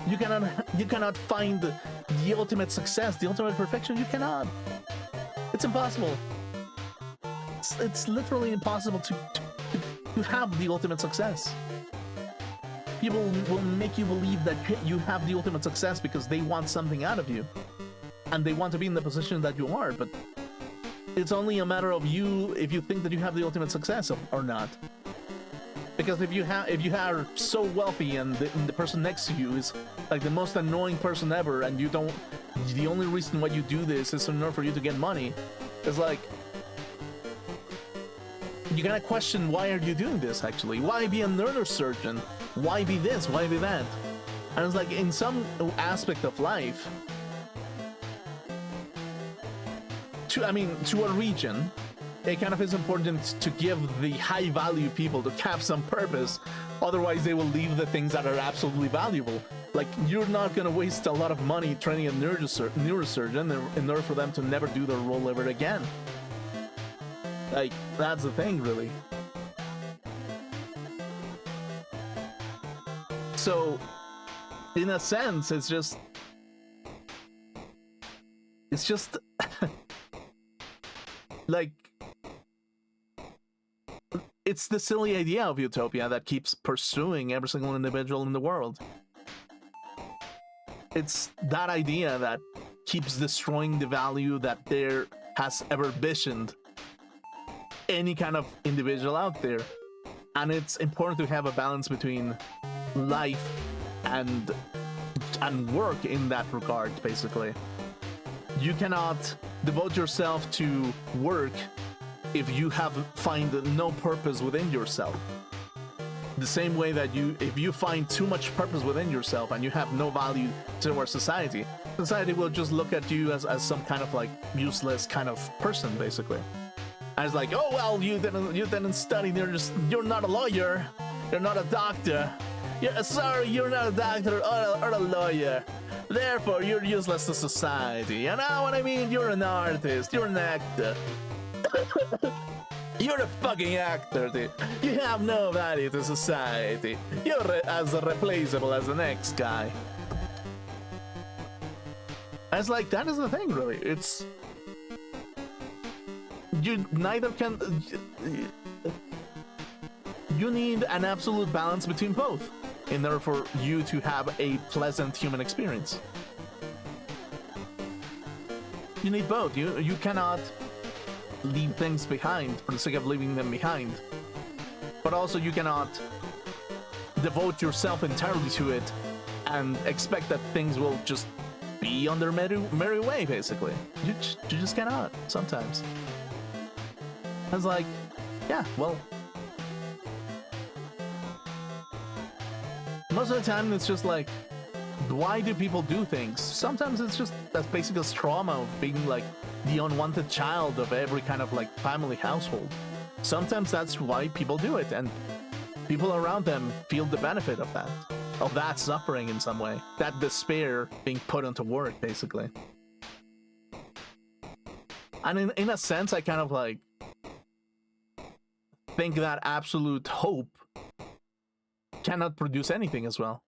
You cannot find the ultimate success, the ultimate perfection. You cannot. It's impossible. It's literally impossible to have the ultimate success. People will make you believe that you have the ultimate success because they want something out of you, and they want to be in the position that you are. But it's only a matter of you if you think that you have the ultimate success or not. Because if you are so wealthy and the person next to you is like the most annoying person ever, and the only reason why you do this is in order for you to get money, it's like you gotta question, why are you doing this actually? Why be a neurosurgeon? Why be this? Why be that? And it's like, in some aspect of life, to a region, it kind of is important to give the high value people to have some purpose. Otherwise they will leave the things that are absolutely valuable. Like, you're not gonna waste a lot of money training a neurosurgeon in order for them to never do their role ever again. Like, that's the thing, really. So, in a sense, it's just like, it's the silly idea of utopia that keeps pursuing every single individual in the world. It's that idea that keeps destroying the value that there has ever visioned any kind of individual out there. And it's important to have a balance between life and work in that regard, basically. You cannot devote yourself to work if you find no purpose within yourself. The same way that if you find too much purpose within yourself and you have no value to our society will just look at you as some kind of like useless kind of person, basically. And it's like, oh well, you didn't study, you're not a lawyer, you're not a doctor, sorry, you're not a doctor or a lawyer, therefore you're useless to society. You know what I mean? You're an artist, you're an actor. You're a fucking actor, dude. You have no value to society. You're as replaceable as the next guy. And it's like, that is the thing, really. It's... You neither can... You need an absolute balance between both in order for you to have a pleasant human experience. You need both. You cannot leave things behind for the sake of leaving them behind, but also you cannot devote yourself entirely to it and expect that things will just be on their merry way, basically. You just cannot, sometimes. It's like, yeah, well, most of the time it's just like, why do people do things? Sometimes it's just that basic trauma of being like the unwanted child of every kind of like family household. Sometimes that's why people do it, and people around them feel the benefit of that suffering in some way, that despair being put into work, basically. And in a sense, I kind of like think that absolute hope cannot produce anything as well.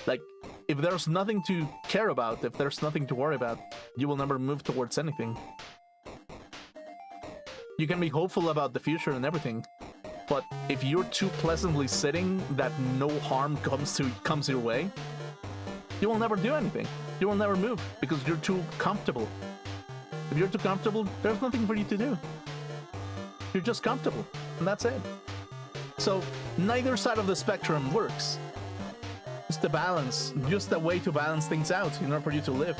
Like, if there's nothing to care about, if there's nothing to worry about, you will never move towards anything. You can be hopeful about the future and everything, but if you're too pleasantly sitting that no harm comes your way, you will never do anything. You will never move because you're too comfortable. If you're too comfortable, there's nothing for you to do. You're just comfortable, and that's it. So neither side of the spectrum works. Just a balance, just a way to balance things out in order for you to live.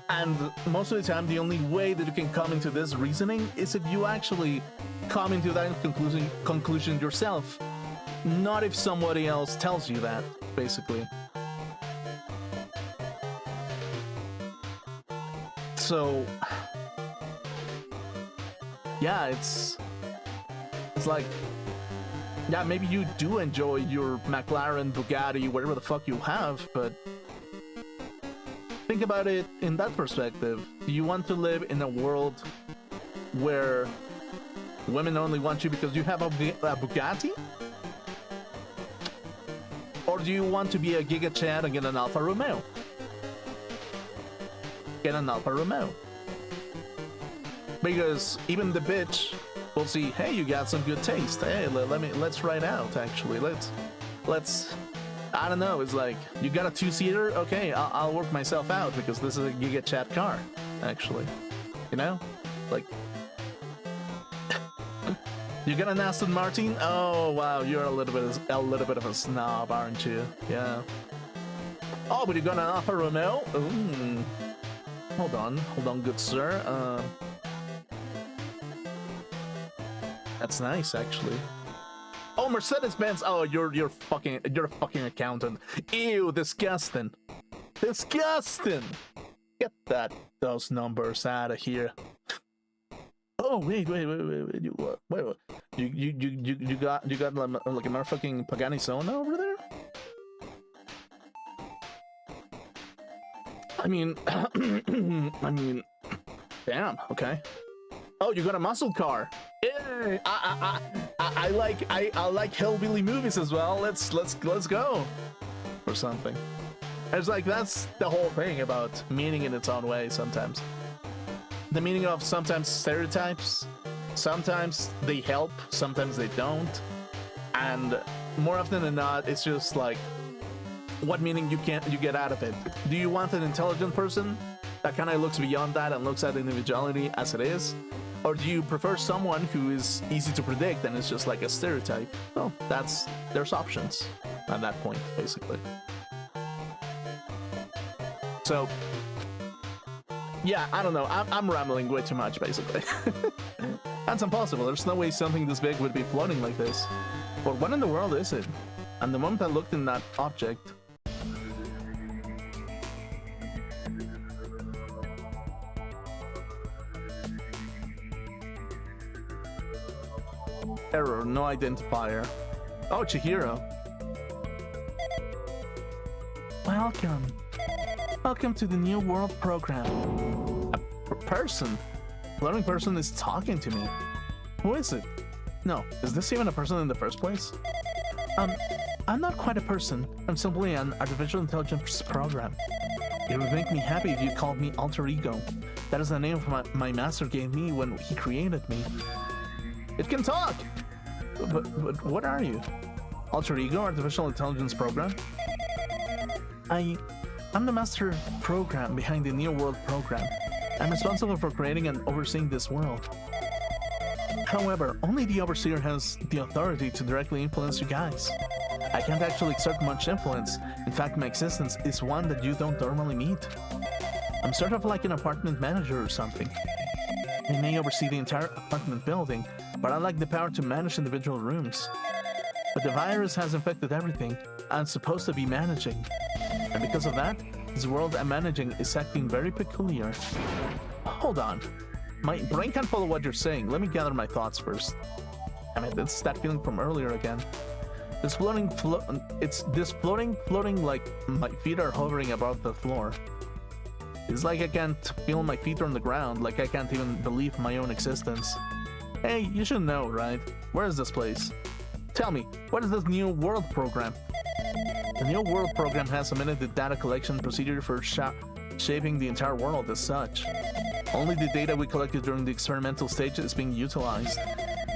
And most of the time, the only way that you can come into this reasoning is if you actually come into that conclusion yourself, not if somebody else tells you that, basically. So, yeah, it's like, Yeah, maybe you do enjoy your McLaren, Bugatti, whatever the fuck you have, but think about it in that perspective. Do you want to live in a world where women only want you because you have a Bugatti? Or do you want to be a Giga Chad and get an Alfa Romeo? Get an Alfa Romeo. Because even the bitch will see, hey, you got some good taste. Hey, let's ride out, actually. Let's, I don't know, it's like, you got a two-seater? Okay, I'll work myself out because this is a Giga Chad car, actually. You know? Like, you got an Aston Martin? Oh wow, you're a little bit of a snob, aren't you? Yeah. Oh, but you got an Alfa Romeo? Ooh. Hold on, good sir. That's nice, actually. Oh, Mercedes-Benz. Oh, you're a fucking accountant. Ew, disgusting. Disgusting. Get those numbers out of here. Oh wait. You got like a motherfucking Pagani Sona over there? I mean, damn. Okay. Oh, you got a muscle car. Yeah, I like hillbilly movies as well. Let's go, or something. It's like that's the whole thing about meaning in its own way. Sometimes the meaning of sometimes stereotypes. Sometimes they help, sometimes they don't, and more often than not, it's just like what meaning you get out of it. Do you want an intelligent person that kind of looks beyond that and looks at individuality as it is? Or do you prefer someone who is easy to predict and is just like a stereotype? Well, there's options at that point, basically. So, yeah, I don't know. I'm rambling way too much, basically. That's impossible. There's no way something this big would be floating like this. But what in the world is it? And the moment I looked in that object... Error, no identifier. Oh, Chihiro. Welcome to the New World program. A person? Floating person is talking to me. Who is it? No, is this even a person in the first place? I'm not quite a person. I'm simply an artificial intelligence program. It would make me happy if you called me Alter Ego. That is the name my master gave me when he created me. It can talk! But what are you? Alter Ego, artificial intelligence program? I'm the master program behind the New World program. I'm responsible for creating and overseeing this world. However, only the overseer has the authority to directly influence you guys. I can't actually exert much influence. In fact, my existence is one that you don't normally meet. I'm sort of like an apartment manager or something. I may oversee the entire apartment building, but I lack the power to manage individual rooms. But the virus has infected everything I'm supposed to be managing. And because of that, this world I'm managing is acting very peculiar. Hold on. My brain can't follow what you're saying. Let me gather my thoughts first. I mean, it's that feeling from earlier again. This floating like my feet are hovering above the floor. It's like I can't feel my feet on the ground, like I can't even believe my own existence. Hey, you should know, right? Where is this place? Tell me, what is this New World program? The New World program has submitted the data collection procedure for shaping the entire world as such. Only the data we collected during the experimental stage is being utilized.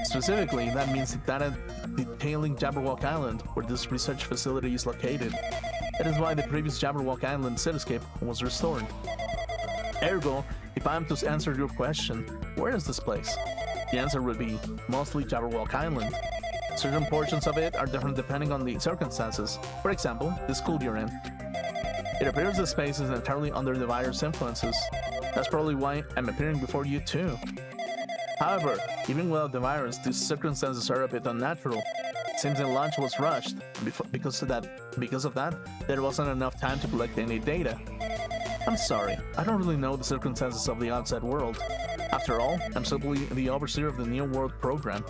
Specifically, that means the data detailing Jabberwock Island, where this research facility is located. That is why the previous Jabberwock Island cityscape was restored. Ergo, if I am to answer your question, where is this place? The answer would be mostly Jabberwock Island. Certain portions of it are different depending on the circumstances. For example, the school you're in. It appears the space is entirely under the virus influences. That's probably why I'm appearing before you too. However, even without the virus, these circumstances are a bit unnatural. It seems the launch was rushed. Because of that, there wasn't enough time to collect any data. I'm sorry, I don't really know the circumstances of the outside world. After all, I'm simply the overseer of the New World program.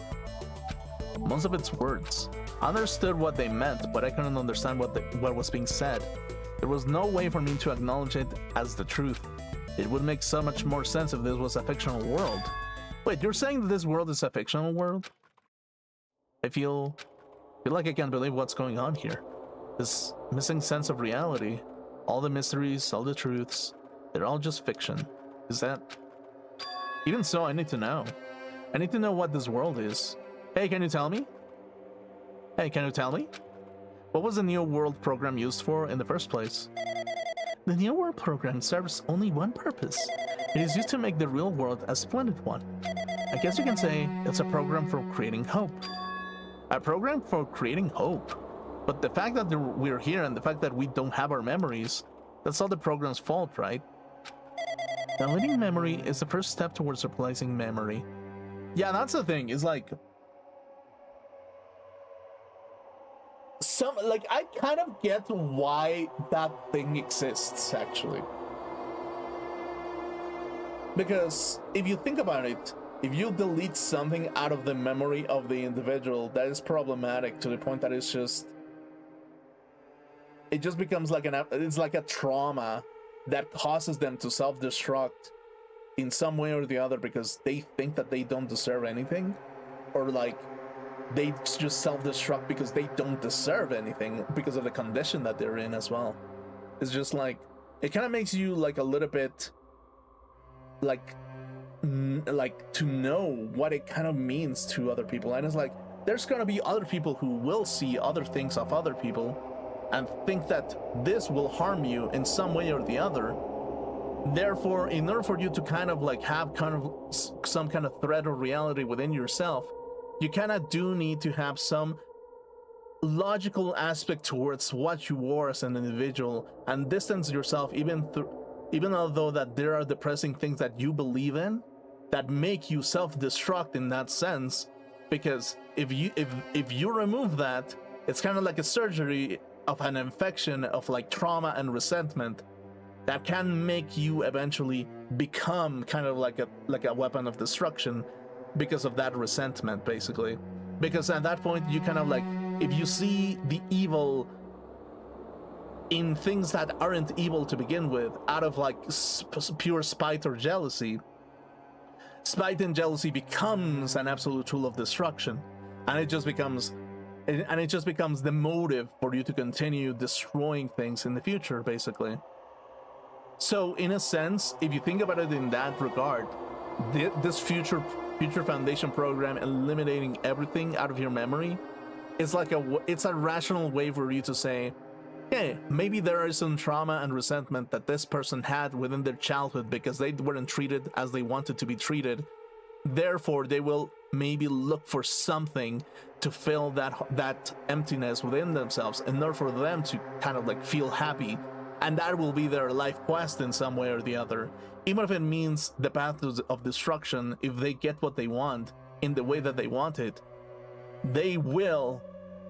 most of its words. I understood what they meant, but I couldn't understand what was being said. There was no way for me to acknowledge it as the truth. It would make so much more sense if this was a fictional world. Wait, you're saying that this world is a fictional world? I feel like I can't believe what's going on here. This missing sense of reality, all the mysteries, all the truths, they're all just fiction. Is that... Even so, I need to know. I need to know what this world is. Hey, can you tell me? Hey, can you tell me? What was the Neo World program used for in the first place? The Neo World program serves only one purpose. It is used to make the real world a splendid one. I guess you can say it's a program for creating hope. A program for creating hope. But the fact that we're here and the fact that we don't have our memories, that's all the program's fault, right? Deleting memory is the first step towards replacing memory. Yeah, that's the thing, is like... I kind of get why that thing exists, actually. Because if you think about it, if you delete something out of the memory of the individual, that is problematic to the point that it's just... It just becomes like it's like a trauma that causes them to self-destruct in some way or the other because they think that they don't deserve anything, or like they just self-destruct because they don't deserve anything because of the condition that they're in as well. It's just like, it kind of makes you like a little bit like to know what it kind of means to other people. And it's like, there's gonna be other people who will see other things of other people and think that this will harm you in some way or the other. Therefore, in order for you to kind of like have kind of some kind of thread of reality within yourself, you kind of do need to have some logical aspect towards what you are as an individual and distance yourself even although that there are depressing things that you believe in that make you self-destruct in that sense. Because if you remove that, it's kind of like a surgery of an infection of like trauma and resentment that can make you eventually become kind of like a weapon of destruction because of that resentment, basically. Because at that point, you kind of like, if you see the evil in things that aren't evil to begin with, out of like pure spite or jealousy, spite and jealousy becomes an absolute tool of destruction, and it just becomes the motive for you to continue destroying things in the future, basically. So in a sense, if you think about it in that regard, this future foundation program eliminating everything out of your memory is like it's a rational way for you to say, hey, maybe there is some trauma and resentment that this person had within their childhood because they weren't treated as they wanted to be treated. Therefore, they will maybe look for something to fill that emptiness within themselves in order for them to kind of like feel happy. And that will be their life quest in some way or the other. Even if it means the path of destruction, if they get what they want in the way that they want it, they will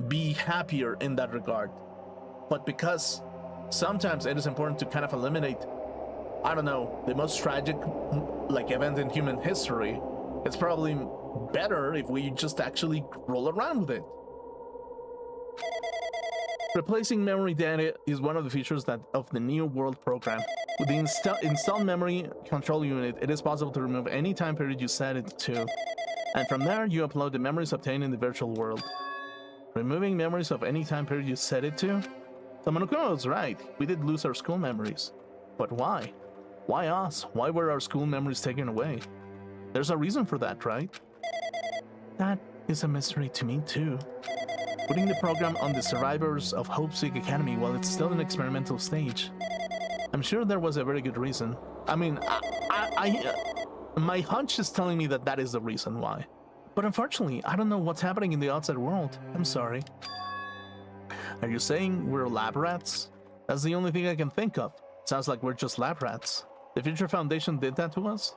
be happier in that regard. But because sometimes it is important to kind of eliminate, I don't know, the most tragic like event in human history, it's probably better if we just actually roll around with it. Replacing memory data is one of the features of the Neo World program. With the installed memory control unit, it is possible to remove any time period you set it to, and from there you upload the memories obtained in the virtual world. Removing memories of any time period you set it to? Tamanoko was right, we did lose our school memories. But why? Why us? Why were our school memories taken away? There's a reason for that, right? That is a mystery to me too. Putting the program on the survivors of Hope Seek Academy while it's still in experimental stage. I'm sure there was a very good reason. I mean, my hunch is telling me that is the reason why. But unfortunately, I don't know what's happening in the outside world. I'm sorry. Are you saying we're lab rats? That's the only thing I can think of. Sounds like we're just lab rats. The Future Foundation did that to us?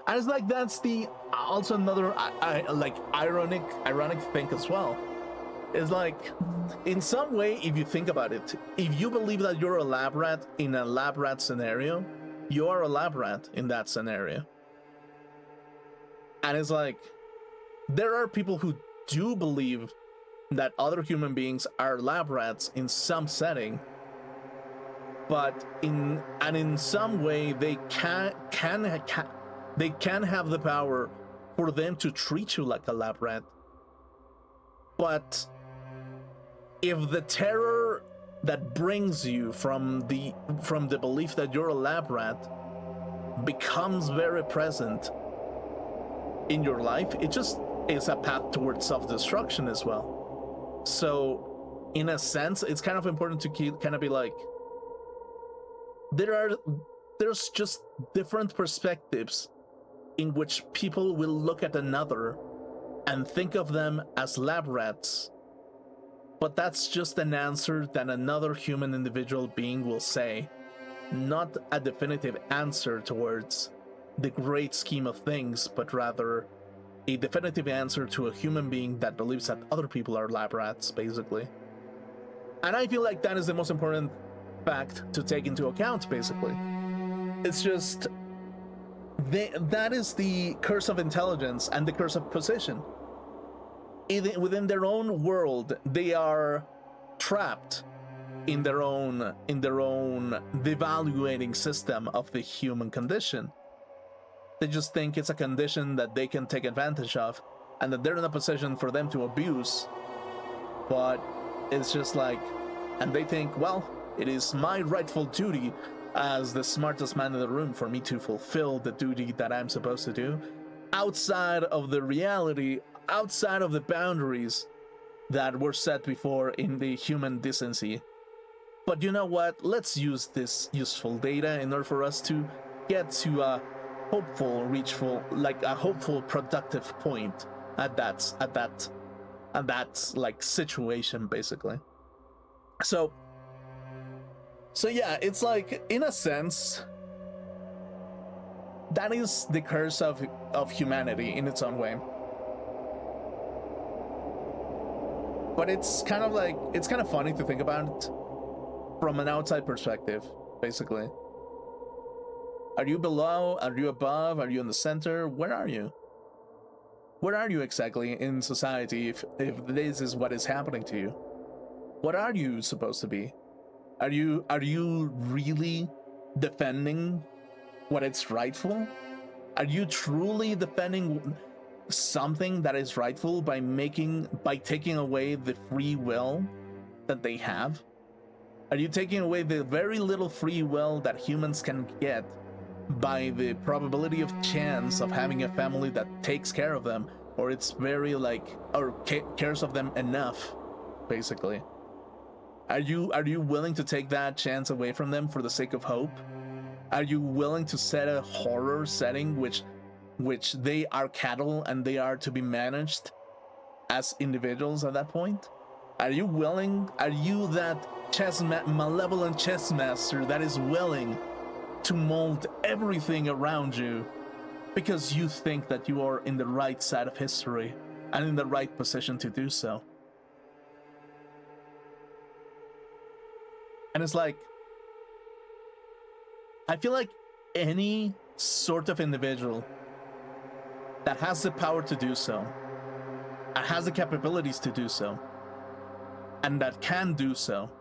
And it's like, that's the also another like ironic thing as well. It's like, in some way, if you think about it, if you believe that you're a lab rat in a lab rat scenario, you are a lab rat in that scenario. And it's like, there are people who do believe that other human beings are lab rats in some setting, but in some way they can have the power for them to treat you like a lab rat. But if the terror that brings you from the belief that you're a lab rat becomes very present in your life, it just is a path towards self-destruction as well. So in a sense, it's kind of important to kind of be like, there's just different perspectives in which people will look at another and think of them as lab rats, but that's just an answer that another human individual being will say, not a definitive answer towards the great scheme of things, but rather a definitive answer to a human being that believes that other people are lab rats, basically. And I feel like that is the most important fact to take into account, basically. It's just that is the curse of intelligence and the curse of position. Within their own world, they are trapped in their own devaluating system of the human condition. They just think it's a condition that they can take advantage of, and that they're in a position for them to abuse. But it's just like, and they think, well, it is my rightful duty as the smartest man in the room for me to fulfill the duty that I'm supposed to do, outside of the reality, outside of the boundaries that were set before in the human decency. But you know what? Let's use this useful data in order for us to get to a hopeful, productive point at that like situation, basically. So yeah, it's like, in a sense, that is the curse of humanity in its own way. But it's kind of funny to think about it from an outside perspective, basically. Are you below? Are you above? Are you in the center? Where are you? Where are you exactly in society if this is what is happening to you? What are you supposed to be? Are you really defending what is rightful? Are you truly defending something that is rightful by taking away the free will that they have? Are you taking away the very little free will that humans can get by the probability of chance of having a family that takes care of them, or it's very cares of them enough, basically? Are you willing to take that chance away from them for the sake of hope? Are you willing to set a horror setting which they are cattle and they are to be managed as individuals at that point? Are you that malevolent chess master that is willing to mold everything around you because you think that you are in the right side of history and in the right position to do so? And it's like, I feel like any sort of individual that has the power to do so, and has the capabilities to do so, and that can do so,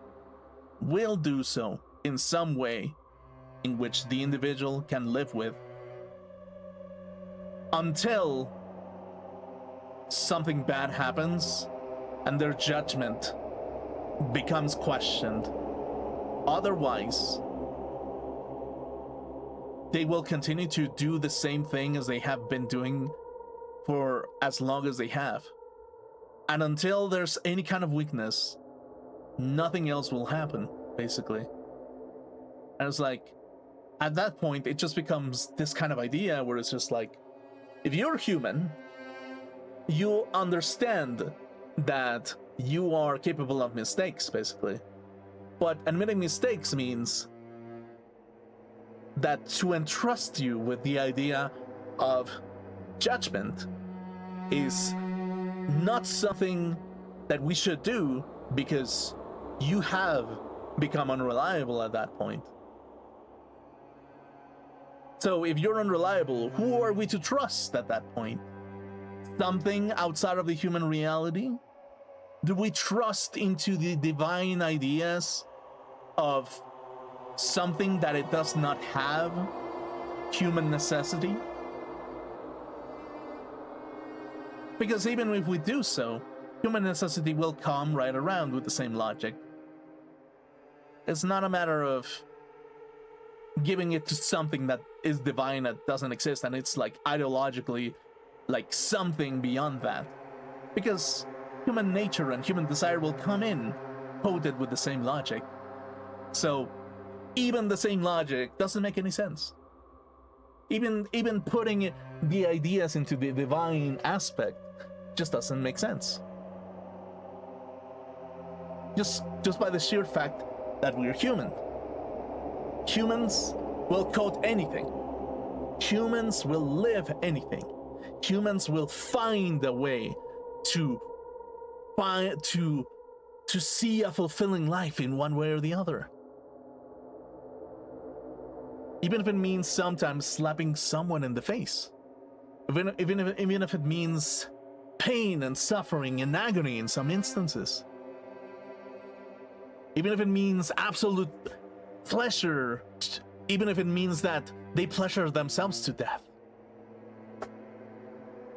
will do so in some way in which the individual can live with, until something bad happens and their judgment becomes questioned. Otherwise, they will continue to do the same thing as they have been doing for as long as they have. And until there's any kind of weakness, nothing else will happen, basically. And it's like, at that point, it just becomes this kind of idea where it's just like, if you're human, you understand that you are capable of mistakes, basically. But admitting mistakes means that to entrust you with the idea of judgment is not something that we should do, because you have become unreliable at that point. So if you're unreliable, who are we to trust at that point? something outside of the human reality? Do we trust into the divine ideas of something that it does not have human necessity? Because even if we do so, human necessity will come right around with the same logic. It's not a matter of giving it to something that is divine that doesn't exist and it's like ideologically like something beyond that. Because human nature and human desire will come in coded with the same logic. So even the same logic doesn't make any sense. Even putting the ideas into the divine aspect just doesn't make sense. Just by the sheer fact that we're human. Humans will code anything. Humans will live anything. Humans will find a way to see a fulfilling life in one way or the other. Even if it means sometimes slapping someone in the face. Even if it means pain and suffering and agony in some instances. Even if it means absolute pleasure, even if it means that they pleasure themselves to death.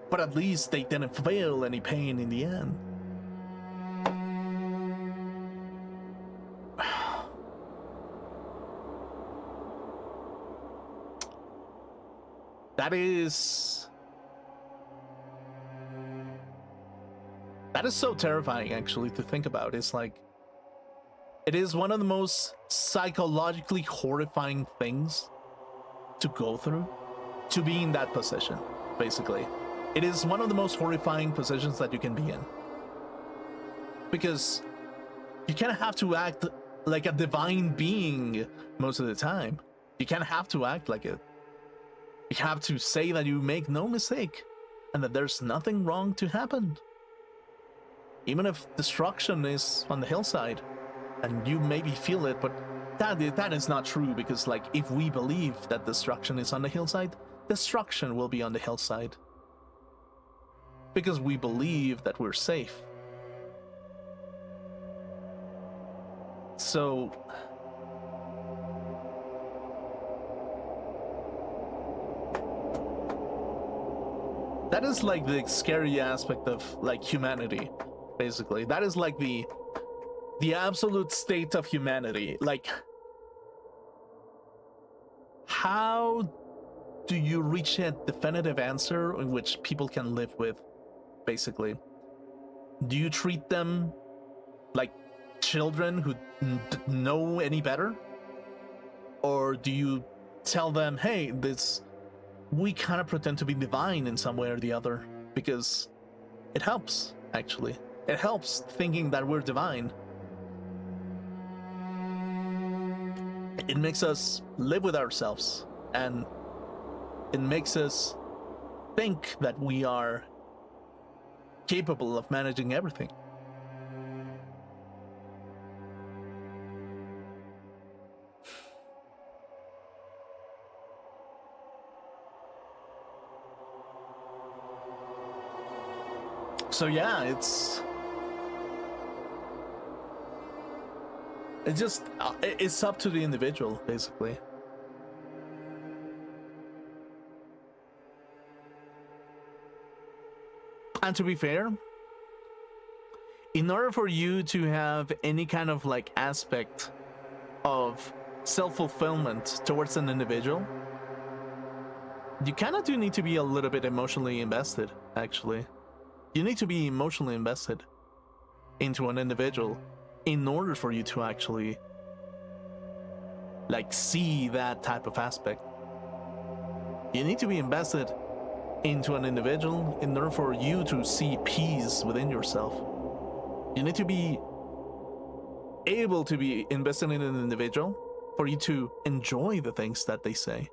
But at least they didn't feel any pain in the end. That is so terrifying, actually, to think about. It's like, it is one of the most psychologically horrifying things to go through, to be in that position, basically. It is one of the most horrifying positions that you can be in. Because you kind of have to act like a divine being most of the time. You kind of have to act like it. You have to say that you make no mistake and that there's nothing wrong to happen. Even if destruction is on the hillside and you maybe feel it, but that is not true, because like if we believe that destruction is on the hillside, destruction will be on the hillside. Because we believe that we're safe. So that is like the scary aspect of like humanity, basically. That is like the absolute state of humanity. Like, how do you reach a definitive answer in which people can live with, basically? Do you treat them like children who know any better? Or do you tell them, hey, we kind of pretend to be divine in some way or the other, because it helps, actually. It helps thinking that we're divine. It makes us live with ourselves, and it makes us think that we are capable of managing everything. So yeah, it's just it's up to the individual, basically. And to be fair, in order for you to have any kind of like aspect of self-fulfillment towards an individual, you kind of do need to be a little bit emotionally invested, actually. You need to be emotionally invested into an individual in order for you to actually like see that type of aspect. You need to be invested into an individual in order for you to see peace within yourself. You need to be able to be invested in an individual for you to enjoy the things that they say.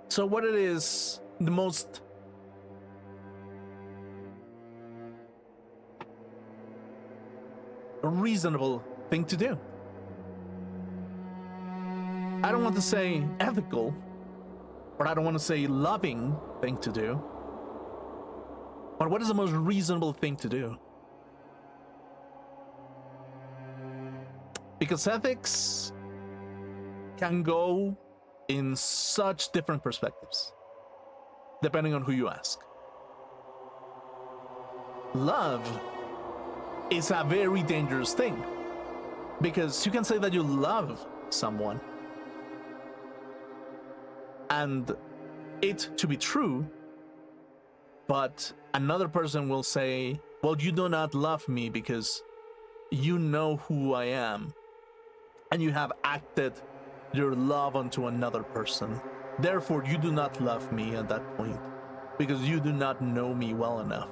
So what it is, the most reasonable thing to do? I don't want to say ethical, or I don't want to say loving thing to do. But what is the most reasonable thing to do? Because ethics can go in such different perspectives, depending on who you ask. Love is a very dangerous thing, because you can say that you love someone, and it to be true, but another person will say, well, you do not love me because you know who I am, and you have acted your love onto another person. Therefore, you do not love me at that point, because you do not know me well enough.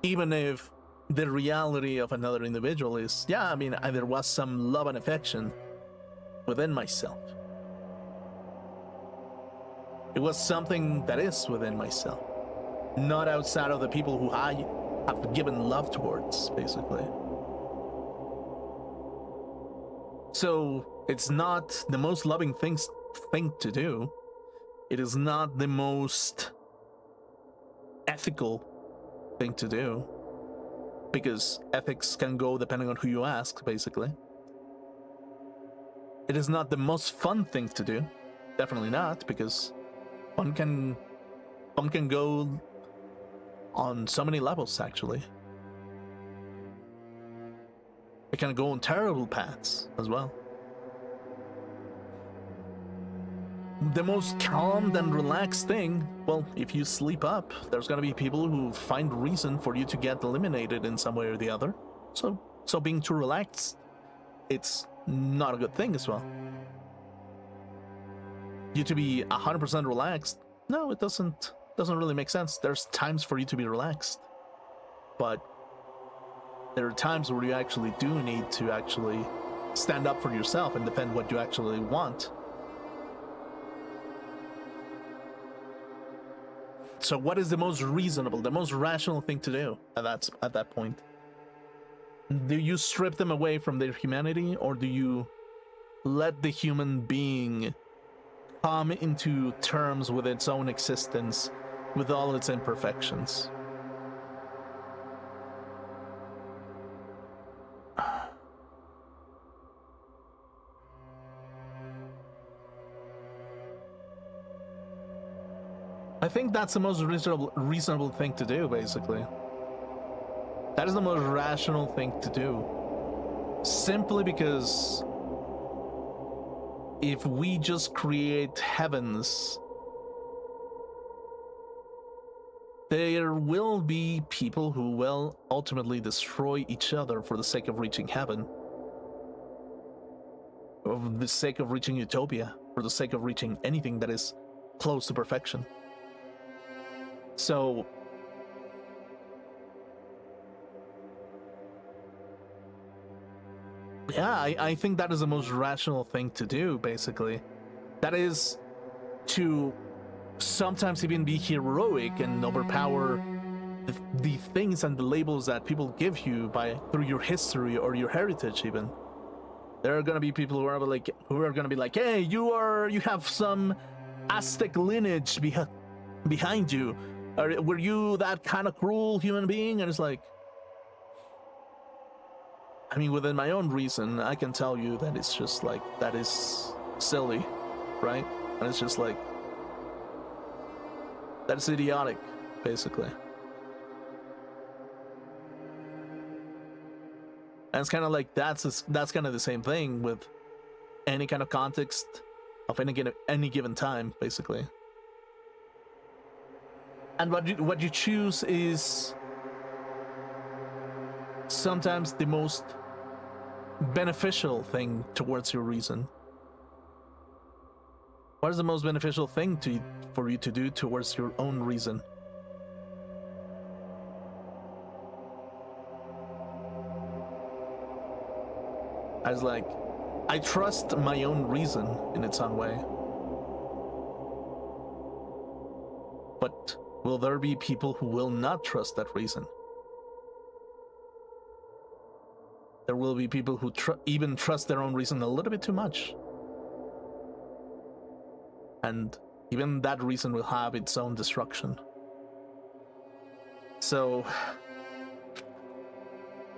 Even if the reality of another individual is, yeah, I mean, there was some love and affection within myself. It was something that is within myself, not outside of the people who I have given love towards, basically. So it's not the most loving thing to do. It is not the most ethical thing to do, because ethics can go depending on who you ask, basically. It is not the most fun thing to do. Definitely not, because fun can go on so many levels, actually. It can go on terrible paths as well. The most calm and relaxed thing, well, if you sleep up, there's gonna be people who find reason for you to get eliminated in some way or the other. So being too relaxed, it's not a good thing as well. You to be 100% relaxed, no, it doesn't really make sense. There's times for you to be relaxed, but there are times where you actually do need to actually stand up for yourself and defend what you actually want. So what is the most reasonable, the most rational thing to do at that point? Do you strip them away from their humanity, or do you let the human being come into terms with its own existence, with all its imperfections? I think that's the most reasonable thing to do, basically. That is the most rational thing to do. Simply because if we just create heavens, there will be people who will ultimately destroy each other for the sake of reaching heaven, for the sake of reaching utopia, for the sake of reaching anything that is close to perfection. So yeah, I think that is the most rational thing to do, basically. That is to sometimes even be heroic and overpower the things and the labels that people give you through your history or your heritage. Even there are gonna be people who are gonna be like, hey, you have some Aztec lineage behind you. Were you that kind of cruel human being? And it's like, I mean, within my own reason, I can tell you that it's just like, that is silly, right? And it's just like, that's idiotic, basically. And it's kind of like, that's kind of the same thing with any kind of context of any given time, basically. And what you choose is sometimes the most beneficial thing towards your reason. What is the most beneficial thing for you to do towards your own reason? I was like, I trust my own reason in its own way. But will there be people who will not trust that reason? there will be people who even trust their own reason a little bit too much. And even that reason will have its own destruction. So...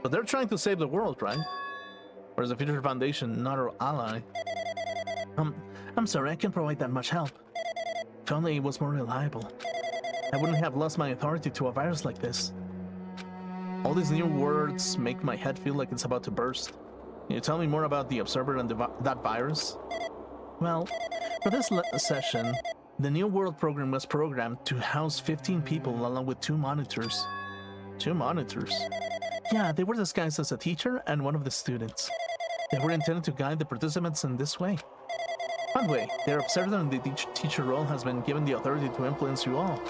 But they're trying to save the world, right? Whereas the Future Foundation, not our ally. I'm sorry, I can't provide that much help. If only it was more reliable, I wouldn't have lost my authority to a virus like this. All these new words make my head feel like it's about to burst. Can you tell me more about the Observer and that virus? Well, for this session, the New World program was programmed to house 15 people along with 2 monitors. 2 monitors? Yeah, they were disguised as a teacher and one of the students. They were intended to guide the participants in this way. By the way, their observer in the teacher role has been given the authority to influence you all.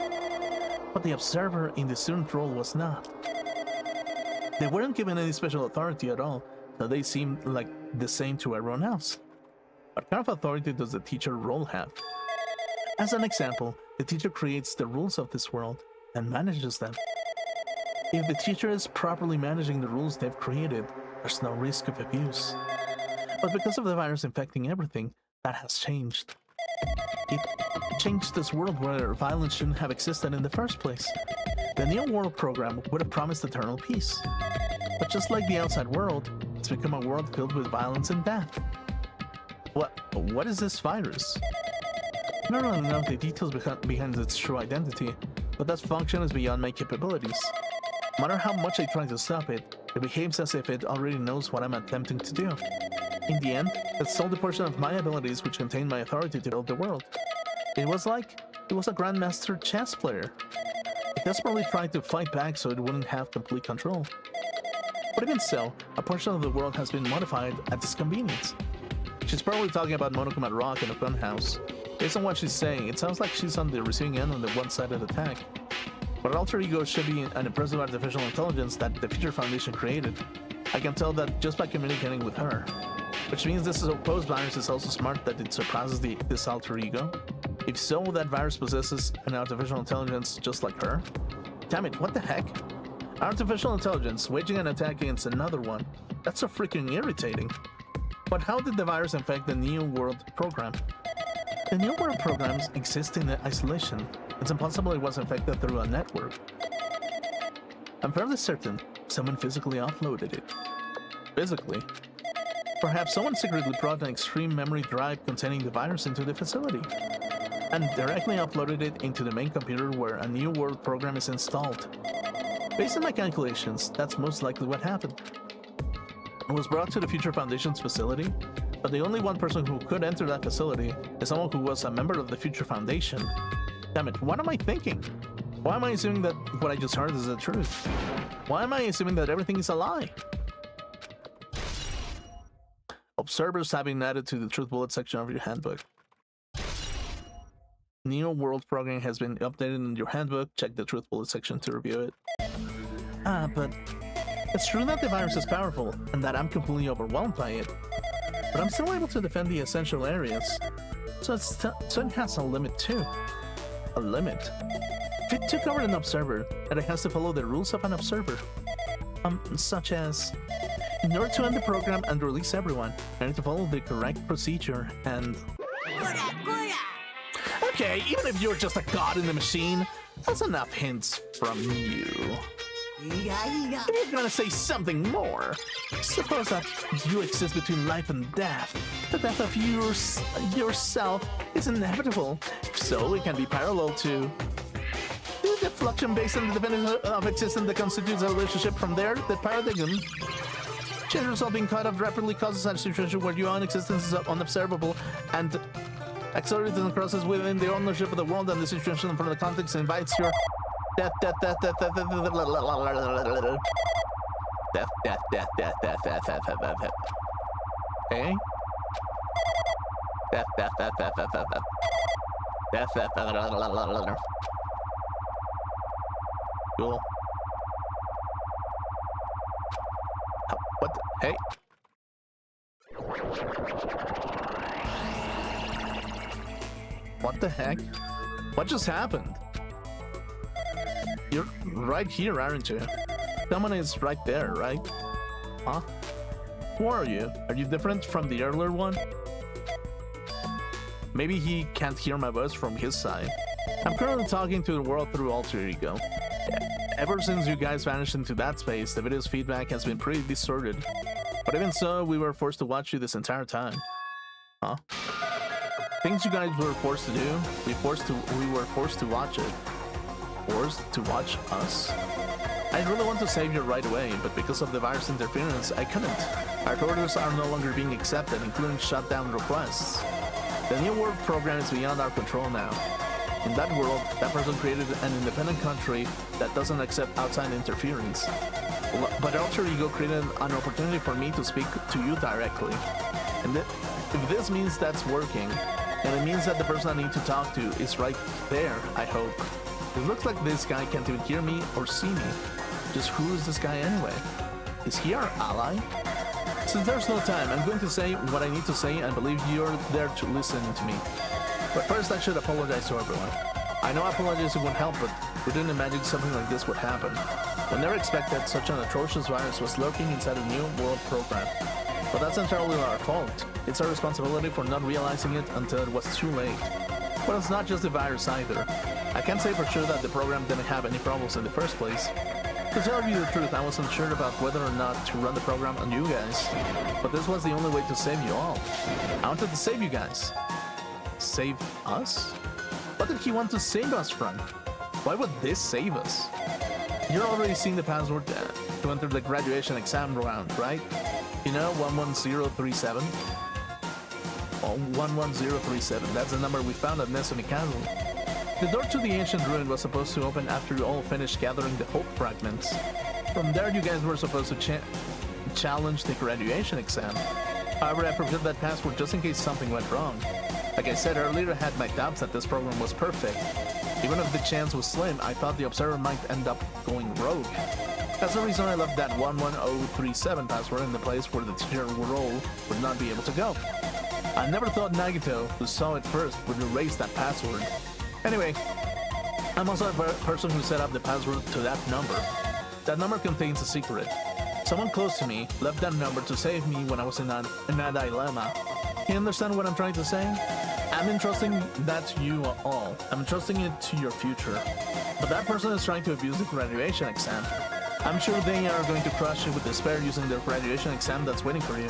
But the observer in the student role was not. They weren't given any special authority at all, so they seemed like the same to everyone else. What kind of authority does the teacher role have? As an example, the teacher creates the rules of this world and manages them. If the teacher is properly managing the rules they've created, there's no risk of abuse. But because of the virus infecting everything, that has changed. It changed this world where violence shouldn't have existed in the first place. The New World program would have promised eternal peace. But just like the outside world, it's become a world filled with violence and death. What is this virus? I don't really know the details behind its true identity, but that function is beyond my capabilities. No matter how much I try to stop it, it behaves as if it already knows what I'm attempting to do. In the end, it stole the portion of my abilities which contained my authority to build the world. It was a grandmaster chess player. It desperately tried to fight back so it wouldn't have complete control. But even so, a portion of the world has been modified at its convenience. She's probably talking about Monokuma Rock in a funhouse. Based on what she's saying, it sounds like she's on the receiving end on the one-sided attack. But alter ego should be an impressive artificial intelligence that the Future Foundation created. I can tell that just by communicating with her. Which means this supposed virus is also smart that it surpasses this alter ego. If so, that virus possesses an artificial intelligence just like her. Damn it, what the heck? Artificial intelligence waging an attack against another one. That's so freaking irritating. But how did the virus infect the New World program? The New World programs exist in isolation. It's impossible it was infected through a network. I'm fairly certain someone physically offloaded it. Physically? Perhaps someone secretly brought an extreme memory drive containing the virus into the facility, and directly uploaded it into the main computer where a New World program is installed. Based on my calculations, that's most likely what happened. It was brought to the Future Foundation's facility, but the only one person who could enter that facility is someone who was a member of the Future Foundation. Damn it, what am I thinking? Why am I assuming that what I just heard is the truth? Why am I assuming that everything is a lie? Observers have been added to the Truth Bullet section of your handbook. New World program has been updated in your handbook. Check the Truth Bullet section to review it. But it's true that the virus is powerful and that I'm completely overwhelmed by it. But I'm still able to defend the essential areas. So it has a limit too. A limit? If it took over an observer, and it has to follow the rules of an observer. Such as... In order to end the program and release everyone, I need to follow the correct procedure and... Okay, even if you're just a god in the machine, that's enough hints from you. If you're gonna say something more, suppose that you exist between life and death. The death of yourself is inevitable. If so, it can be parallel to... The fluctuation based on the definition of existence that constitutes a relationship. From there, the paradigm... Change yourself being caught up rapidly causes a situation where your own existence is unobservable and accelerates the process within the ownership of the world, and the situation from the context invites your death. Hey? Cool. What the? Hey? What the heck? What just happened? You're right here, aren't you? Someone is right there, right? Huh? Who are you? Are you different from the earlier one? Maybe he can't hear my voice from his side. I'm currently talking to the world through alter ego. Ever since you guys vanished into that space, the video's feedback has been pretty distorted. But even so, we were forced to watch you this entire time. Huh? Things you guys were forced to do, we were forced to watch it. Forced to watch us? I really want to save you right away, but because of the virus interference, I couldn't. Our orders are no longer being accepted, including shutdown requests. The new world program is beyond our control now. In that world, that person created an independent country that doesn't accept outside interference. But Alter Ego created an opportunity for me to speak to you directly. And if this means that's working, then it means that the person I need to talk to is right there, I hope. It looks like this guy can't even hear me or see me. Just who is this guy anyway? Is he our ally? Since there's no time, I'm going to say what I need to say and believe you're there to listen to me. But first I should apologize to everyone. I know apologizing won't help, but we didn't imagine something like this would happen. We never expected such an atrocious virus was lurking inside a new world program. But that's entirely our fault. It's our responsibility for not realizing it until it was too late. But it's not just the virus either. I can't say for sure that the program didn't have any problems in the first place. To tell you the truth, I wasn't sure about whether or not to run the program on you guys. But this was the only way to save you all. I wanted to save you guys. Save us? What did he want to save us from? Why would this save us? You're already seeing the password to enter the graduation exam round, right? You know, 11037? Oh, 11037. That's the number we found at Nesumi Castle. The door to the ancient ruin was supposed to open after you all finished gathering the hope fragments. From there, you guys were supposed to challenge the graduation exam. However, I prepared that password just in case something went wrong. Like I said earlier, I had my doubts that this program was perfect. Even if the chance was slim, I thought the observer might end up going rogue. That's the reason I left that 11037 password in the place where the teacher role would not be able to go. I never thought Nagito, who saw it first, would erase that password. Anyway, I'm also a person who set up the password to that number. That number contains a secret. Someone close to me left that number to save me when I was in a dilemma. You understand what I'm trying to say? I'm entrusting that to you all. I'm entrusting it to your future. But that person is trying to abuse the graduation exam. I'm sure they are going to crush you with despair using their graduation exam that's waiting for you.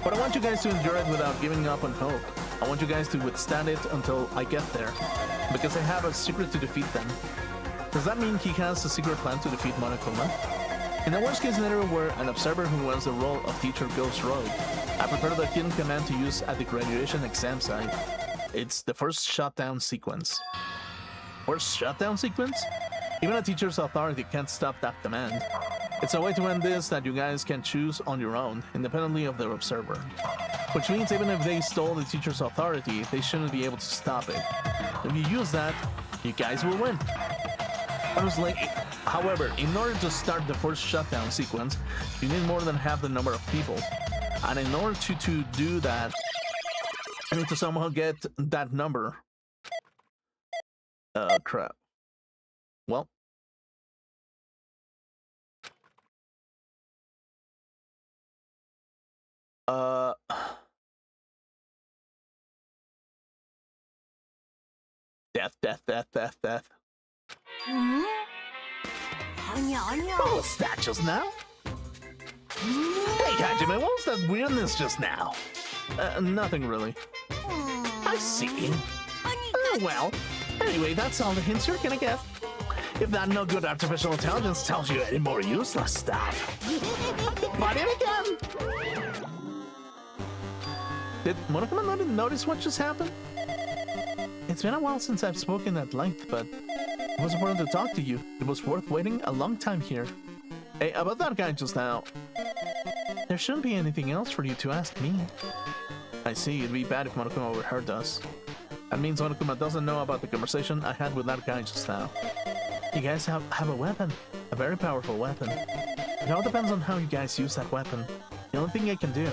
But I want you guys to endure it without giving up on hope. I want you guys to withstand it until I get there. Because I have a secret to defeat them. Does that mean he has a secret plan to defeat Monokuma? In the worst case scenario where an observer who wears the role of teacher goes rogue, I prepared a hidden command to use at the graduation exam site. It's the first shutdown sequence. First shutdown sequence? Even a teacher's authority can't stop that command. It's a way to end this that you guys can choose on your own, independently of the observer. Which means even if they stole the teacher's authority, they shouldn't be able to stop it. If you use that, you guys will win. However, in order to start the first shutdown sequence, you need more than half the number of people. And in order to do that, I need to somehow get that number. Crap. Well. Death. What was that just now? Hey, Hajime, what was that weirdness just now? Nothing really. I see. Well, anyway, that's all the hints you're gonna get. If that no good artificial intelligence tells you any more useless stuff. But in again! Did Monokuma not notice what just happened? It's been a while since I've spoken at length, but it was important to talk to you. It was worth waiting a long time here. Hey, about that guy just now. There shouldn't be anything else for you to ask me. I see, it'd be bad if Monokuma overheard us. That means Monokuma doesn't know about the conversation I had with that guy just now. You guys have a weapon. A very powerful weapon. It all depends on how you guys use that weapon. The only thing I can do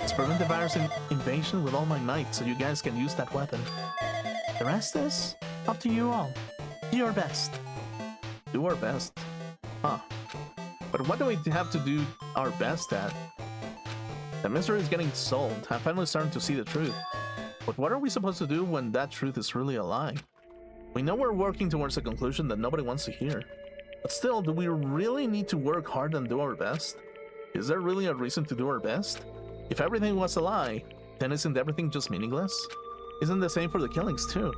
is prevent the virus invasion with all my might so you guys can use that weapon. The rest is up to you all. Do your best. Do our best? Huh. But what do we have to do our best at? The mystery is getting solved. I'm finally starting to see the truth. But what are we supposed to do when that truth is really a lie? We know we're working towards a conclusion that nobody wants to hear. But still, do we really need to work hard and do our best? Is there really a reason to do our best? If everything was a lie, then isn't everything just meaningless? Isn't the same for the killings too?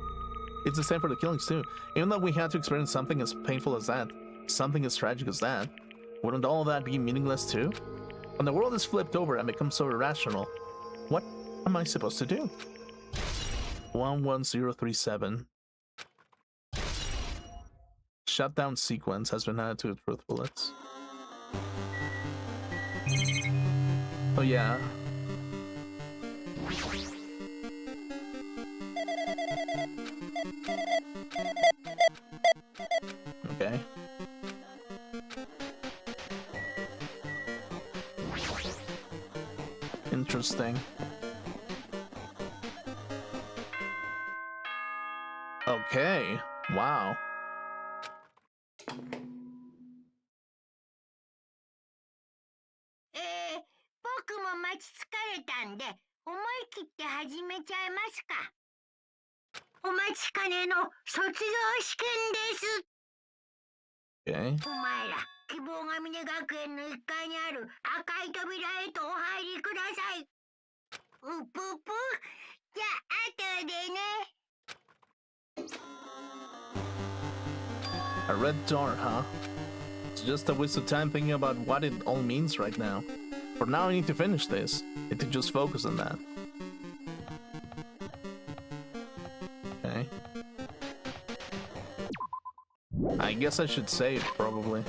It's the same for the killings too. Even though we had to experience something as painful as that, something as tragic as that, wouldn't all of that be meaningless too? When the world is flipped over and becomes so irrational, what am I supposed to do? 11037. Shutdown sequence has been added to the truth bullets. Oh yeah. Okay. Interesting. Okay. Wow. Eh, 僕も待ち疲れたんで、思い切って始めちゃいますか。お待ちかねの卒業試験です。Okay. お前ら、希望が峰学園の1階にある赤い扉へとお入りください。うぷぷ。じゃあ、後でね。A red door, huh? It's just a waste of time thinking about what it all means right now. For now, I need to finish this. I need to just focus on that. Okay. I guess I should save, probably.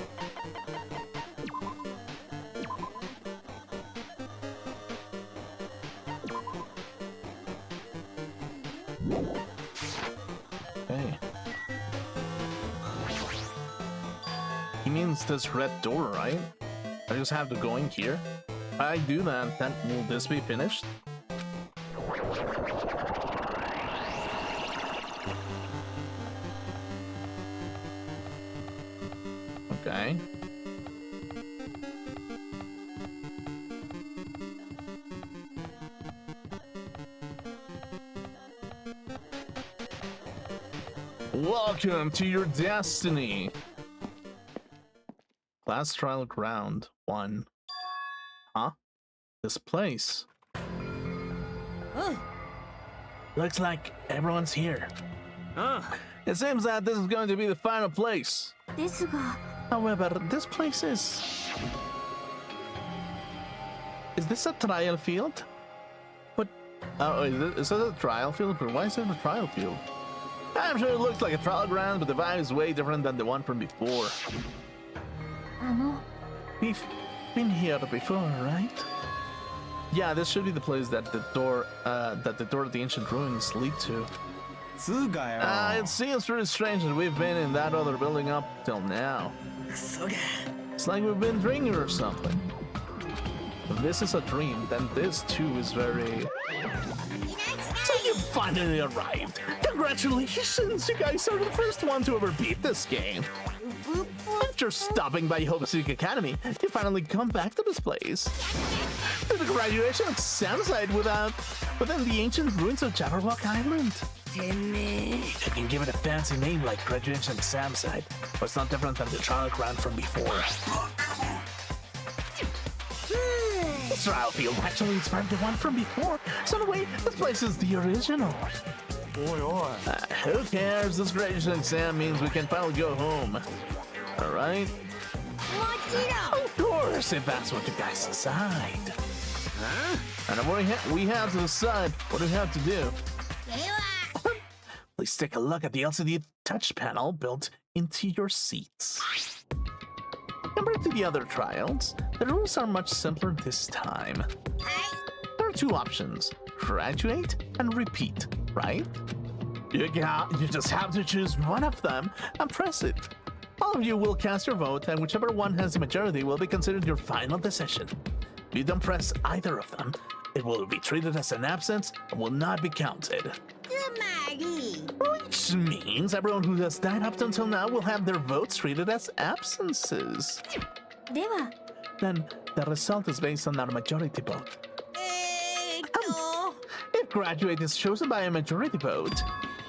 Okay. He means this red door, right? I just have to go in here. If I do that, then will this be finished? Okay. Welcome to your destiny. Class trial ground 1. Huh? This place. Looks like everyone's here. It seems that this is going to be the final place. ですが、 However, this place is... Is this a trial field? But... Oh, is this a trial field? But why is it a trial field? I'm sure it looks like a trial ground, but the vibe is way different than the one from before. あの、 We've been here before, right? Yeah, this should be the place that the door of the ancient ruins lead to. It seems pretty strange that we've been in that other building up till now. It's like we've been dreaming or something. If this is a dream, then this too is very... So you finally arrived! Congratulations! You guys are the first one to ever beat this game! After stopping by Hopeseek Academy, you finally come back to this place. To the graduation exam site within the ancient ruins of Jabberwock Island. You can give it a fancy name like graduation exam site, but it's not different than the trial ground from before. This trial field actually inspired the one from before, so in a way, this place is the original. Who cares? This graduation exam means we can finally go home. Alright? Of course, if that's what you guys decide. And we have to decide what we have to do. Please take a look at the LCD touch panel built into your seats. Compared to the other trials, the rules are much simpler this time. There are 2 options, graduate and repeat, right? You just have to choose one of them and press it. All of you will cast your vote, and whichever one has the majority will be considered your final decision. If you don't press either of them, it will be treated as an absence and will not be counted. Which means everyone who has died up until now will have their votes treated as absences. では、 Then the result is based on our majority vote. graduate is chosen by a majority vote.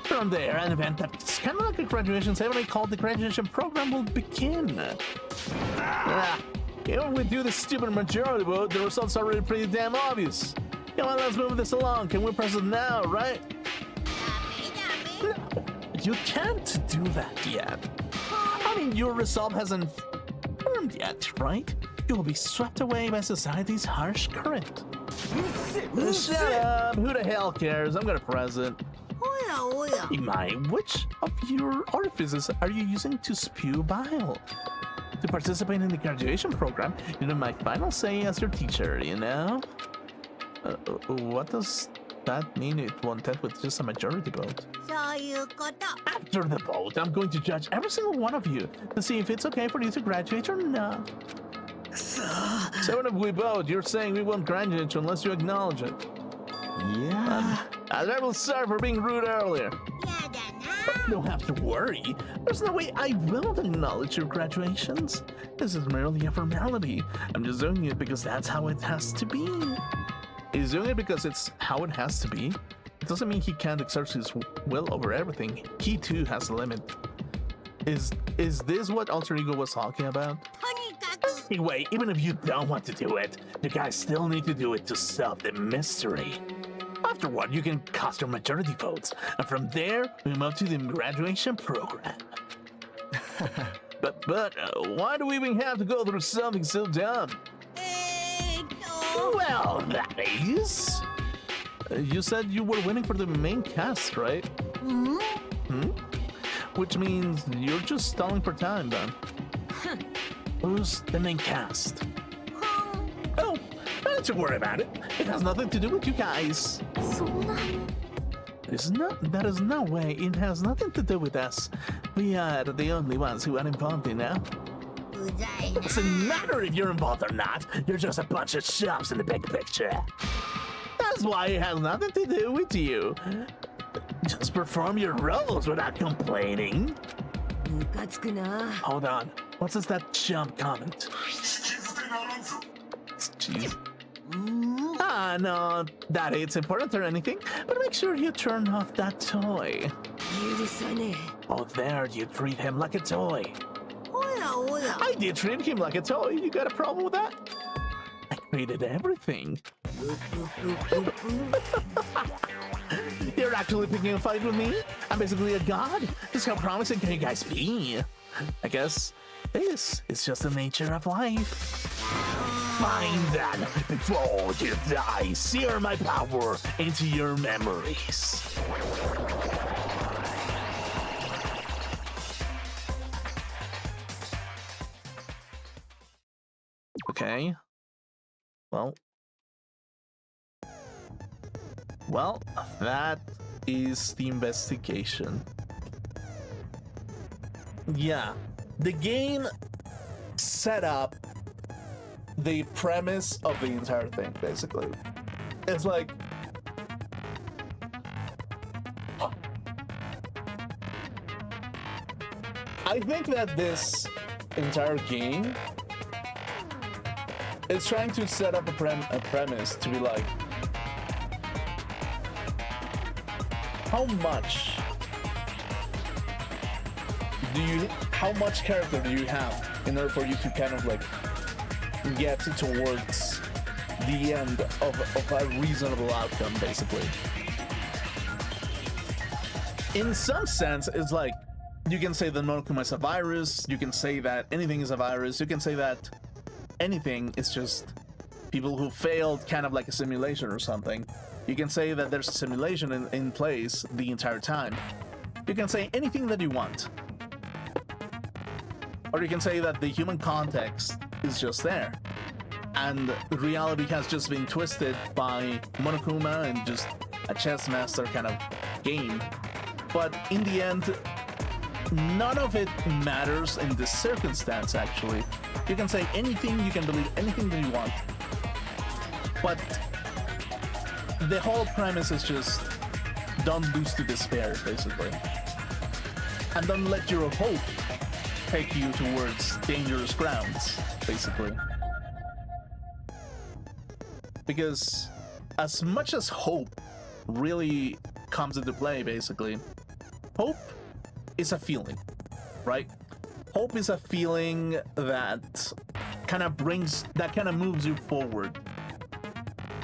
From there, an event that's kind of like a graduation ceremony called the graduation program will begin. Even we do the stupid majority vote, the results are already pretty damn obvious. Come on, let's move this along. Can we press it now, right? No, you can't do that yet. I mean, your result hasn't formed yet, right? You'll be swept away by society's harsh current. Shut up! Who the hell cares? I'm gonna press it. Imai, which of your orifices are you using to spew bile? To participate in the graduation program, you know my final say as your teacher, you know? What does that mean? It won't end with just a majority vote. After the vote, I'm going to judge every single one of you to see if it's okay for you to graduate or not. So if we vote, you're saying we won't graduate unless you acknowledge it. Yeah. I will sorry for being rude earlier. You don't have to worry. There's no way I will acknowledge your graduations. This is merely a formality. I'm just doing it because that's how it has to be. He's doing it because it's how it has to be. It doesn't mean he can't exert his will over everything. He too has a limit. Is this what Alter Ego was talking about? Anyway, even if you don't want to do it, you guys still need to do it to solve the mystery. Afterward, you can cast your majority votes, and from there, we move to the graduation program. but why do we even have to go through something so dumb? Well, that is... you said you were waiting for the main cast, right? Which means you're just stalling for time, then. Who's the main cast? Oh, don't you worry about it. It has nothing to do with you guys. That is no way. It has nothing to do with us. We are the only ones who are involved in now. It doesn't matter if you're involved or not. You're just a bunch of shops in the big picture. That's why it has nothing to do with you. Just perform your roles without complaining. Hold on. What does that chump comment? Jeez. No, that it's important or anything, but make sure you turn off that toy. Oh, there, you treat him like a toy. I did treat him like a toy. You got a problem with that? I created everything. You're actually picking a fight with me? I'm basically a god. Just how promising can you guys be? I guess this is just the nature of life. Fine then, before you die, sear my power into your memories. Okay. Well, that is the investigation. Yeah, the game set up the premise of the entire thing, basically. It's like... I think that this entire game is trying to set up a premise to be like, how much character do you have in order for you to kind of like get towards the end of a reasonable outcome, basically. In some sense, it's like, you can say that Monokuma is a virus, you can say that anything is a virus, you can say that anything is just people who failed, kind of like a simulation or something. You can say that there's a simulation in place the entire time. You can say anything that you want. Or you can say that the human context is just there. And reality has just been twisted by Monokuma and just a chess master kind of game. But in the end, none of it matters in this circumstance, actually. You can say anything, you can believe anything that you want. But the whole premise is just don't lose to despair, basically. And don't let your hope take you towards dangerous grounds, basically. Because as much as hope really comes into play, basically. Hope is a feeling, right? Hope is a feeling that kind of moves you forward.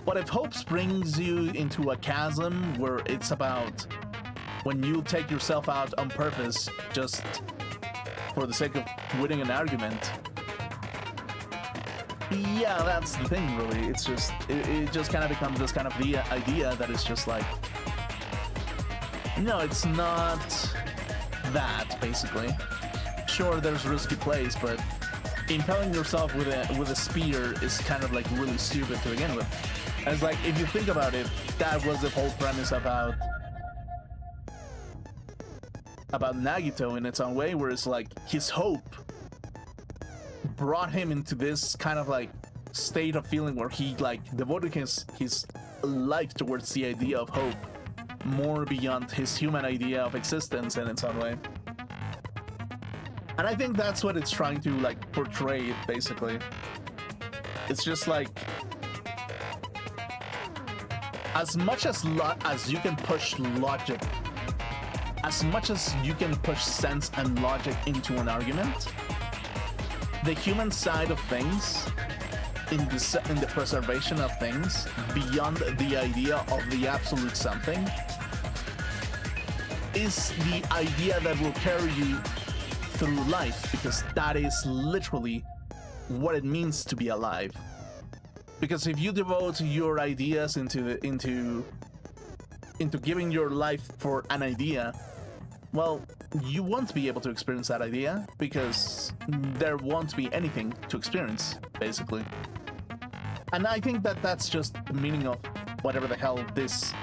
But if hope brings you into a chasm where it's about when you take yourself out on purpose just for the sake of winning an argument, yeah, that's the thing, really. It's just, it just kind of becomes this kind of the idea that it's just like, no, it's not that, basically. Sure, there's risky plays, but impaling yourself with a spear is kind of like really stupid to begin with. And it's like, if you think about it, that was the whole premise about Nagito in its own way, where it's like his hope brought him into this kind of like state of feeling where he like devoted his life towards the idea of hope more beyond his human idea of existence in its own way. And I think that's what it's trying to like portray, basically. It's just like, as much as you can push logic, as much as you can push sense and logic into an argument, the human side of things, in the preservation of things, beyond the idea of the absolute something, is the idea that will carry you through life, because that is literally what it means to be alive. Because if you devote your ideas into giving your life for an idea, well, you won't be able to experience that idea because there won't be anything to experience, basically. And I think that that's just the meaning of whatever the hell this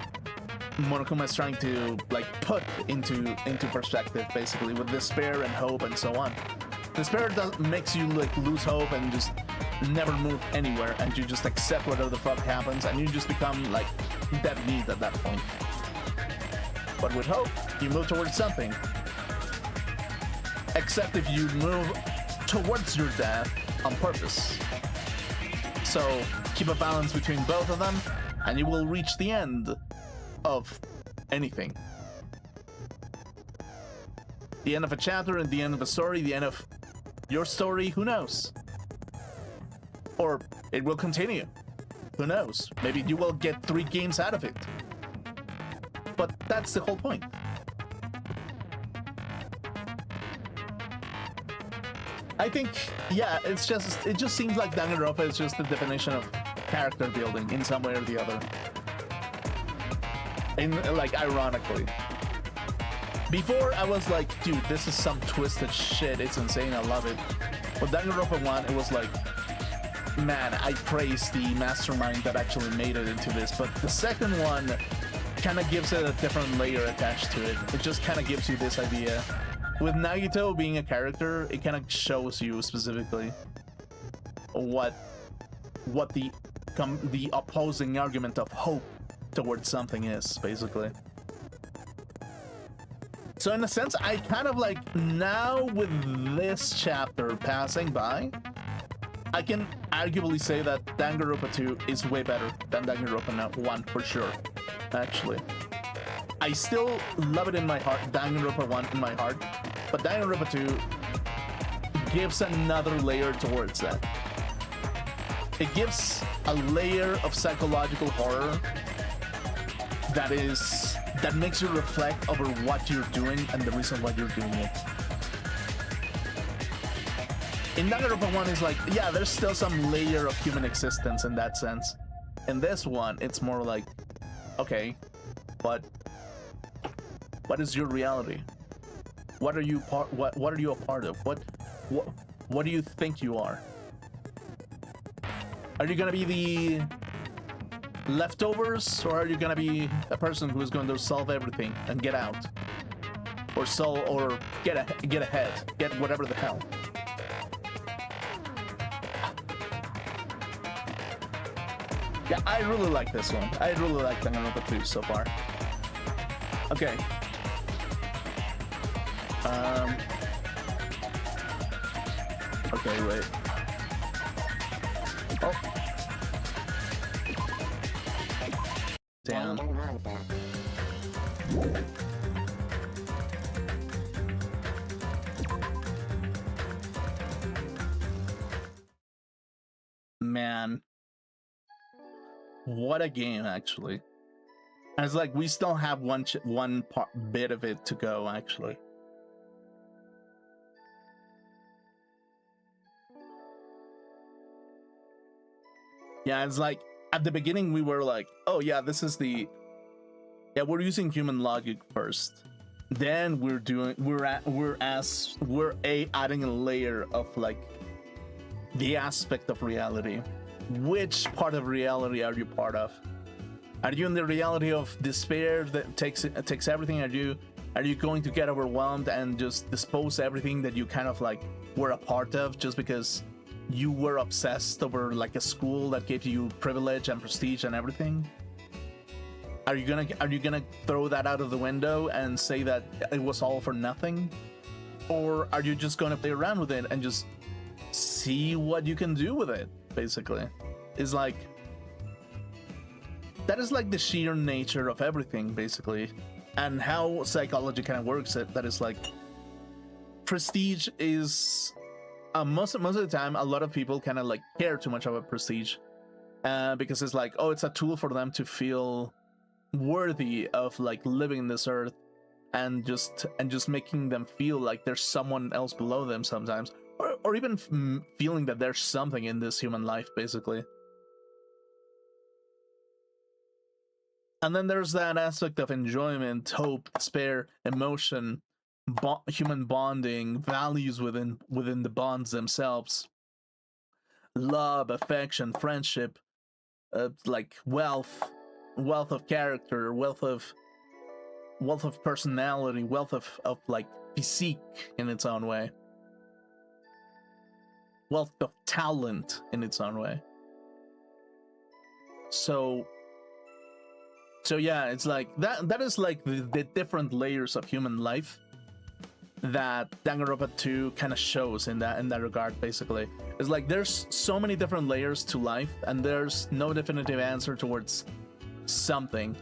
Monokuma is trying to like put into perspective, basically, with despair and hope and so on. Despair makes you like lose hope and just never move anywhere, and you just accept whatever the fuck happens, and you just become like dead meat at that point. But with hope, you move towards something. Except if you move towards your death on purpose. So keep a balance between both of them, and you will reach the end of anything. The end of a chapter, and the end of a story, the end of your story, who knows? Or it will continue. Who knows? Maybe you will get 3 games out of it. But that's the whole point. I think, yeah, it just seems like Danganronpa is just the definition of character building in some way or the other. Like, ironically. Before, I was like, dude, this is some twisted shit. It's insane. I love it. But Danganronpa 1, it was like, man, I praise the mastermind that actually made it into this. But the second one kind of gives it a different layer attached to it. It just kind of gives you this idea. With Nagito being a character, it kind of shows you specifically what the opposing argument of hope towards something is, basically. So in a sense, I kind of like, now with this chapter passing by, I can arguably say that Danganronpa 2 is way better than Danganronpa 1, for sure, actually. I still love it in my heart, Danganronpa 1 in my heart, but Danganronpa 2 gives another layer towards that. It gives a layer of psychological horror that makes you reflect over what you're doing and the reason why you're doing it. In Danganronpa 1 is like, yeah, there's still some layer of human existence in that sense. In this one, it's more like, okay, but what is your reality? What are you what are you a part of? What do you think you are? Are you gonna be the leftovers, or are you gonna be a person who is going to solve everything and get out, or get ahead, get whatever the hell? Yeah, I really like this one. I really like Danganronpa 2 so far. Okay. Okay, wait. Oh. Damn. man. Man, what a game, actually. And it's like we still have one bit of it to go, actually. Yeah, it's like at the beginning we were like, oh yeah, this is the, yeah, we're using human logic first. Then we're adding a layer of like the aspect of reality. Which part of reality are you part of? Are you in the reality of despair that takes everything? Are you going to get overwhelmed and just dispose everything that you kind of like were a part of just because you were obsessed over like a school that gave you privilege and prestige and everything? Are you gonna throw that out of the window and say that it was all for nothing? Or are you just gonna play around with it and just see what you can do with it, basically? Is like, that is like the sheer nature of everything, basically, and how psychology kind of works. That is like, prestige is most of the time, a lot of people kind of like care too much about prestige, because it's like, oh, it's a tool for them to feel worthy of like living in this earth, and just making them feel like there's someone else below them sometimes, or even feeling that there's something in this human life, basically. And then there's that aspect of enjoyment, hope, despair, emotion, human bonding, values within the bonds themselves, love, affection, friendship, like wealth of character, wealth of personality, wealth of like physique in its own way, wealth of talent in its own way. So yeah, it's like that is like the different layers of human life that Danganronpa 2 kind of shows in that regard, basically. It's like there's so many different layers to life, and there's no definitive answer towards something.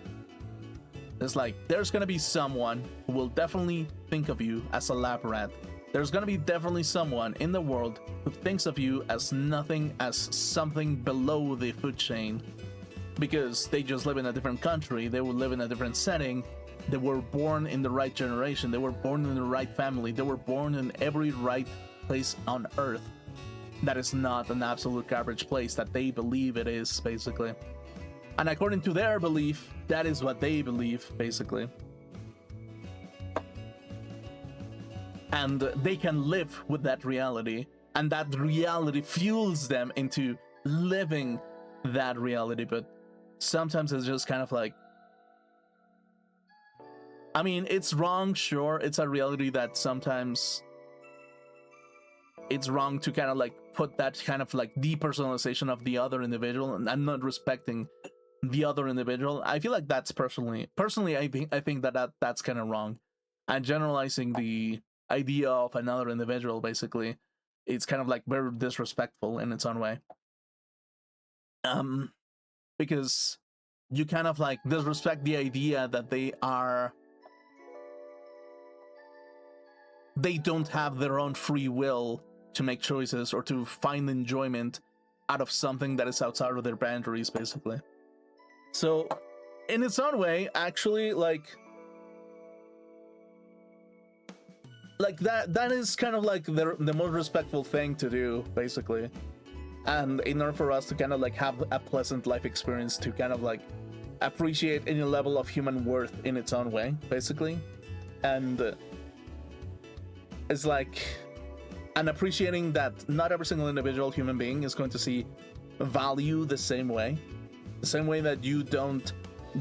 It's like there's gonna be someone who will definitely think of you as a lab rat. There's gonna be definitely someone in the world who thinks of you as nothing, as something below the food chain, because they just live in a different country, they will live in a different setting, they were born in the right generation, they were born in the right family, they were born in every right place on earth. That is not an absolute garbage place that they believe it is, basically. And according to their belief, that is what they believe, basically. And they can live with that reality, and that reality fuels them into living that reality. But sometimes it's just kind of like, I mean, it's wrong, sure, it's a reality that sometimes it's wrong to kind of like put that kind of like depersonalization of the other individual and not respecting the other individual. I feel like that's personally I think that's kind of wrong, and generalizing the idea of another individual, basically, it's kind of like very disrespectful in its own way, because you kind of like disrespect the idea that they don't have their own free will to make choices or to find enjoyment out of something that is outside of their boundaries, basically. So in its own way, actually, like that is kind of like the most respectful thing to do, basically. And in order for us to kind of like have a pleasant life experience, to kind of like appreciate any level of human worth in its own way, basically. And it's like, and appreciating that not every single individual human being is going to see value the same way that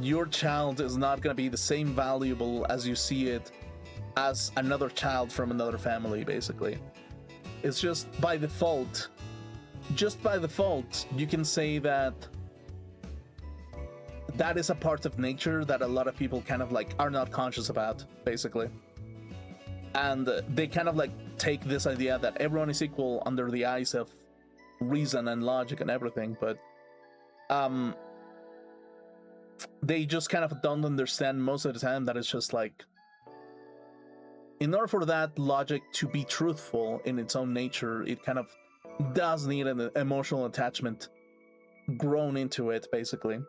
your child is not going to be the same valuable as you see it as another child from another family, basically. It's just by default, you can say that is a part of nature that a lot of people kind of like are not conscious about, basically. And they kind of like take this idea that everyone is equal under the eyes of reason and logic and everything, but they just kind of don't understand most of the time that it's just like, in order for that logic to be truthful in its own nature, it kind of does need an emotional attachment grown into it, basically.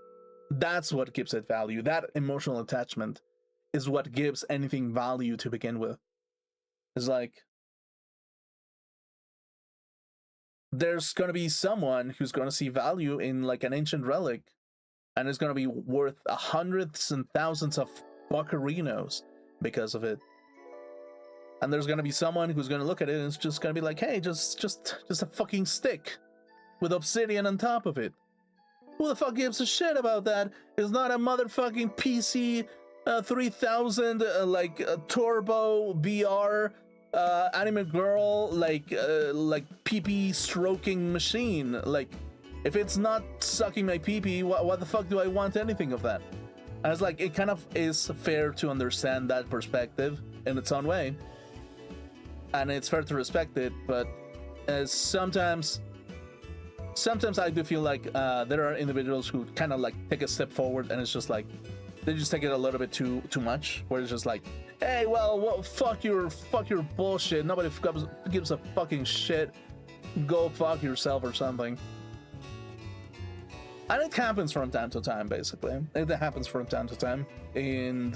That's what gives it value. That emotional attachment is what gives anything value to begin with. It's like, there's going to be someone who's going to see value in like an ancient relic, and it's going to be worth hundreds and thousands of buccarinos because of it. And there's going to be someone who's going to look at it and it's just going to be like, hey, just a fucking stick with obsidian on top of it. Who the fuck gives a shit about that? It's not a motherfucking PC 3000 turbo VR anime girl like PP stroking machine. Like, if it's not sucking my PP, what the fuck do I want anything of that? And it's like, it kind of is fair to understand that perspective in its own way, and it's fair to respect it, but sometimes I do feel like there are individuals who kind of like take a step forward, and it's just like they just take it a little bit too much, where it's just like, hey, well, fuck your bullshit. Nobody gives a fucking shit. Go fuck yourself or something. And it happens from time to time, basically. It happens from time to time in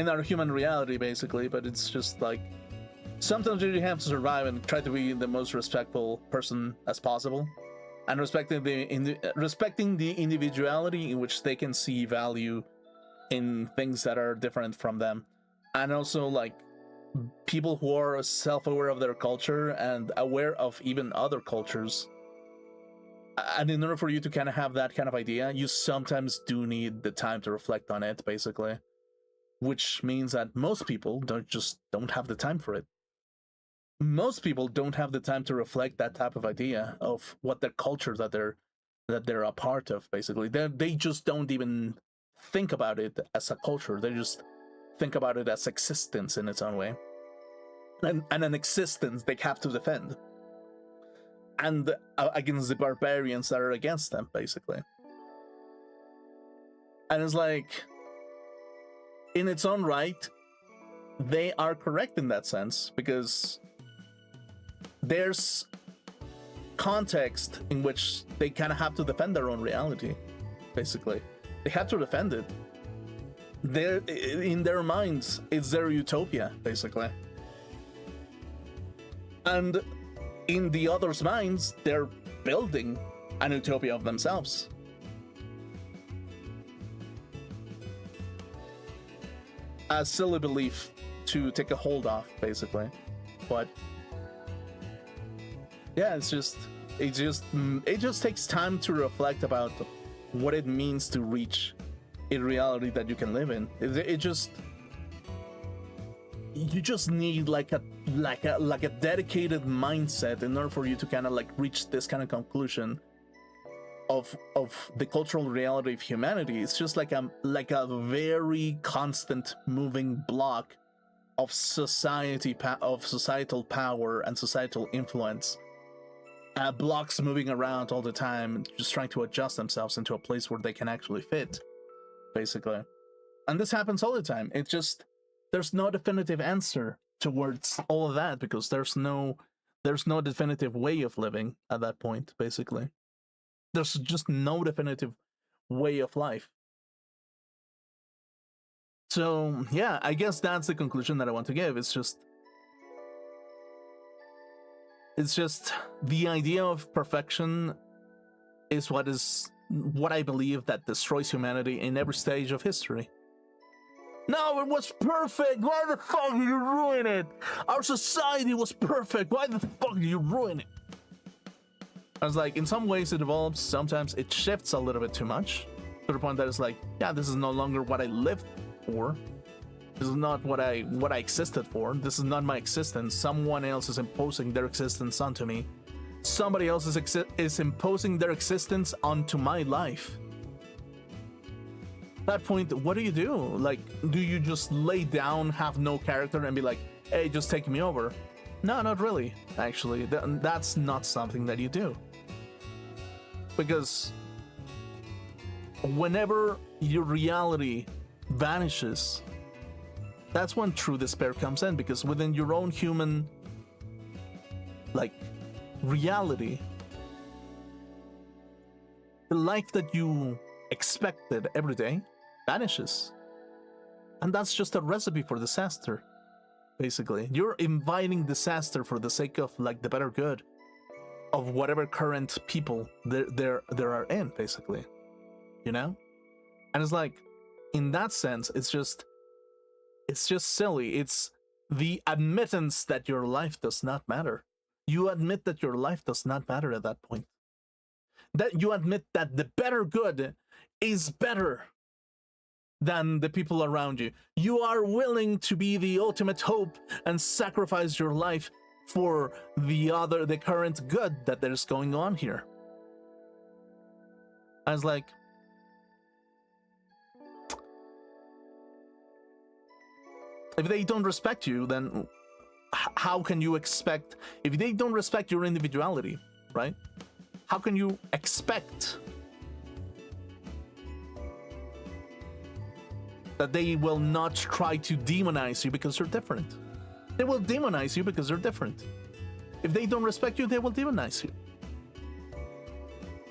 our human reality, basically. But it's just like, sometimes you have to survive and try to be the most respectful person as possible, and respecting the individuality in which they can see value in things that are different from them, and also like people who are self-aware of their culture and aware of even other cultures. And in order for you to kind of have that kind of idea, you sometimes do need the time to reflect on it, basically, which means that most people don't have the time for it. Most people don't have the time to reflect that type of idea of what their culture that they're a part of, basically. They just don't even think about it as a culture. They just think about it as existence in its own way, and an existence they have to defend, and against the barbarians that are against them, basically. And it's like, in its own right, they are correct in that sense, because there's context in which they kind of have to defend their own reality, basically. They have to defend it. In their minds, it's their utopia, basically. And in the others' minds, they're building an utopia of themselves. A silly belief to take a hold of, basically. But yeah, it just takes time to reflect about what it means to reach a reality that you can live in. You just need like a dedicated mindset in order for you to kind of like reach this kind of conclusion of the cultural reality of humanity. It's just like a very constant moving block of societal power and societal influence. Blocks moving around all the time, just trying to adjust themselves into a place where they can actually fit, basically. And this happens all the time. It's just, there's no definitive answer towards all of that, because there's no definitive way of living at that point, basically. There's just no definitive way of life. So yeah, I guess that's the conclusion that I want to give. It's just the idea of perfection is what I believe that destroys humanity in every stage of history. No, it was perfect. Why the fuck did you ruin it? Our society was perfect. Why the fuck did you ruin it? I was like, in some ways it evolves. Sometimes it shifts a little bit too much, to the point that it's like, yeah, this is no longer what I lived for. This is not what I existed for. This is not my existence. Someone else is imposing their existence onto me. Somebody else is imposing their existence onto my life. At that point, what do? Like, do you just lay down, have no character, and be like, hey, just take me over? No, not really, actually. That's not something that you do. Because whenever your reality vanishes, that's when true despair comes in, because within your own human like reality, the life that you expected every day vanishes. And that's just a recipe for disaster, basically. You're inviting disaster for the sake of like the better good of whatever current people there are in, basically. You know? And it's like, in that sense, it's just silly. It's the admittance that your life does not matter. You admit that your life does not matter at that point. That you admit that the better good is better than the people around you. You are willing to be the ultimate hope and sacrifice your life for the current good that there's going on here. I was like, if they don't respect you, then how can you expect, if they don't respect your individuality, right? How can you expect that they will not try to demonize you because you're different? They will demonize you because they're different. If they don't respect you, they will demonize you.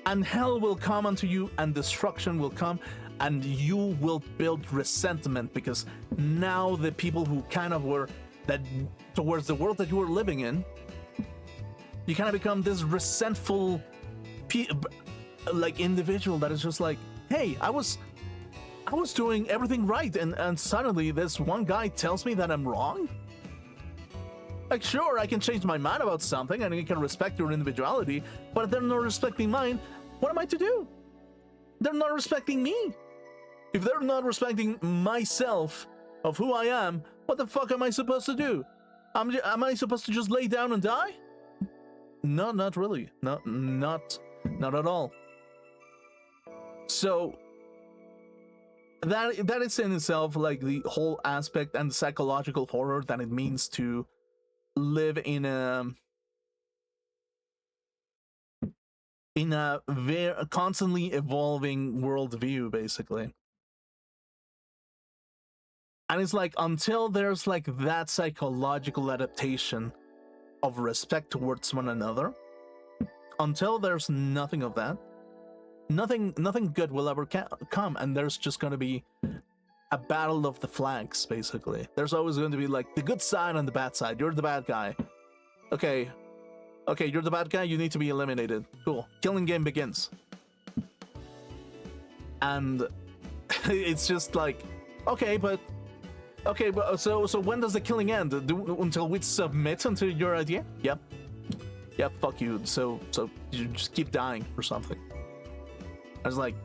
And hell will come unto you, and destruction will come, and you will build resentment, because now the people who kind of were that towards the world that you were living in, you kind of become this resentful like individual that is just like, hey, I was doing everything right, and suddenly this one guy tells me that I'm wrong. Like, sure, I can change my mind about something and I can respect your individuality, but if they're not respecting mine, what am I to do? They're not respecting me. If they're not respecting myself of who I am, what the fuck am I supposed to do? Am I supposed to just lay down and die? No, not really. Not at all. So that is in itself like the whole aspect and the psychological horror that it means to live in a very constantly evolving worldview, basically. And it's like, until there's like that psychological adaptation of respect towards one another, until there's nothing of that, nothing good will ever come, and there's just going to be a battle of the flags, basically. There's always going to be like the good side and the bad side. You're the bad guy. Okay, you're the bad guy, you need to be eliminated. Cool. Killing game begins. And it's just like, okay, but so when does the killing end? Until we submit unto your idea? Yep, fuck you. So you just keep dying or something. I was like,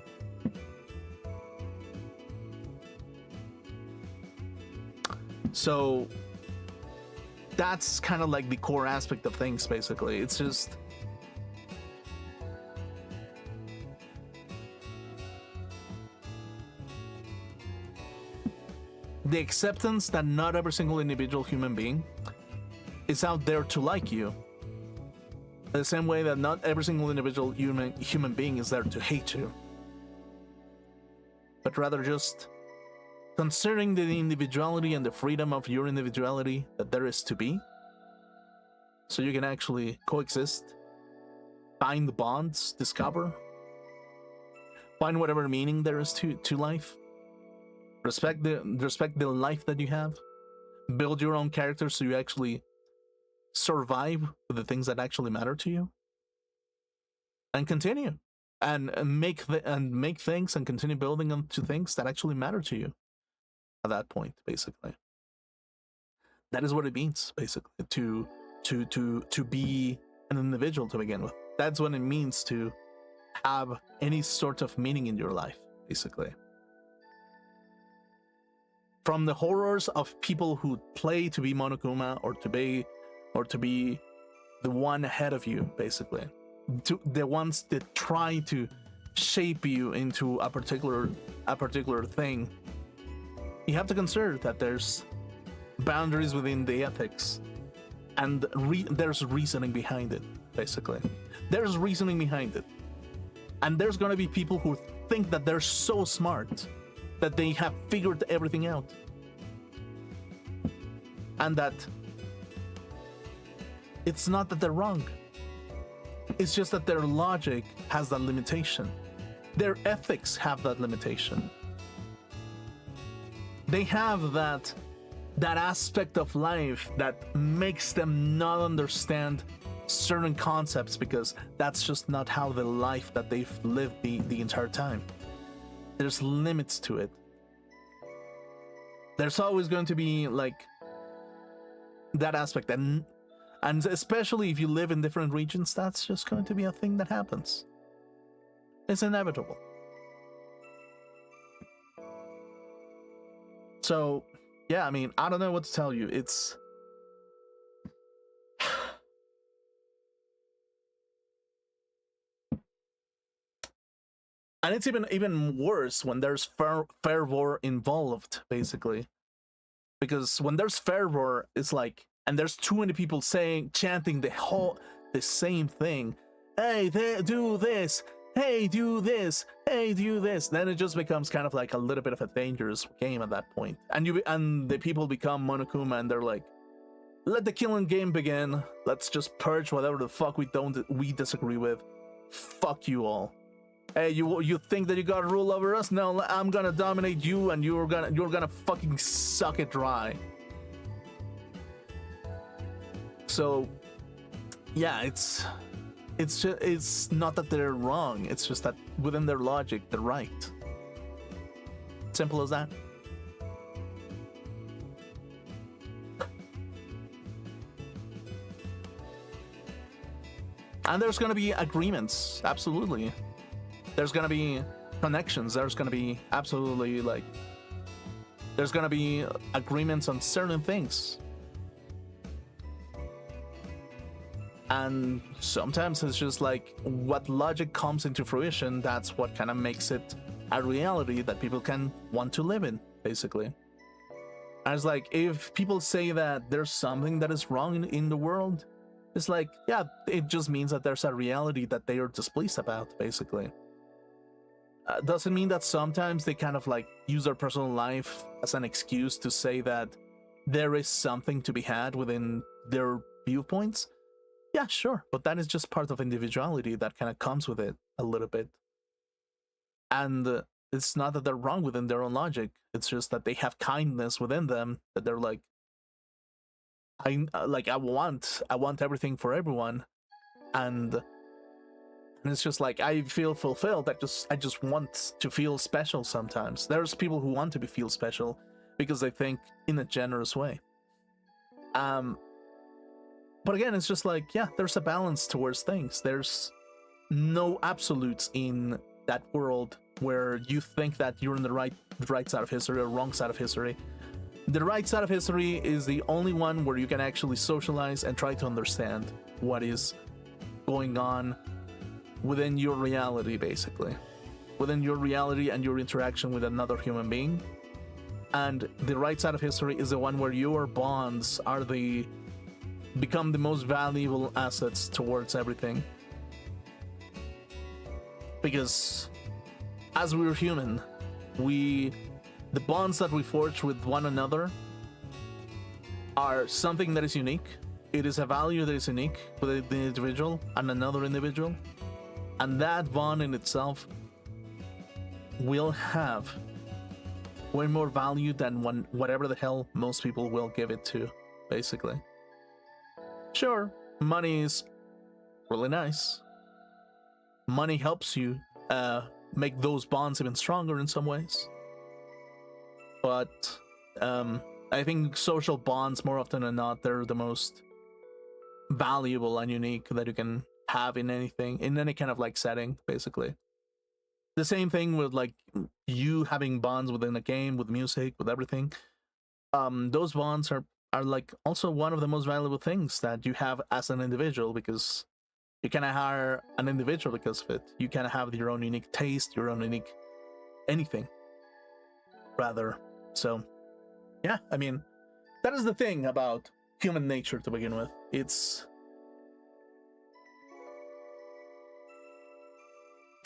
so that's kind of like the core aspect of things, basically. It's just the acceptance that not every single individual human being is out there to like you. The same way that not every single individual human being is there to hate you. But rather just considering the individuality and the freedom of your individuality that there is to be, so you can actually coexist, find the bonds, discover, find whatever meaning there is to life, respect the life that you have, build your own character so you actually survive with the things that actually matter to you, and continue and make things and continue building them to things that actually matter to you. At that point, basically, that is what it means, basically, to be an individual to begin with. That's what it means to have any sort of meaning in your life, basically. From the horrors of people who play to be Monokuma or to be the one ahead of you, basically, to the ones that try to shape you into a particular thing. You have to consider that there's boundaries within the ethics, and there's reasoning behind it, basically. There's reasoning behind it. And there's going to be people who think that they're so smart that they have figured everything out. And that it's not that they're wrong. It's just that their logic has that limitation. Their ethics have that limitation. They have that aspect of life that makes them not understand certain concepts because that's just not how the life that they've lived the entire time. There's limits to it. There's always going to be like that aspect, and especially if you live in different regions, that's just going to be a thing that happens. It's inevitable. So, yeah, I mean, I don't know what to tell you. It's and it's even worse when there's fervor involved, basically. Because when there's fervor, it's like, and there's too many people chanting the same thing. Hey, do this. Hey, do this. Hey, do this. Then it just becomes kind of like a little bit of a dangerous game at that point. And the people become Monokuma, and they're like, let the killing game begin. Let's just purge whatever the fuck we disagree with. Fuck you all. Hey, you think that you got rule over us? No, I'm gonna dominate you, and you're gonna fucking suck it dry. So, yeah, it's not that they're wrong. It's just that within their logic, they're right. Simple as that. And there's gonna be agreements, absolutely. There's gonna be connections. There's gonna be absolutely there's gonna be agreements on certain things. And sometimes it's just like what logic comes into fruition, that's what kind of makes it a reality that people can want to live in, basically. And it's like, if people say that there's something that is wrong in the world, it's like, yeah, it just means that there's a reality that they are displeased about, basically. Doesn't mean that sometimes they kind of like use their personal life as an excuse to say that there is something to be had within their viewpoints. Yeah, sure, but that is just part of individuality that kind of comes with it a little bit. And it's not that they're wrong within their own logic. It's just that they have kindness within them, that they're like, I want everything for everyone, and it's just like I feel fulfilled. I just want to feel special sometimes. There's people who want to feel special because they think in a generous way. But again, it's just like, yeah, there's a balance towards things. There's no absolutes in that world where you think that you're in the right side of history or wrong side of history. The right side of history is the only one where you can actually socialize and try to understand what is going on within your reality, basically. Within your reality and your interaction with another human being. And the right side of history is the one where your bonds are become the most valuable assets towards everything. Because as we're human, the bonds that we forge with one another are something that is unique. It is a value that is unique for the individual and another individual. And that bond in itself will have way more value than whatever the hell most people will give it to, basically. Sure, money is really nice. Money helps you make those bonds even stronger in some ways. But I think social bonds, more often than not, they're the most valuable and unique that you can have in anything, in any kind of like setting, basically. The same thing with like you having bonds within a game, with music, with everything. Those bonds are like also one of the most valuable things that you have as an individual, because you can hire an individual because of it. You can have your own unique taste, your own unique anything, rather. So, yeah, I mean, that is the thing about human nature to begin with. It's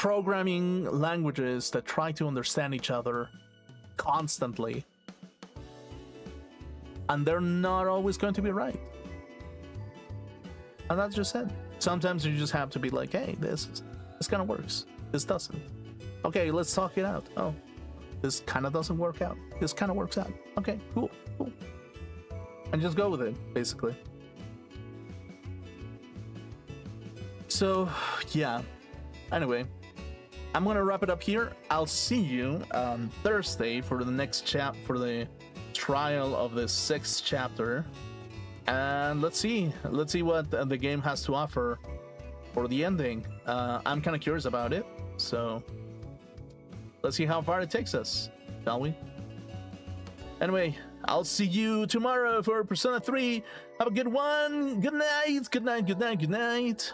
programming languages that try to understand each other constantly. And they're not always going to be right. And that's just it. Sometimes you just have to be like, hey, this kind of works. This doesn't. Okay, let's talk it out. Oh, this kind of doesn't work out. This kind of works out. Okay, cool. And just go with it, basically. So, yeah. Anyway, I'm gonna wrap it up here. I'll see you on Thursday for the next for the trial of the 6th chapter. And let's see what the game has to offer for the ending. I'm kind of curious about it, so let's see how far it takes us, shall we? Anyway, I'll see you tomorrow for Persona 3. Have a good one. Good night. Good night. Good night. Good night.